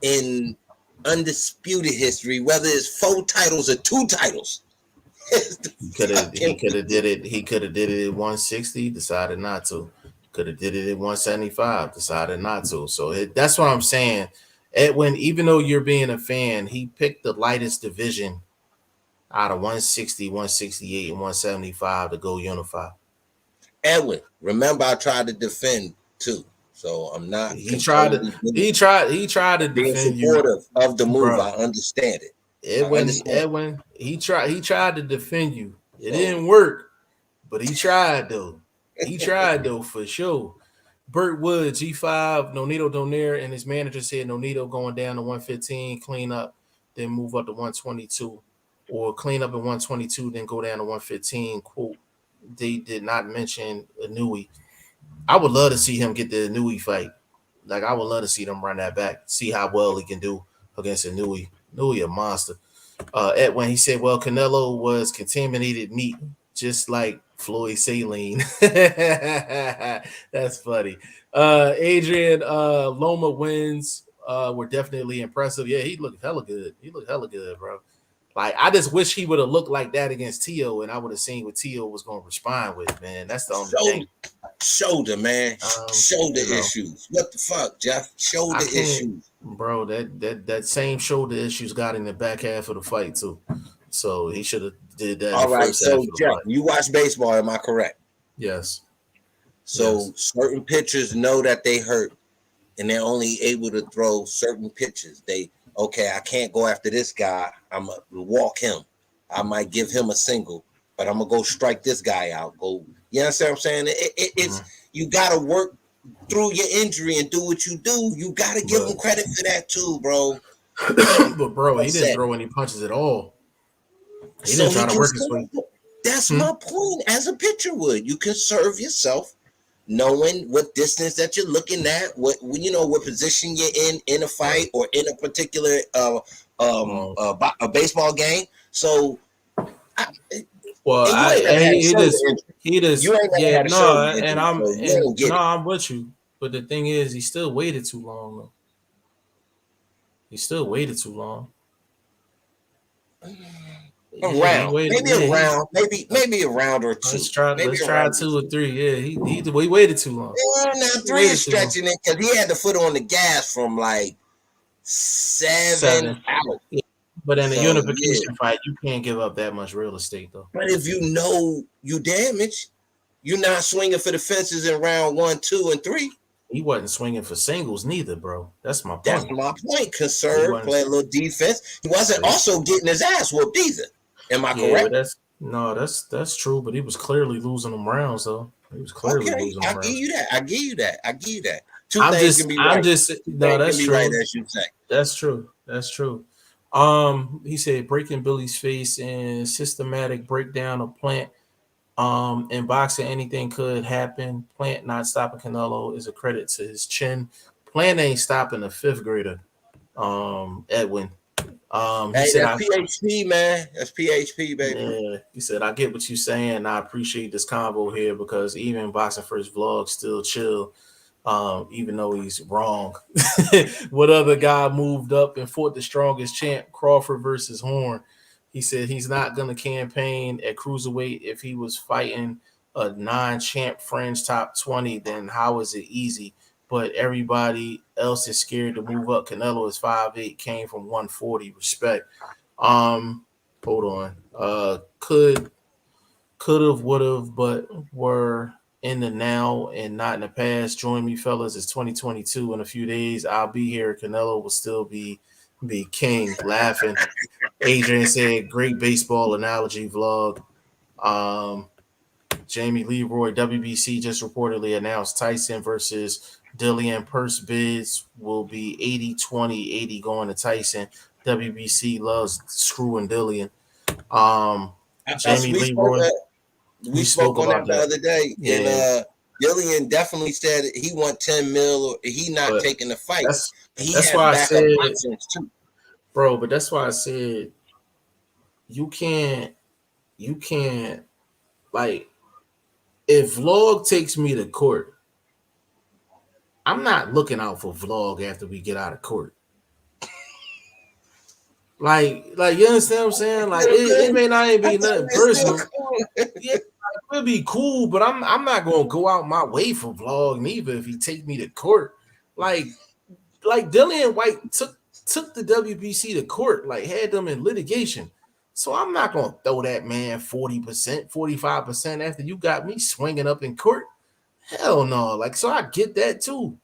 in undisputed history, whether it's 4 titles or 2 titles. He could have did it. He could have did it at 160, decided not to. Could have did it at 175, decided not to. So that's what I'm saying. Edwin, even though you're being a fan, he picked the lightest division out of 160, 168, and 175 to go unify. Edwin, remember I tried to defend too. So I'm not. He tried to defend you of the move. Bro. I understand it. Edwin, he tried to defend you. It didn't work, but he tried though. He tried though for sure. Burt Wood, G5, Nonito Donaire, and his manager said Nonito going down to 115, clean up, then move up to 122, or clean up at 122, then go down to 115. Quote, they did not mention Inouye. I would love to see him get the Inouye fight. Like, I would love to see them run that back, see how well he can do against Inouye. Inouye a monster. Edwin, he said, well, Canelo was contaminated meat, just like Floyd Saline. That's funny. Adrian Loma wins were definitely impressive. Yeah, he looked hella good. He looked hella good, bro. Like, I just wish he would have looked like that against Tio, and I would have seen what Tio was going to respond with, man. That's the only thing. Shoulder, man. Shoulder issues. What the fuck, Jeff? Shoulder issues. Bro, that same shoulder issues got in the back half of the fight, too. So he should have did that. All right, so Jeff, you watch baseball, am I correct? Yes. So certain pitchers know that they hurt, and they're only able to throw certain pitches. I can't go after this guy. I'm gonna walk him. I might give him a single, but I'm gonna go strike this guy out. You understand what I'm saying? It's you gotta work through your injury and do what you do. You gotta give him credit for that too, bro. But bro, he didn't throw any punches at all. He didn't try to work his way. That's my point. As a pitcher would, you can serve yourself, knowing what distance that you're looking at, what position you're in a fight or in a particular a baseball game. So, I'm with you. But the thing is, he still waited too long. Though. He still waited too long. Maybe a round or two. Let's try 2 or 3. Yeah, he waited too long. Yeah, now 3 is stretching it because he had the foot on the gas from like 7 out. Yeah. But in a unification fight, you can't give up that much real estate, though. But if you know you damaged, you're not swinging for the fences in round 1, 2, and 3. He wasn't swinging for singles neither, bro. That's my point. That's my point. Conserve, play a little defense. He wasn't also getting his ass whooped either. Am I correct? That's true. But he was clearly losing them rounds, though. He was clearly losing them rounds. I give you that. That's true. Right, as you say. That's true. He said breaking Billy's face and systematic breakdown of Plant. In boxing, anything could happen. Plant not stopping Canelo is a credit to his chin. Plant ain't stopping a 5th grader. Edwin. He said, that's PHP, man. That's PHP, baby. Yeah, he said, I get what you're saying. I appreciate this convo here because even BoxingFirst Vlog still chill, even though he's wrong. What other guy moved up and fought the strongest champ, Crawford versus Horn? He said he's not going to campaign at cruiserweight. If he was fighting a non-champ fringe top 20, then how is it easy? But everybody else is scared to move up. Canelo is 5'8", came from 140. Respect. Hold on. Could have, would have, but were in the now and not in the past. Join me, fellas. It's 2022. In a few days, I'll be here. Canelo will still be king. Laughing. Adrian said, great baseball analogy vlog. Jamie Leroy, WBC just reportedly announced Tyson versus Dillian purse bids will be 80-20, 80 going to Tyson. WBC loves screwing Dillian. Jamie Leroy. We spoke on that the other day. Yeah. And Dillian definitely said he want 10 mil or he not taking the fight. That's why I said, bro, but that's why I said you can't Like, if Vlog takes me to court, I'm not looking out for Vlog after we get out of court. Like you understand what I'm saying? Like it may not even be nothing personal. Yeah, it would be cool, but I'm not gonna go out my way for Vlog neither if he take me to court. Like Dillian White took the WBC to court, like had them in litigation. So I'm not gonna throw that man 40%, 45% after you got me swinging up in court. Hell no. Like, so I get that too.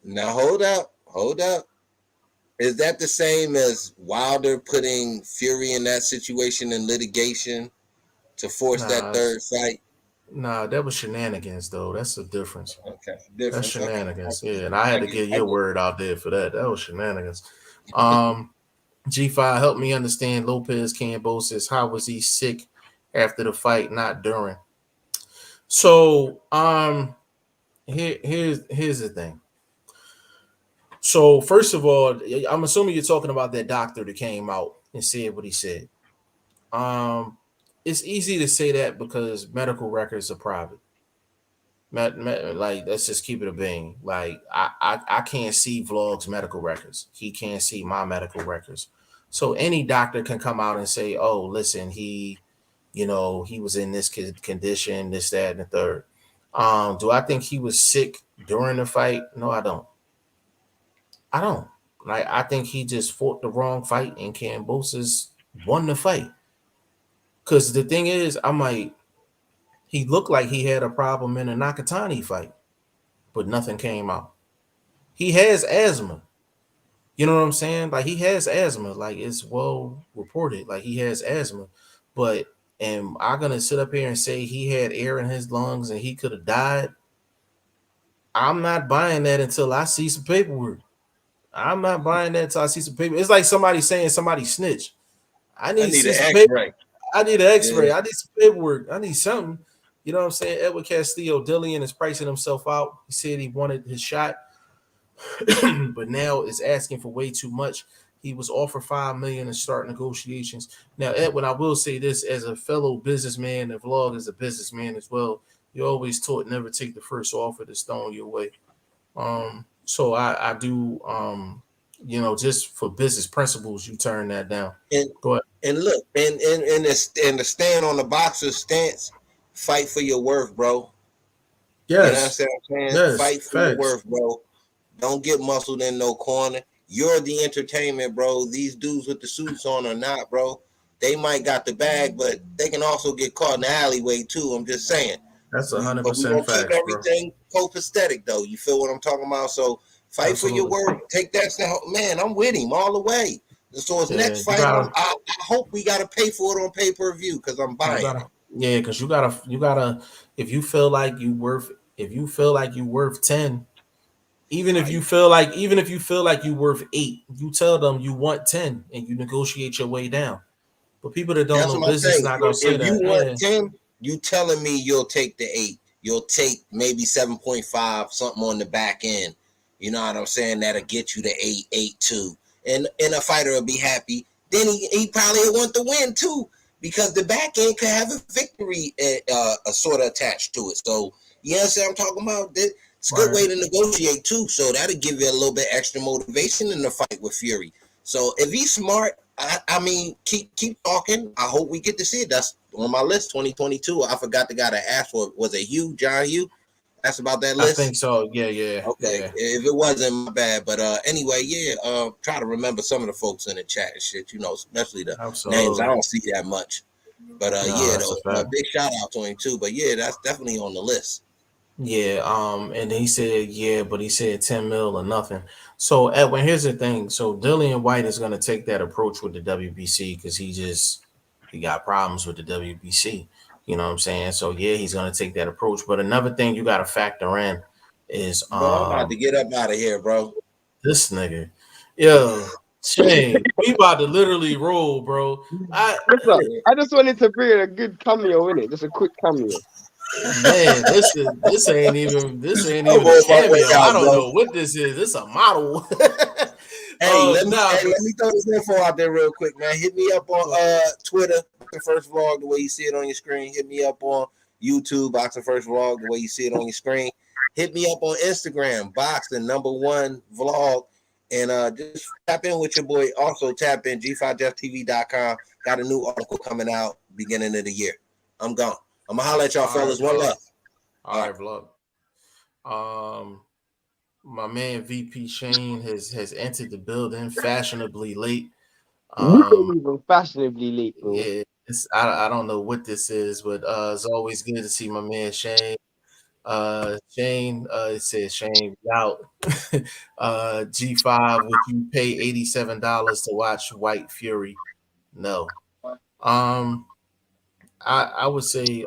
Now hold up. Is that the same as Wilder putting Fury in that situation in litigation to force that third fight? Nah, that was shenanigans, though. That's the difference. Okay, that's shenanigans. Okay. Yeah, and I had to get your word out there for that. That was shenanigans. G5, help me understand Lopez Kambosos. How was he sick after the fight, not during? So, here's the thing. So, first of all, I'm assuming you're talking about that doctor that came out and said what he said. It's easy to say that because medical records are private. Like, let's just keep it a bean. Like, I can't see Vlog's medical records. He can't see my medical records. So any doctor can come out and say, "Oh, listen, he was in this condition, this, that, and the third." Do I think he was sick during the fight? No, I don't. Like, I think he just fought the wrong fight and Kambosos won the fight. Because the thing is, he looked like he had a problem in a Nakatani fight, but nothing came out. He has asthma. You know what I'm saying? Like, he has asthma. Like, it's well reported. Like, he has asthma. But am I going to sit up here and say he had air in his lungs and he could have died? I'm not buying that until I see some paperwork. I'm not buying that until I see some paper. It's like somebody saying somebody snitched. I need an X-ray. I need an X-ray. Yeah. I need some paperwork. I need something. You know what I'm saying? Edwin Castillo, Dillian is pricing himself out. He said he wanted his shot, but now is asking for way too much. He was offered $5 million to start negotiations. Now, Edwin, I will say this as a fellow businessman, and Vlog is a businessman as well. You're always taught never take the first offer that's thrown your way. So I do, just for business principles, you turn that down. Go ahead. And look, and the stand on the boxer's stance, fight for your worth, bro. Yes. You know what I'm saying? Yes. Fight for your worth, bro. Don't get muscled in no corner. You're the entertainment, bro. These dudes with the suits on or not, bro. They might got the bag, but they can also get caught in the alleyway too. I'm just saying. That's 100% fact, everything copacetic, though. You feel what I'm talking about? So fight for your word. Take that step. Man, I'm with him all the way. So his next fight, I hope we gotta pay for it on pay-per-view because I'm buying. Because you gotta. If you feel like you worth 10, even if you feel like you worth 8, you tell them you want 10 and you negotiate your way down. But people that don't know business not gonna say that. If you want 10. You telling me you'll take the 8, you'll take maybe 7.5, something on the back end. You know what I'm saying? That'll get you to 8.2. And a fighter will be happy. Then he probably will want the win too, because the back end could have a victory sort of attached to it. So, you know what I'm talking about? It's a good way to negotiate too. So that'll give you a little bit extra motivation in the fight with Fury. So if he's smart, I mean, keep talking. I hope we get to see it. That's on my list, 2022. I forgot the guy that asked for it. Was it John Hugh? That's about that list? I think so. Yeah. Okay. Yeah. If it wasn't, my bad. But anyway, try to remember some of the folks in the chat and shit, especially the names I don't see that much. But big shout out to him too. But yeah, that's definitely on the list. Yeah, and he said, but he said 10 mil or nothing. So Edwin, here's the thing. So Dillian White is going to take that approach with the WBC because he got problems with the WBC. You know what I'm saying? So yeah, he's going to take that approach. But another thing you got to factor in is I'm about to get up out of here, bro. This nigga, yo, Shane, we about to literally roll, bro. I just wanted to bring a good cameo in it, just a quick cameo. Man, this ain't even a cameo. I don't know what this is. This a model. Let me throw this info out there real quick, man. Hit me up on Twitter, the first vlog, the way you see it on your screen. Hit me up on YouTube, BoxingFirst Vlog, the way you see it on your screen. Hit me up on Instagram, Boxing1Vlog, and just tap in with your boy. Also tap in G5JeffTv.com. Got a new article coming out beginning of the year. I'm gone. I'm gonna holler at y'all fellas. One love. All right, vlog. My man VP Shane has entered the building fashionably late. You ain't even fashionably late, bro. Yeah, I don't know what this is, but it's always good to see my man Shane. Shane, it says Shane out. G5, would you pay $87 to watch White Fury? No. I would say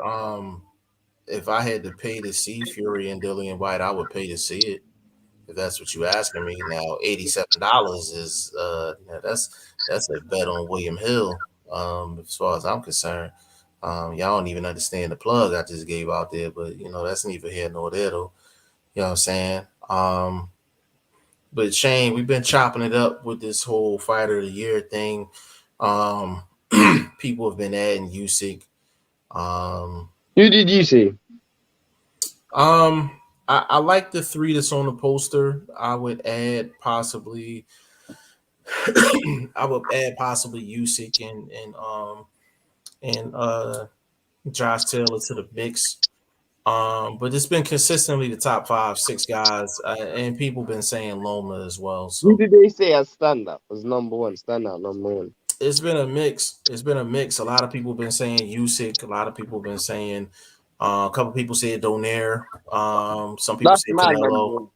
if I had to pay to see Fury and Dillian White, I would pay to see it. If that's what you're asking me. Now, $87 is that's a bet on William Hill, as far as I'm concerned. Y'all don't even understand the plug I just gave out there, but that's neither here nor there though. You know what I'm saying? But Shane, we've been chopping it up with this whole fighter of the year thing. People have been adding Usyk. Who did you see? I like the three that's on the poster. I would add possibly Usyk and Josh Taylor to the mix. But it's been consistently the top 5-6 guys, and people been saying Loma as well. So Who did they say as stand-up was number one? Stand-out number one. it's been a mix. A lot of people been saying Usyk. A lot of people been saying. A couple people said Donaire. Some people That's say my number Canelo. one.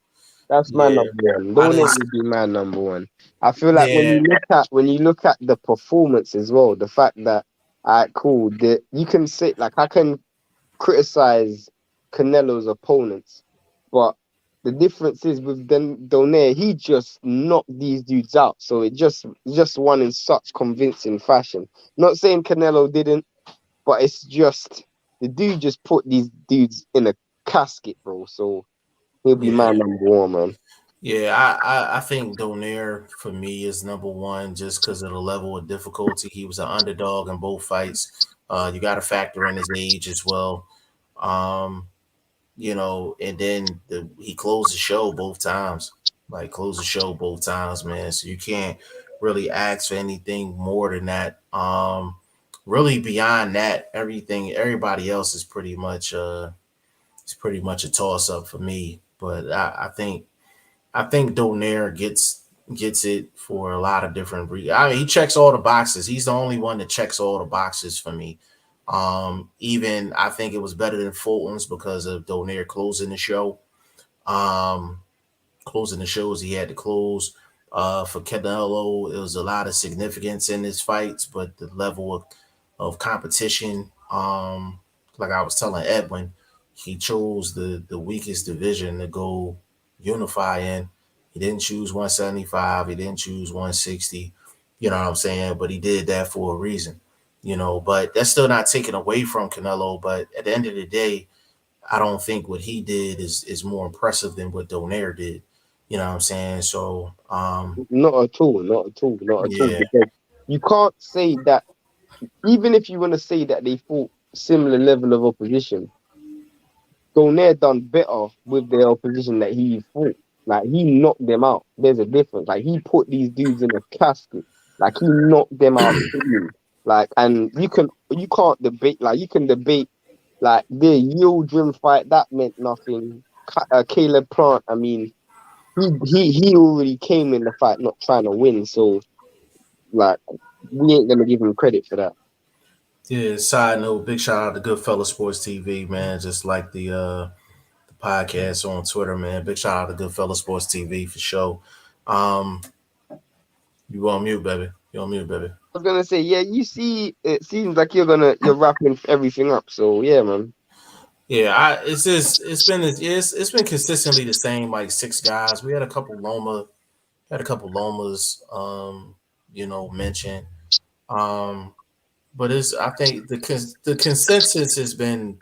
That's my Yeah, number one. Don't even be my number one. I feel like Yeah. when you look at the performance as well, the fact that cool, that you can say like I can criticize Canelo's opponents, but the difference is with Donaire, he just knocked these dudes out. So it just won in such convincing fashion. Not saying Canelo didn't, but it's just the dude just put these dudes in a casket, bro. So he'll be my number one, man. Yeah, I think Donaire for me is number one just because of the level of difficulty. He was an underdog in both fights. You got to factor in his age as well. Um, and then he closed the show both times. Like closed the show both times, man. So you can't really ask for anything more than that. Really beyond that, everybody else is pretty much a toss up for me. But I think Donaire gets it for a lot of different reasons. I mean, he checks all the boxes. He's the only one that checks all the boxes for me. Even I think it was better than Fulton's because of Donaire closing the show. Closing the shows he had to close. For Canelo, it was a lot of significance in his fights, but the level of competition, like I was telling Edwin, he chose the weakest division to go unify in. He didn't choose 175. He didn't choose 160. You know what I'm saying? But he did that for a reason. But that's still not taken away from Canelo. But at the end of the day, I don't think what he did is more impressive than what Donaire did. You know what I'm saying? So, Not at all, not at all, not at all. yeah, Because you can't say that, even if you want to say that they fought similar level of opposition, Donaire done better with the opposition that he fought. Like he knocked them out. There's a difference. Like he put these dudes in a casket. Like he knocked them out clean. Like, and you can't debate. Like you can debate. Like the Yildirim fight that meant nothing. Caleb Plant. I mean, he already came in the fight not trying to win. So like we ain't gonna give him credit for that. yeah. Side note, big shout out to Goodfellas Sports TV, man. Just like the podcast on Twitter, man. Big shout out to Goodfellas Sports TV for sure. Um, you on mute, baby. You on mute, baby. I was gonna say, yeah, you see, it seems like you're wrapping everything up. So yeah, man. Yeah, it's been consistently the same, like 6 guys. We had a couple Lomas, mentioned. But I think the consensus has been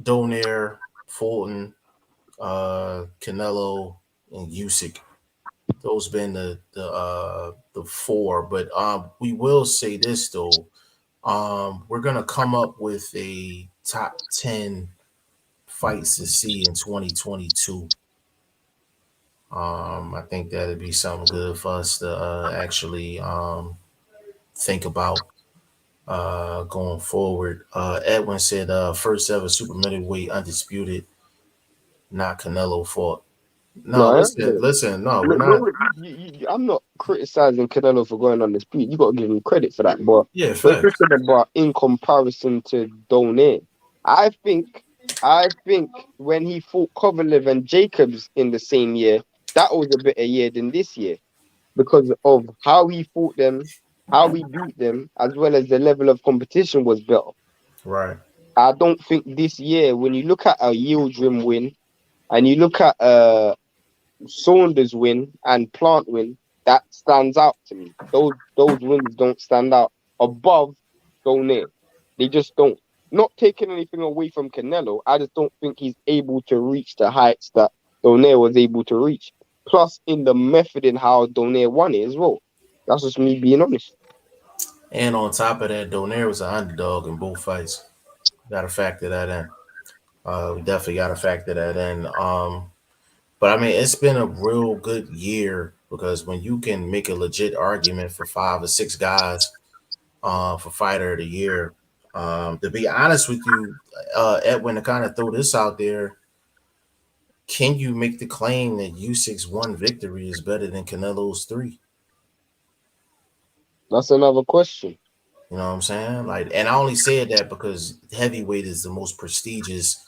Donaire, Fulton, Canelo, and Usyk. Those been the 4. But we will say this though. We're gonna come up with a top 10 fights to see in 2022. I think that'd be something good for us to actually think about going forward. Edwin said first ever super middleweight undisputed, not Canelo fought. No, No, I am listen, no, we're no, not. no, I'm not criticizing Canelo for going on the street. You got to give him credit for that. But Yeah, we're facts. talking about in comparison to Donaire. I think, I think when he fought Kovalev and Jacobs in the same year, that was a better year than this year because of how he fought them, how he beat them, as well as the level of competition was better. Right. I don't think this year, when you look at a Yildirim win and you look at Saunders win and Plant win, that stands out to me. Those wins don't stand out above Donaire. They just don't. Not taking anything away from Canelo, I just don't think he's able to reach the heights that Donaire was able to reach. Plus, in the method in how Donaire won it as well. That's just me being honest. And on top of that, Donaire was an underdog in both fights. Got to factor that in. We definitely got to factor that in. But I mean, it's been a real good year because when you can make a legit argument for 5 or 6 guys for fighter of the year, to be honest with you, Edwin, to kind of throw this out there, can you make the claim that Usyk's 1 victory is better than Canelo's 3? That's another question. You know what I'm saying? Like, and I only said that because heavyweight is the most prestigious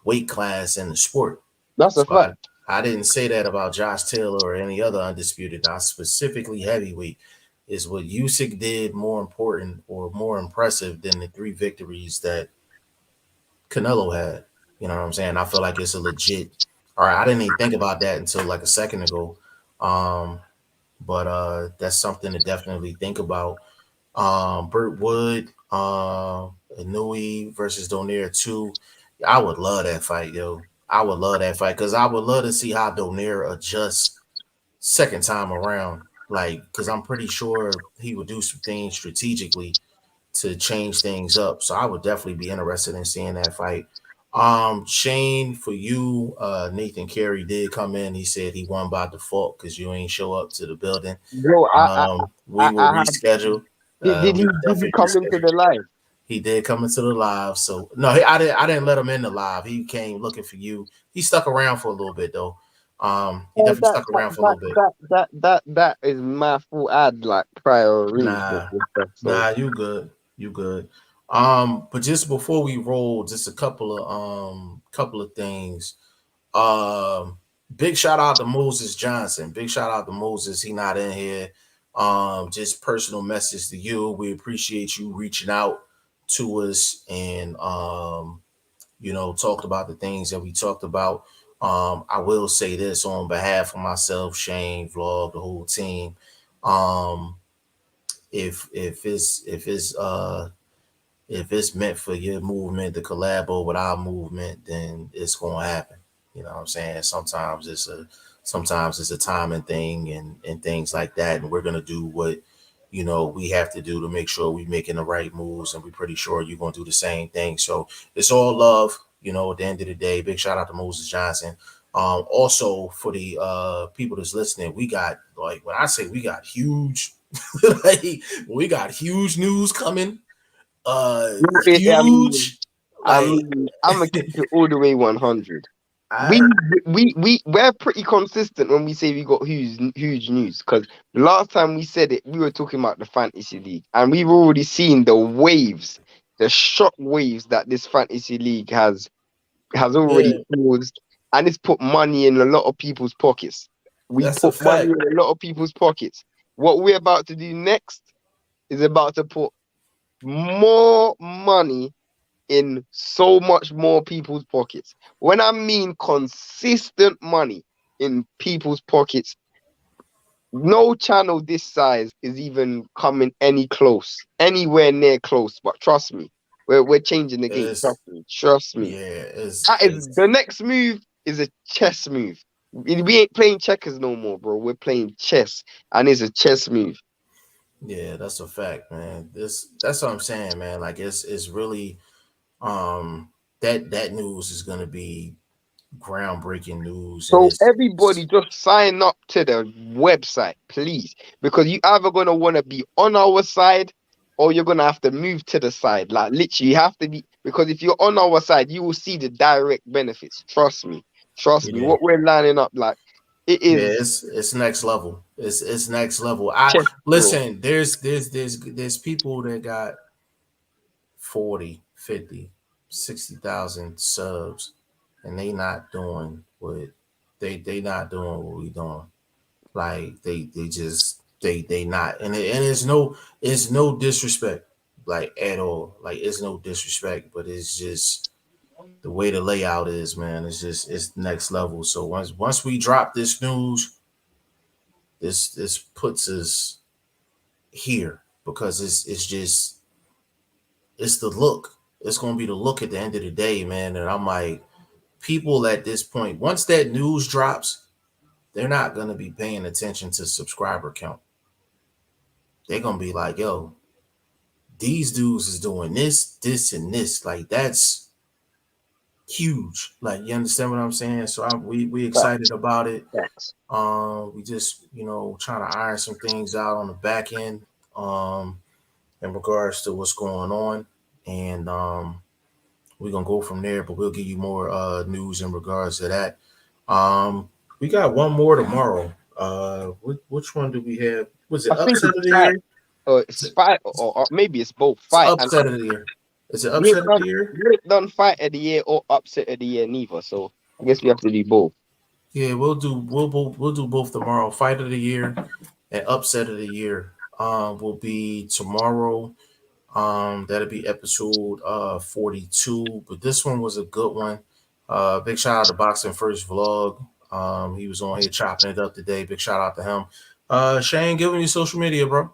weight class in the sport. That's a So fact. I didn't say that about Josh Taylor or any other undisputed. I specifically heavyweight is what Usyk did more important or more impressive than the 3 victories that Canelo had. You know what I'm saying? I feel like it's a legit. All right, I didn't even think about that until like a second ago. Um, but that's something to definitely think about. Burt Wood, Inui versus Donaire 2. I would love that fight, yo. I would love that fight because I would love to see how Donaire adjusts second time around. Like, because I'm pretty sure he would do some things strategically to change things up. So I would definitely be interested in seeing that fight. Shane, for you, Nathan Carey did come in. He said he won by default because you ain't show up to the building. Bro, We will I have. reschedule. Did We he definitely come into reschedule. the live? He did come into the live. So no, I didn't let him in the live. He came looking for you. He stuck around for a little bit though. He Oh, definitely stuck around for a little bit. that is my fault. I had like prior arrangements Nah, and stuff. So nah, you good. You good. But just before we roll, just a couple of things. Um, big shout out to Moses Johnson. Big shout out to Moses. He not in here. Just personal message to you. We appreciate you reaching out to us and talked about the things that we talked about. I will say this on behalf of myself, Shane, Vlog, the whole team. Um, if it's meant for your movement to collabo with our movement, then it's gonna happen. You know what I'm saying? Sometimes it's a timing thing and things like that. And we're gonna do what we have to do to make sure we're making the right moves, and we're pretty sure you're gonna do the same thing. So it's all love, at the end of the day. Big shout out to Moses Johnson. Also for the people that's listening, we got, like, when I say we got huge like, we got huge news coming. I mean, Huge. Like, I'm gonna keep it all the way 100. I We're pretty consistent when we say we got huge news, because the last time we said it, we were talking about the fantasy league, and we've already seen the waves, the shock waves that this fantasy league has already yeah, caused, and it's put money in a lot of people's pockets. We that's a put money fact. in a lot of people's pockets. What we're about to do next is about to put more money in so much more people's pockets. When I mean consistent money in people's pockets, no channel this size is even coming anywhere near close. But trust me, we're changing the game. It's Trust me. yeah, That is it's the next move is a chess move. We ain't playing checkers no more, bro. We're playing chess, and it's a chess move. yeah, that's a fact, man. That's what I'm saying, man. Like, it's really That news is gonna be groundbreaking news, and So it's everybody just sign up to the website, please, because you either gonna want to be on our side or you're gonna have to move to the side. Like literally, you have to be, because if you're on our side, you will see the direct benefits. Trust me, trust me. yeah. What we're lining up, like it Yeah, is it's next level. It's next level. I chess bro. listen, there's people that got 40, 50, 60,000 subs, and they not doing what we doing. Like they just they not, and it's no disrespect like at all. Like it's no disrespect, but it's just the way the layout is, man. It's next level. So once we drop this news, this puts us here because it's just it's the look. It's gonna be the look at the end of the day, man. And I'm like, people at this point, once that news drops, they're not gonna be paying attention to subscriber count. They're gonna be like, yo, these dudes is doing this, this, and this. Like that's huge. Like you understand what I'm saying? So we excited Facts, about it. facts. We just trying to iron some things out on the back end. In regards to what's going on, and we're gonna go from there. But we'll give you more news in regards to that. We got one more tomorrow. Which one do we have? Was it I think upset it's of the fight. year? It's fight, or maybe it's both It's fight and upset of the year. Is it we upset ain't of the done, year? we ain't done fight of the year or upset of the year neither. So I guess we have to do both. Yeah, we'll do both tomorrow. Fight of the year and upset of the year. Will be tomorrow. That'll be episode 42. But this one was a good one. Big shout out to Boxing First Vlog. He was on here chopping it up today. Big shout out to him. Shane, give me your social media, bro.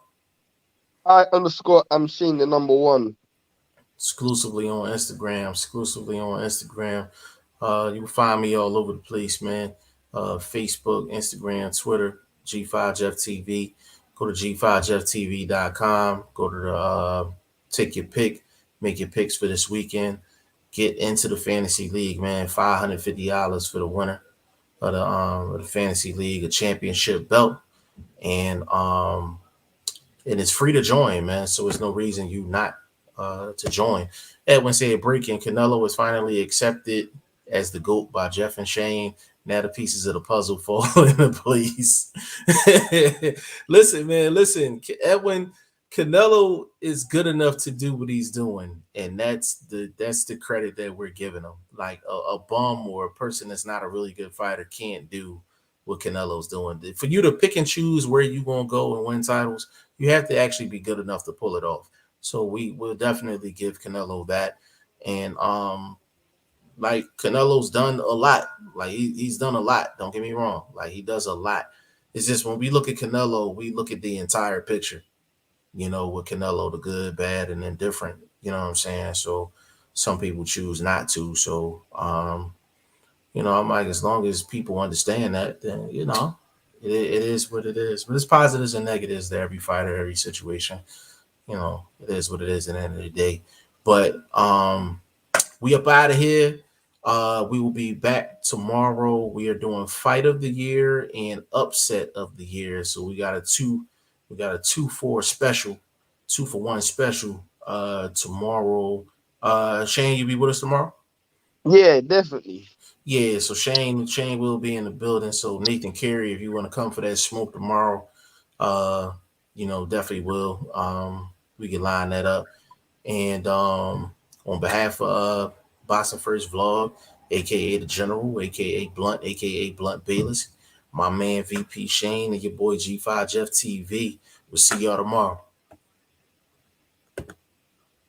I'm seeing the number one. Exclusively on Instagram. Exclusively on Instagram. You can find me all over the place, man. Facebook, Instagram, Twitter, G5JeffTv. Go to G5JeffTv.com. Go to the take your pick, make your picks for this weekend. Get into the fantasy league, man. $550 for the winner of the fantasy league, a championship belt, and it's free to join, man. So there's no reason you not to join. Edwin said breaking Canelo was finally accepted as the GOAT by Jeff and Shane. Now the pieces of the puzzle fall into place. Listen, man, listen. Edwin Canelo is good enough to do what he's doing, and that's the credit that we're giving him. Like a bum or a person that's not a really good fighter can't do what Canelo's doing. For you to pick and choose where you gonna go and win titles, you have to actually be good enough to pull it off. So we will definitely give Canelo that. And like Canelo's done a lot. Like he's done a lot. Don't get me wrong. Like he does a lot. It's just when we look at Canelo, we look at the entire picture. With Canelo, the good, bad, and indifferent. You know what I'm saying? So some people choose not to. So I'm like, as long as people understand that, then it is what it is. But it's positives and negatives to every fighter, every situation. It is what it is at the end of the day. But we up out of here. We will be back tomorrow. We are doing fight of the year and upset of the year. So we got a 2 for special, 2 for 1 special tomorrow. Shane, you be with us tomorrow? Yeah, definitely. Yeah, so Shane will be in the building. So Nathan Carey, if you want to come for that smoke tomorrow, definitely will. We can line that up. And on behalf of Boxing First Vlog, aka the General, aka Blunt, aka Blunt Bayless, my man VP Shane, and your boy G5 Jeff TV. We'll see y'all tomorrow.